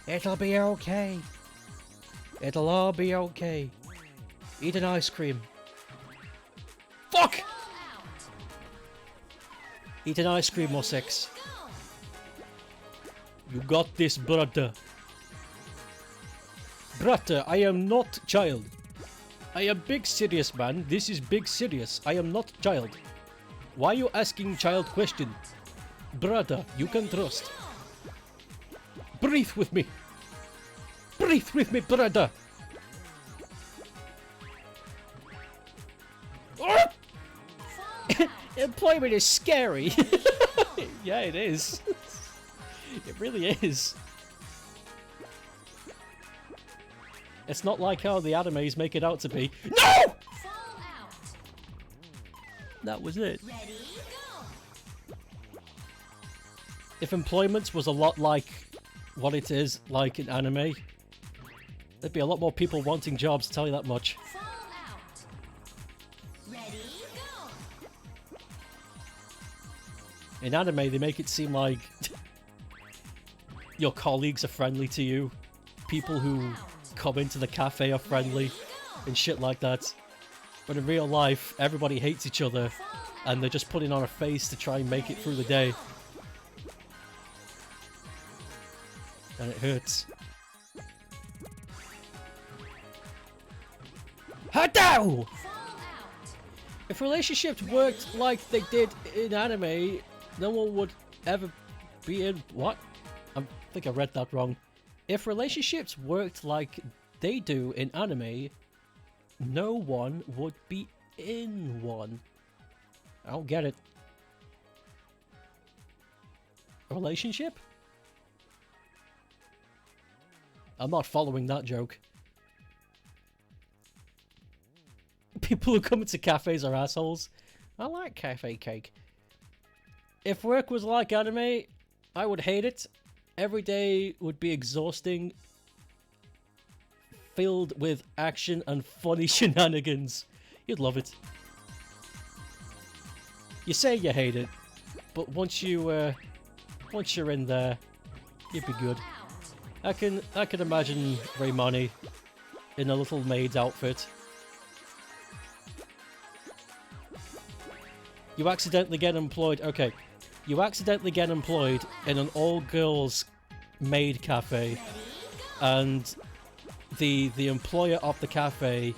It'll be okay. It'll all be okay. Eat an ice cream. Fuck! Fall out. Eat an ice cream or sex. Go. You got this, brother. Brother, I am not child. I am big serious, man. This is big serious. I am not child. Why you asking child question? Brother, you can trust. Breathe with me. Breathe with me, brother. Oh! Fall out. Employment is scary. Yeah, it is. It really is. It's not like how the animes make it out to be. No! Fall out. That was it. Ready, go. If employment was a lot like what it is like in anime, there'd be a lot more people wanting jobs, tell you that much. Fall out. Ready, go. In anime, they make it seem like your colleagues are friendly to you. People who come into the cafe are friendly and shit like that. But in real life, everybody hates each other and they're just putting on a face to try and make it through the day. And it hurts. Hadao! Fall out. If relationships worked like they did in anime, no one would ever be in... What? I think I read that wrong. If relationships worked like they do in anime, no one would be in one. I don't get it. A relationship? I'm not following that joke. People who come into cafes are assholes. I like cafe cake. If work was like anime, I would hate it. Every day would be exhausting, filled with action and funny shenanigans. You'd love it. You say you hate it, but once you're in there, you'd be good. I can imagine Raymani in a little maid's outfit. You accidentally get employed. Okay, you accidentally get employed in an all-girls maid cafe, and the employer of the cafe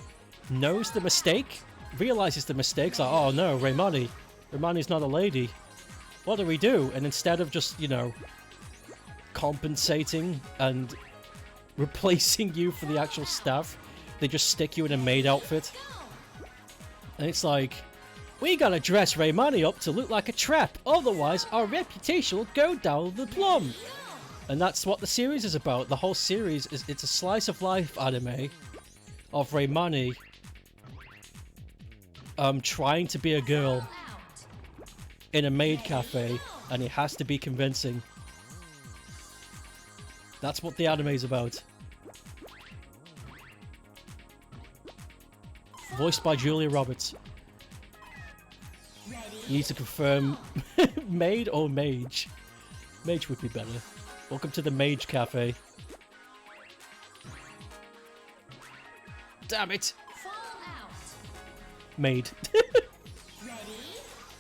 knows the mistake, realizes the mistakes. Like, oh no, Raymani's not a lady. What do we do? And instead of just, you know, compensating and replacing you for the actual staff, they just stick you in a maid outfit. And it's like, we gotta dress Raymani up to look like a trap, otherwise our reputation will go down the plumb. And that's what the series is about. The whole series is, it's a slice of life anime of Raymani trying to be a girl Out. in a maid cafe, and it has to be convincing. That's what the anime's about. Voiced by Julia Roberts. Ready? You need to confirm maid or mage. Mage would be better. Welcome to the Mage Cafe. Damn it! Fall out. Maid. Ready?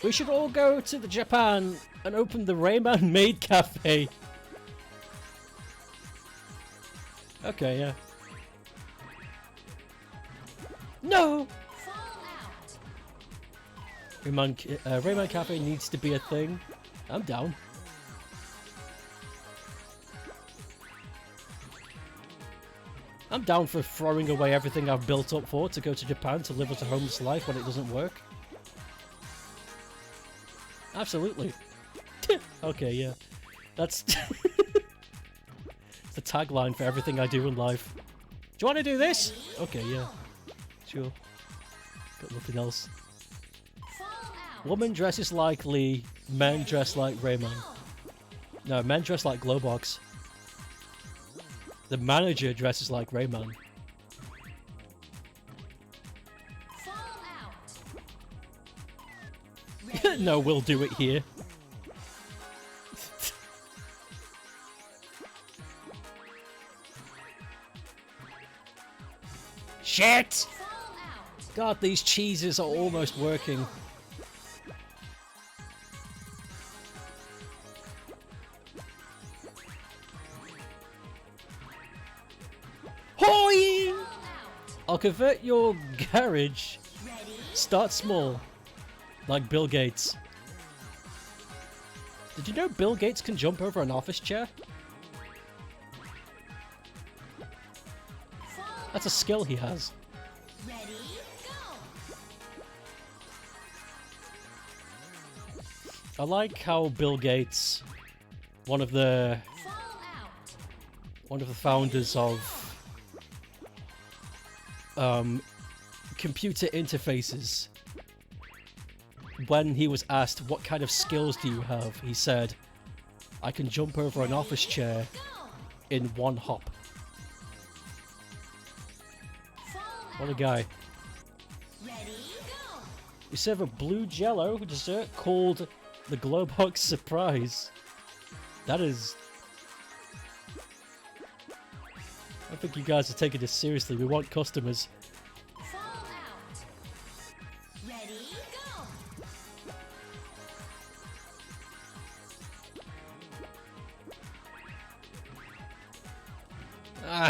We should all go to the Japan and open the Rayman Maid Cafe. Okay, yeah. No! Fall out. Rayman Cafe needs to be a thing. I'm down. I'm down for throwing away everything I've built up for to go to Japan to live as a homeless life when it doesn't work. Absolutely. Okay, yeah. That's the tagline for everything I do in life. Do you want to do this? Okay, yeah. Sure. Got nothing else. Fall out. Woman dresses like Lee, men dress like Rayman. No, men dress like Glowbox. The manager dresses like Rayman. Fall out. No, we'll do it here. Shit! Fall out. God, these cheeses are almost working. Hoi! Out. I'll convert your garage. Ready? Start small. Like Bill Gates. Did you know Bill Gates can jump over an office chair? Fall That's a skill he has. Ready? Go. I like how Bill Gates, one of the Fall out. founders of computer interfaces, when he was asked what kind of skills do you have, he said, I can jump over an office chair Go. in one hop. Fall What a out. guy. Ready? Go. We serve a blue jello dessert called the Glowbox Surprise. That is... I think you guys are taking this seriously. We want customers. Fall out. Ready? Go. Fall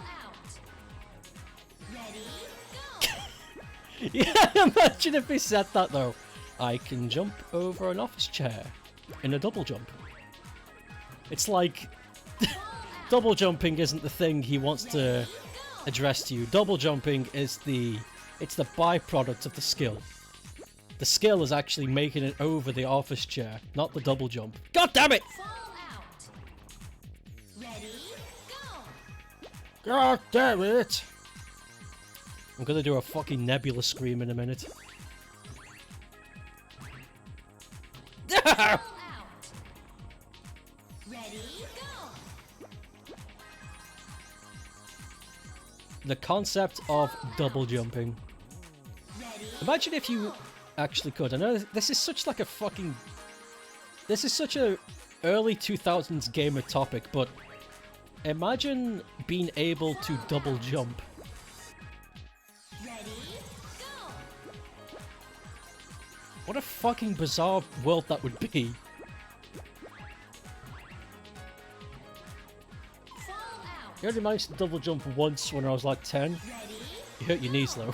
out. Ready? Go. Yeah, imagine if he said that though. I can jump over an office chair in a double jump. It's like double jumping isn't the thing he wants to address to you. Double jumping is the byproduct of the skill. The skill is actually making it over the office chair, not the double jump. God damn it! Fall out. Ready? Go. God damn it! I'm gonna do a fucking Nebula scream in a minute. Fall out. Ready? Go. The concept of double jumping. Ready? Imagine if you actually could. I know this is such like a fucking... This is such a early 2000s gamer topic, but imagine being able to double jump. Ready? Go. What a fucking bizarre world that would be. Fall out. I only managed to double jump once when I was like 10. Ready? You hurt your knees though.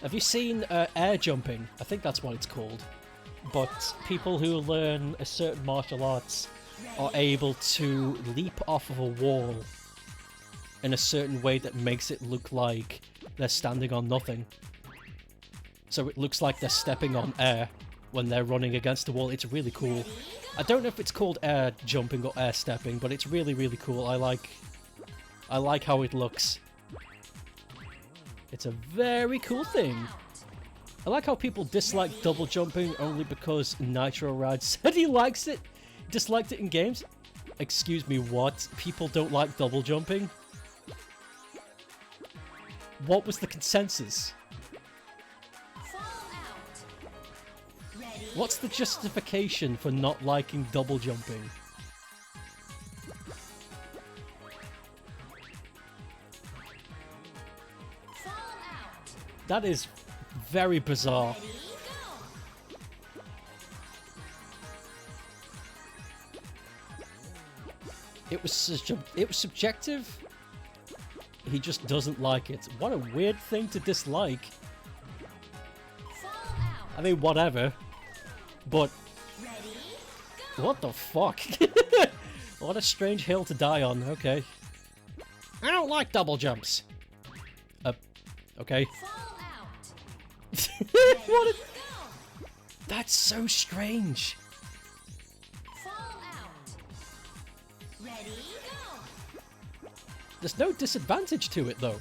Have you seen air jumping? I think that's what it's called. But people who learn a certain martial arts are able to leap off of a wall in a certain way that makes it look like they're standing on nothing. So it looks like they're stepping on air when they're running against the wall. It's really cool. I don't know if it's called air jumping or air stepping, but it's really, really cool. I like I like how it looks. It's a very cool thing. I like how people dislike double jumping only because Nitro Rad said he likes it. Disliked it in games. Excuse me, what? People don't like double jumping? What was the consensus? What's the justification for not liking double jumping? That is very bizarre. It was subjective. He just doesn't like it. What a weird thing to dislike. I mean, whatever. But what the fuck? What a strange hill to die on. Okay. I don't like double jumps. Okay. What that's so strange. There's no disadvantage to it though.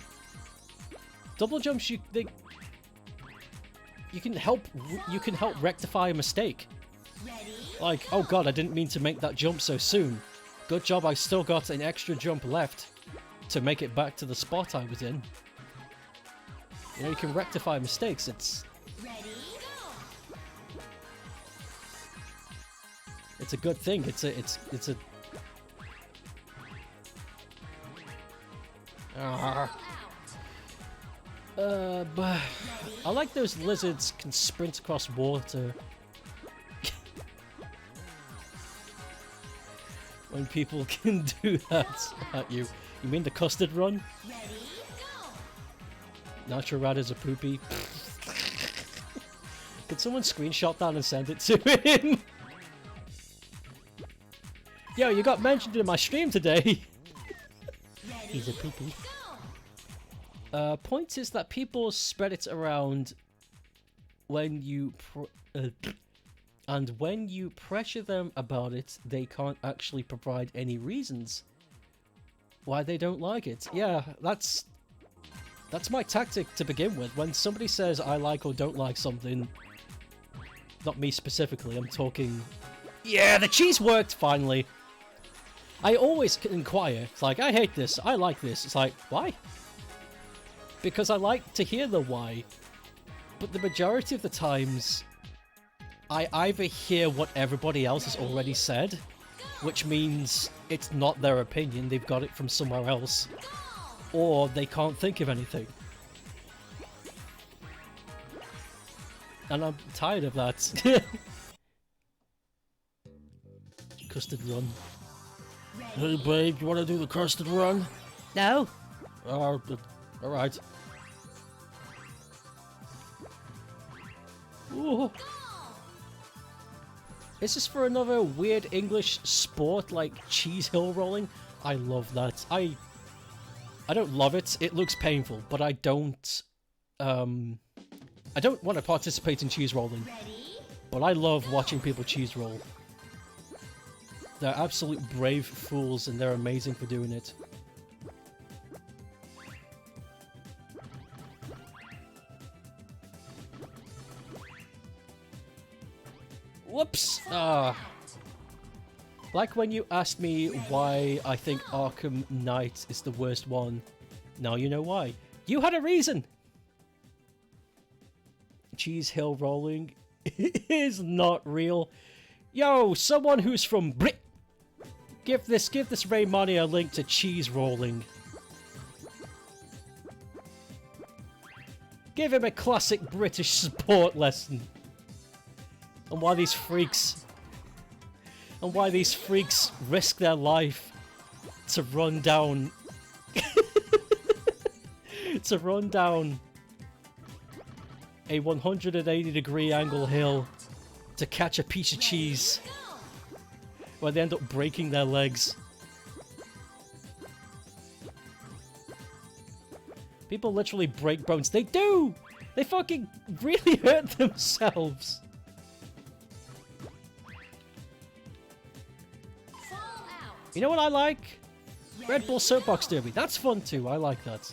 Double jumps, you can help rectify a mistake. Like, oh god, I didn't mean to make that jump so soon. Good job, I still got an extra jump left to make it back to the spot I was in. You know, you can rectify mistakes. It's a good thing. It's a but I like those lizards can sprint across water. When people can do that at you. You mean the custard run? Nitro Rad is a poopy. Could someone screenshot that and send it to him? Yo, you got mentioned in my stream today. He's a poopy. Point is that people spread it around when you and when you pressure them about it, they can't actually provide any reasons why they don't like it. Yeah, that's my tactic to begin with. When somebody says I like or don't like something, not me specifically, I'm talking, yeah, the cheese worked finally. I always inquire. It's like, I hate this, I like this. It's like, why? Because I like to hear the why. But the majority of the times, I either hear what everybody else has already said, which means it's not their opinion, they've got it from somewhere else, or they can't think of anything. And I'm tired of that. Custard run. Hey babe, you wanna do the custard run? No. Alright. Ooh. Is this for another weird English sport like cheese hill rolling? I love that. I don't love it. It looks painful, but I don't want to participate in cheese rolling. But I love watching people cheese roll. They're absolute brave fools and they're amazing for doing it. Whoops! Like when you asked me why I think Arkham Knight is the worst one. Now you know why. You had a reason! Cheese hill rolling is not real. Yo, someone who's from Brit, give this Ray Mania a link to cheese rolling. Give him a classic British sport lesson. And why these freaks risk their life to run down a 180-degree angle hill to catch a piece of cheese where they end up breaking their legs. People literally break bones. They do! They fucking really hurt themselves. You know what I like? Red Bull Soapbox Derby. That's fun too. I like that.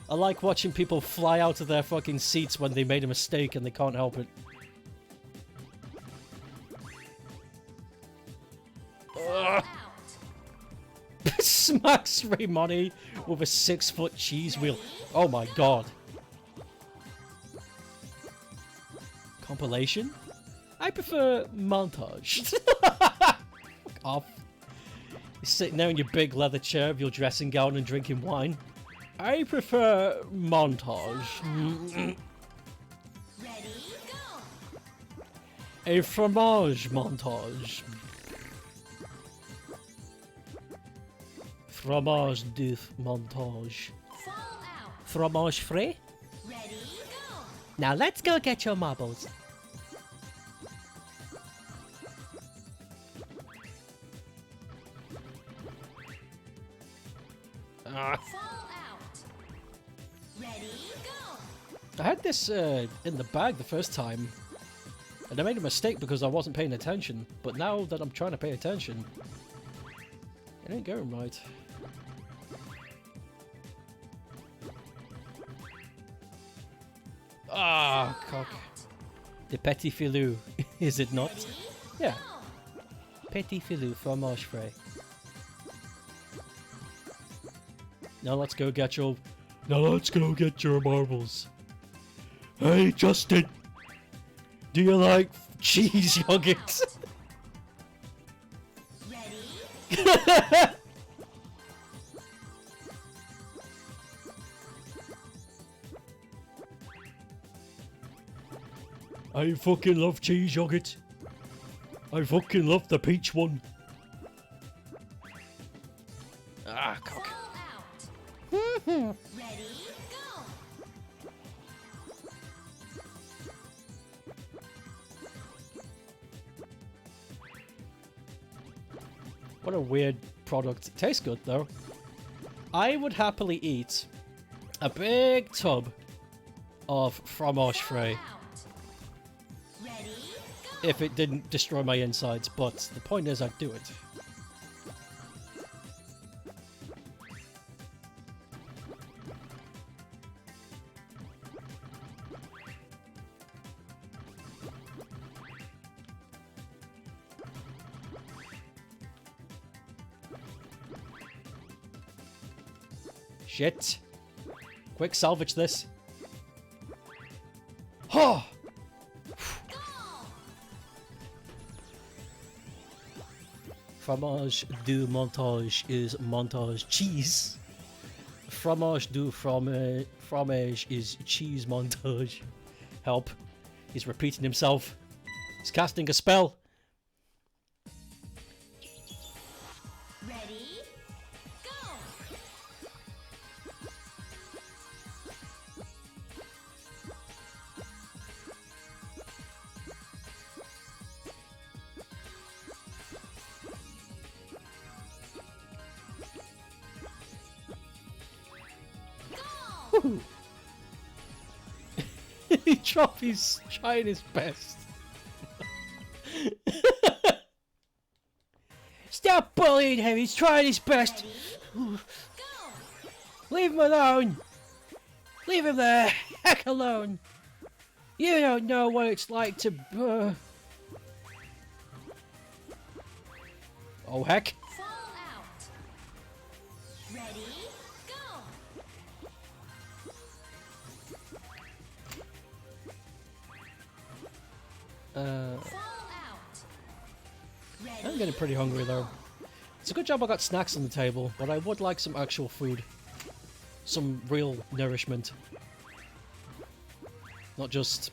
I like watching people fly out of their fucking seats when they made a mistake and they can't help it. Out. Smacks Raymoni with a 6-foot cheese wheel. Oh my god. Compilation? I prefer montage. Fuck off. You're sitting there in your big leather chair with your dressing gown and drinking wine. I prefer montage. Ready, go. A fromage montage. Fromage de montage. Fall out. Fromage frais? Ready, go. Now let's go get your marbles. Ah. Fall out. Ready, go. I had this in the bag the first time, and I made a mistake because I wasn't paying attention, but now that I'm trying to pay attention, it ain't going right. Ah, cock. The petit filou, is it not? Ready, Yeah, go. petit filou fromage frais. Now let's go get your... Now let's go get your marbles. Hey, Justin! Do you like cheese yogurt? Ready, I fucking love cheese yogurt. I fucking love the peach one. Ah, cock. fall out. Ready, go. What a weird product. It tastes good though. I would happily eat a big tub of fromage frais Out. Ready, go. if it didn't destroy my insides, but the point is I'd do it. Shit. Quick, salvage this. Oh! Go. Fromage du montage is montage cheese. Fromage du fromage is cheese montage. Help. He's repeating himself. He's casting a spell. Ready, go. Go. He dropped his trying his best. Stop bullying him, he's trying his best. Go. Leave him alone. Leave him there. Heck alone. You don't know what it's like to... Oh heck. Fall out. Ready, go. Fall out. Ready, I'm getting pretty hungry though. It's a good job I got snacks on the table, but I would like some actual food. Some real nourishment. Not just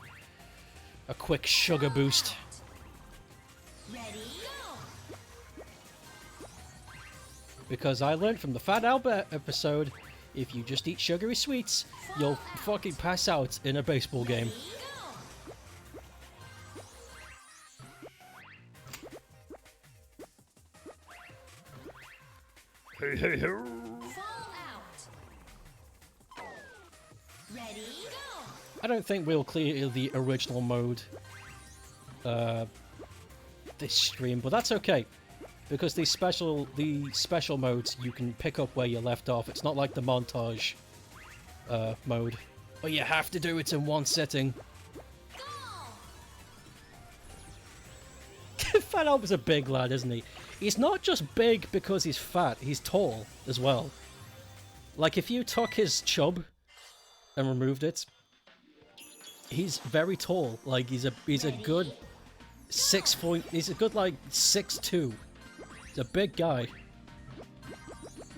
a quick sugar boost. Ready, go. Because I learned from the Fat Albert episode, if you just eat sugary sweets, you'll fucking pass out in a baseball game. Ready, go. Fall out. Ready, go. I don't think we'll clear the original mode this stream, but that's okay. Because the special modes, you can pick up where you left off. It's not like the montage mode. But you have to do it in one sitting. Fat Alb's a big lad, isn't he? He's not just big because he's fat, he's tall as well. Like, if you took his chub and removed it, he's very tall. Like, he's a good 6 foot. He's a good, like, 6'2". He's a big guy.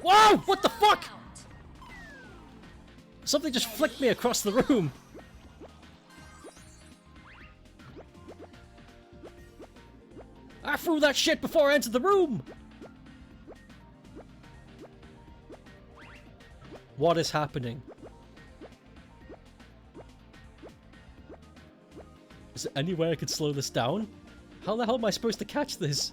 Whoa! What the fuck? Something just flicked me across the room. I threw that shit before I entered the room! What is happening? Is there any way I could slow this down? How the hell am I supposed to catch this?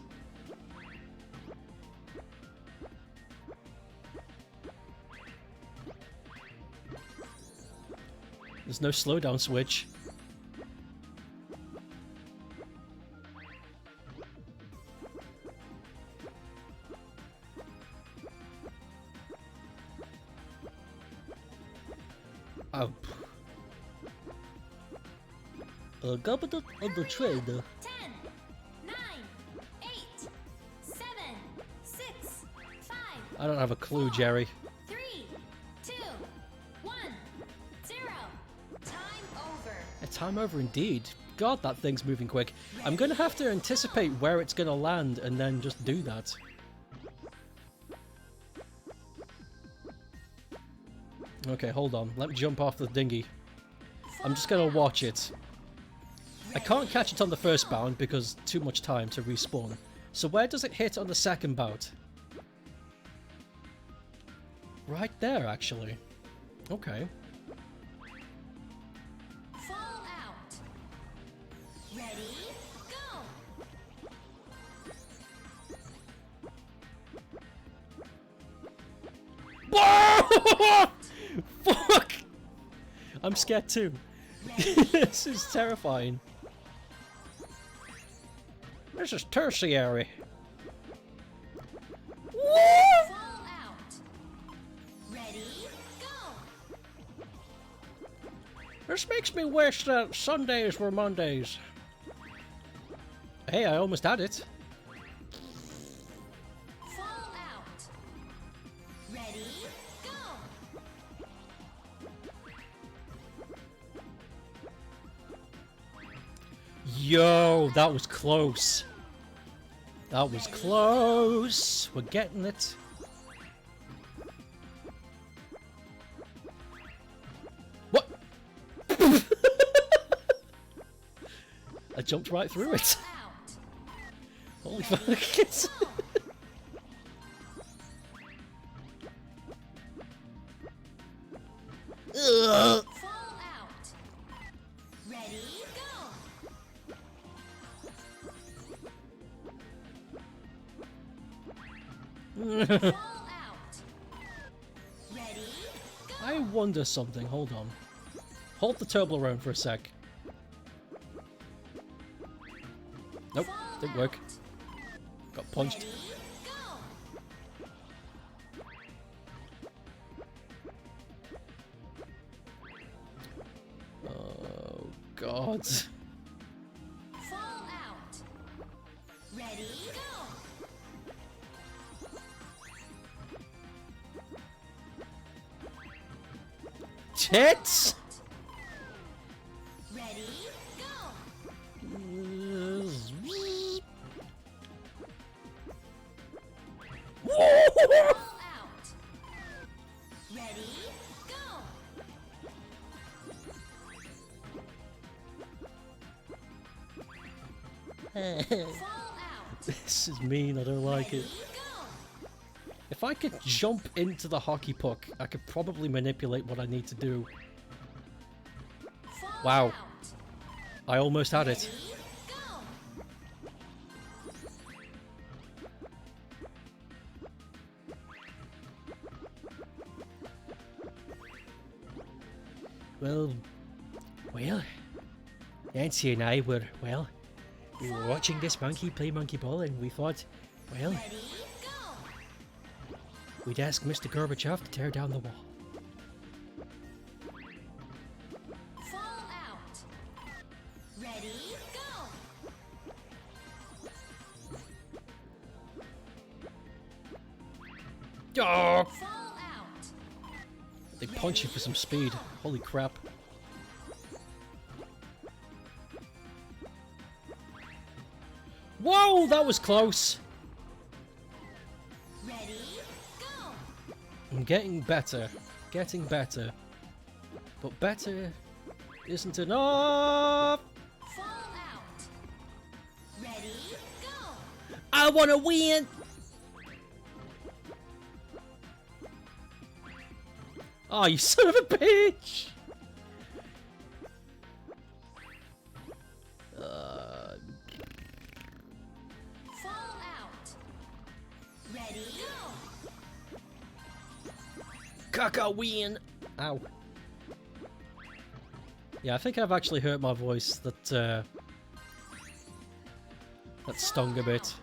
There's no slowdown switch. Government of the trade. 10, 9, 8, 7, 6, 5. I don't have a clue, Jerry. 3, 2, 1, 0. Time over. A time over indeed. God, that thing's moving quick. I'm gonna have to anticipate where it's gonna land and then just do that. Okay, hold on. Let me jump off the dinghy. I'm just gonna watch it. I can't catch it on the first bound because too much time to respawn. So where does it hit on the second bout? Right there, actually. Okay. Fall out. Ready, go. Whoa! Fuck! I'm scared too. This is terrifying. This is tertiary. Fall out. Ready, go. This makes me wish that Sundays were Mondays. Hey, I almost had it. Fall out. Ready, go. Yo, that was close. That was close. We're getting it. What? I jumped right through it. Out. Holy fuck. Ugh. Fall out. Ready, go. Fall out. Ready, go. I wonder something. Hold on. Hold the turbo around for a sec. Nope, didn't work. Got punched. Ready, go. Oh God. Fall out. Ready, go. Tits. Ready, go. Fall out. Ready, go. Fall out. This is mean. I don't like it. Ready, go. If I could jump into the hockey puck, I could probably manipulate what I need to do. Fall Wow. out. I almost had it. Ready, go. Well, Nancy and I were, we were watching this monkey play monkey ball and we thought, Well, Ready, go. we'd ask Mr. Gorbachev to tear down the wall. Fall out. Ready, go. Oh! Fall out. They punch you for some speed. Holy crap. Whoa, that was close. Ready, go. I'm getting better. Getting better. But better isn't enough. Fall out. Ready, go. I want to win. Oh, you son of a bitch. Fall out. Ready, go. Caca win. Ow. Yeah, I think I've actually hurt my voice. That stung a bit.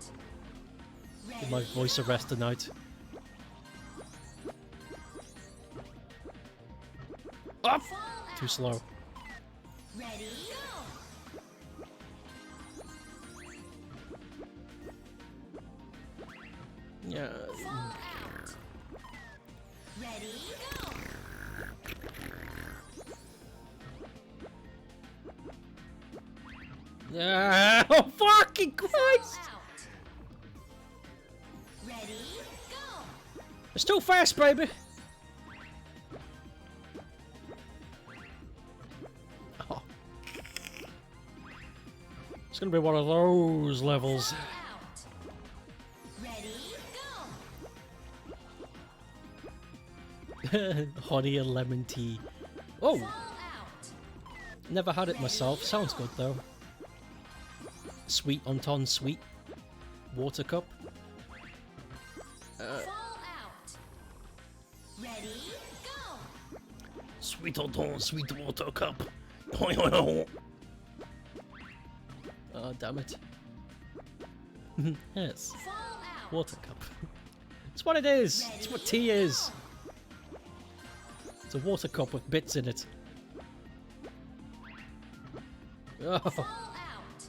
Did my voice arrest tonight. Up! Fall out. Too slow. Ready, go. Yeah. Fall out. Ready, go. Yeah. Oh, fucking Christ! Fall out. Ready, go. It's too fast, baby. Oh. It's gonna be one of those levels. Fall out. Ready, go. Honey and lemon tea. Oh, Fall out. never had it myself. Sounds good though. Sweet Anton sweet water cup. Fall out. Ready, go. Sweet Anton sweet water cup. Oh, damn it. Yes, Fall out. water cup. It's what it is. It's what tea is. It's a water cup with bits in it. Oh. Fall out.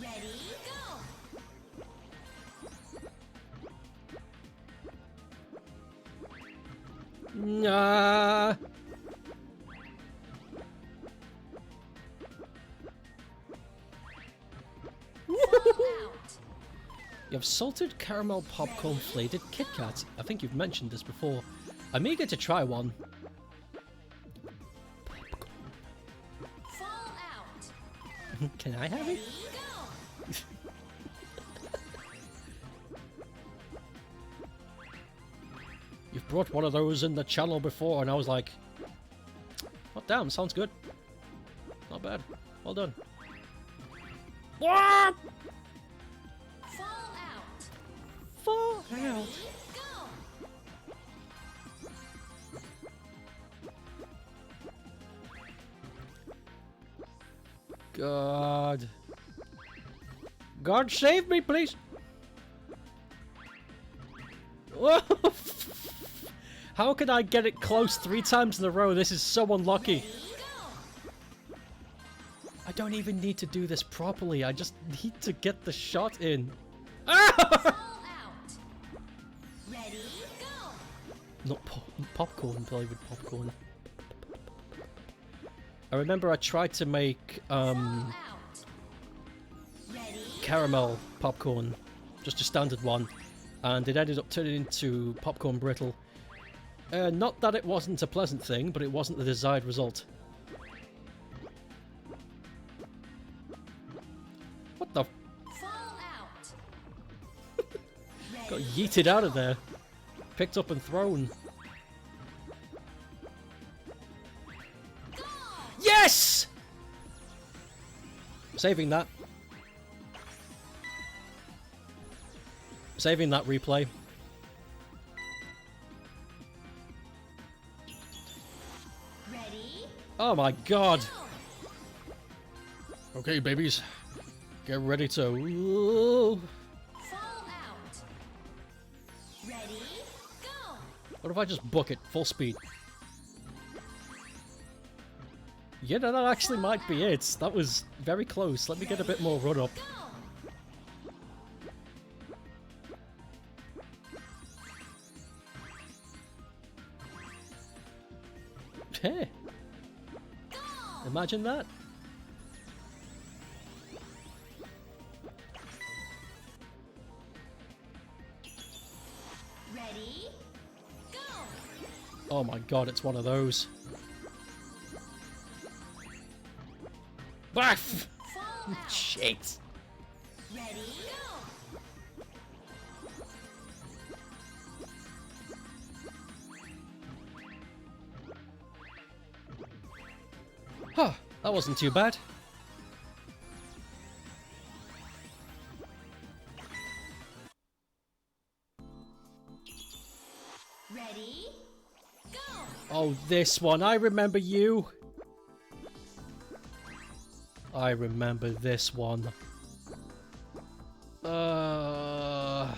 Ready, go. Nah. Fall out. You have salted caramel popcorn flavored Kit Kats. I think you've mentioned this before. I'm eager to try one. Fall out. Can I have it? Ready, go. You've brought one of those in the channel before, and I was like, oh damn, sounds good. Not bad. Well done. What? Fall out. Fall Ready, out. go. God. God save me, please. Whoa. How can I get it close 3 times in a row? This is so unlucky. Ready, go. I don't even need to do this properly. I just need to get the shot in. Fall out. Ready, go. Not popcorn, flavored popcorn. I remember I tried to make Fall out. Ready, caramel popcorn, just a standard one, and it ended up turning into popcorn brittle. Not that it wasn't a pleasant thing, but it wasn't the desired result. What the? fall out. Got Ready, yeeted out of there. Picked up and thrown. go. Yes! Saving that. Saving that replay. Ready, Oh my god. go. Okay, babies. Get ready to... Ooh. Fall Ready, go! What if I just book it full speed? Yeah, no, that actually might be it. That was very close. Let me get a bit more run up. Go! Hey, Go! imagine that. Ready, go! Oh my god, it's one of those. Baff! Fall out. Shit! Ready, go! Huh, that wasn't too bad. Ready, go! Oh, this one. I remember you. I remember this one. Fall out.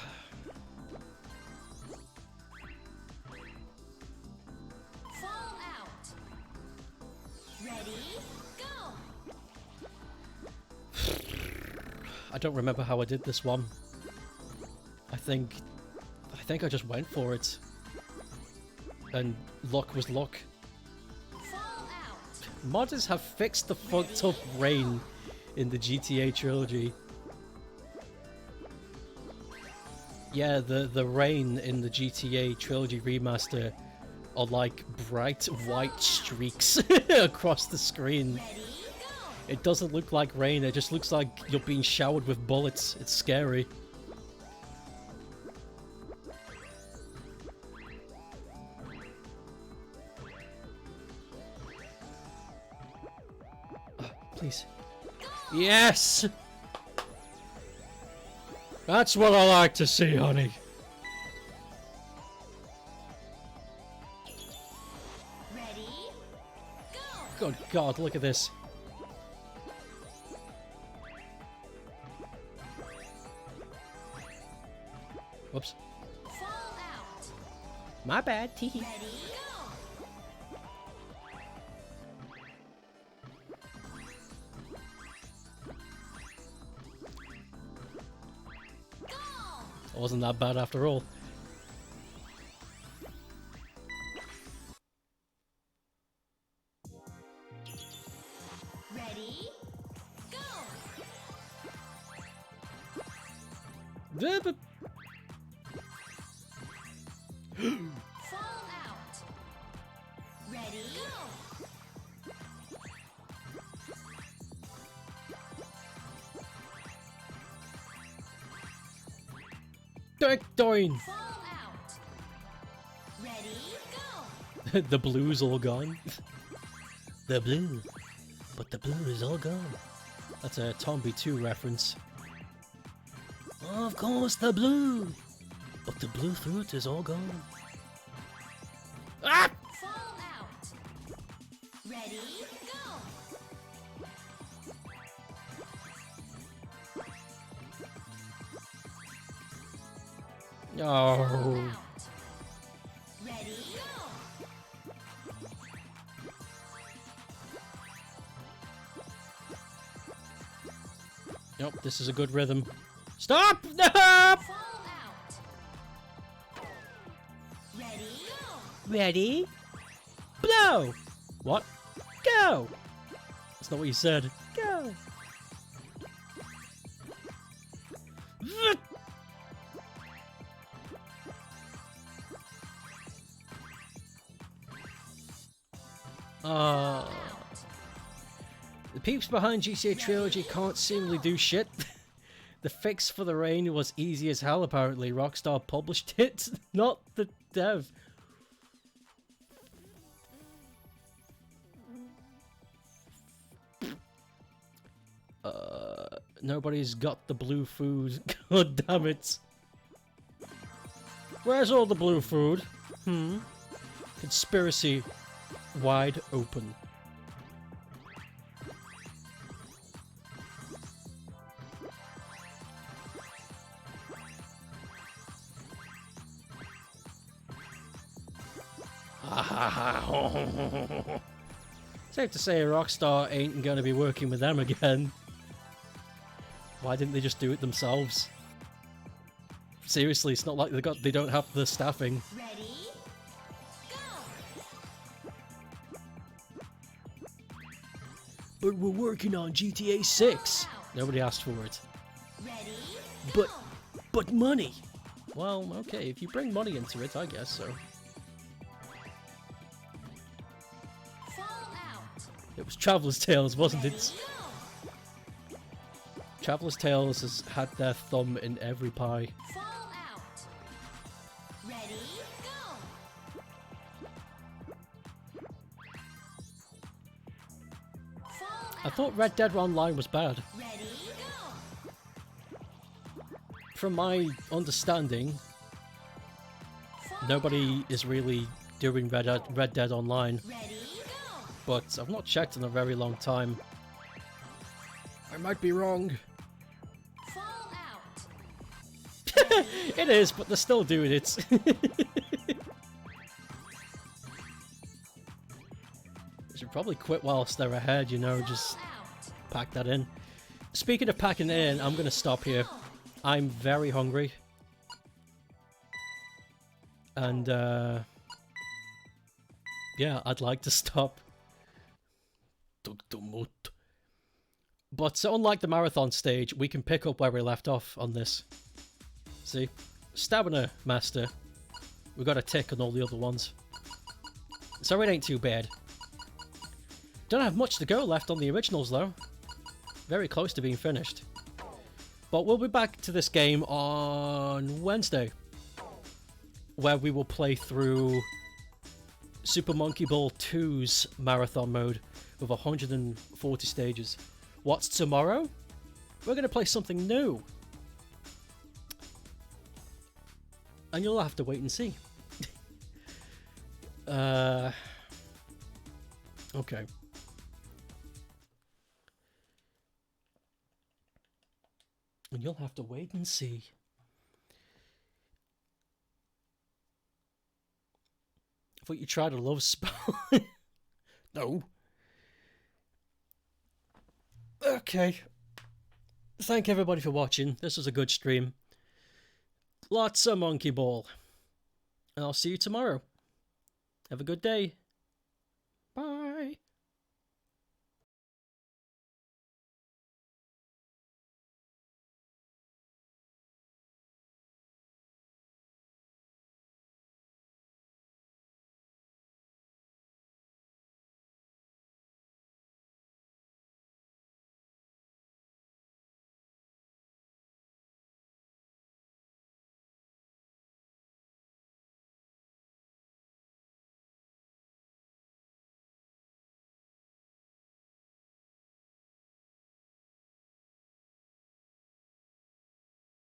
Ready, go! I don't remember how I did this one. I think I just went for it. And luck was luck. Fall out. Modders have fixed the fucked up rain in the GTA trilogy. Yeah, the rain in the GTA trilogy remaster are like bright white streaks across the screen. Ready, go! It doesn't look like rain, it just looks like you're being showered with bullets. It's scary. Please. Yes! That's what I like to see, honey. Ready, go! Good God, look at this. Whoops. Fall out. My bad, teehee. Ready, go! Go! It wasn't that bad after all. Ready, go! Fall out. Ready, go! Doin! Fall out. Ready, go! The blue's all gone. The blue. But the blue is all gone. That's a Tombi 2 reference. Of course, the blue. But the blue fruit is all gone. Ah! Fall out. Ready, go! Oh. Out. Ready, go! Nope, this is a good rhythm. Stop! No! Fall out. Ready, go! Ready? Blow! What? Go! That's not what you said. Go! The peeps behind GTA Trilogy can't seemingly do shit. The fix for the rain was easy as hell apparently. Rockstar published it, not the dev. Nobody's got the blue food. God damn it. Where's all the blue food? Conspiracy wide open. Safe to say Rockstar ain't going to be working with them again. Why didn't they just do it themselves? Seriously, it's not like they don't have the staffing. Ready? Go! But we're working on GTA 6. Nobody asked for it. Ready? But but money. Well, okay, if you bring money into it, I guess so. Fall out. It was Traveller's Tales, wasn't Ready? it? Go! Traveller's Tales has had their thumb in every pie. Fall out. Ready? Go! Fall I out. thought Red Dead Online was bad. Ready? Go! From my understanding, Fall nobody out. is really doing Red Dead Online, Ready? Go! but I've not checked in a very long time. I might be wrong. Fall out. It is, but they're still doing it. They should probably quit whilst they're ahead, you know, just Fall out. pack that in. Speaking of packing it in, I'm going to stop here. I'm very hungry. And, yeah, I'd like to stop. But unlike the marathon stage, we can pick up where we left off on this. See? Stamina Master. We got a tick on all the other ones. So it ain't too bad. Don't have much to go left on the originals though. Very close to being finished. But we'll be back to this game on Wednesday, where we will play through Super Monkey Ball 2's marathon mode with 140 stages. What's tomorrow? We're going to play something new. And you'll have to wait and see. Okay. And you'll have to wait and see. I thought you tried a love spell. No. Okay. Thank everybody for watching. This was a good stream. Lots of Monkey Ball. And I'll see you tomorrow. Have a good day.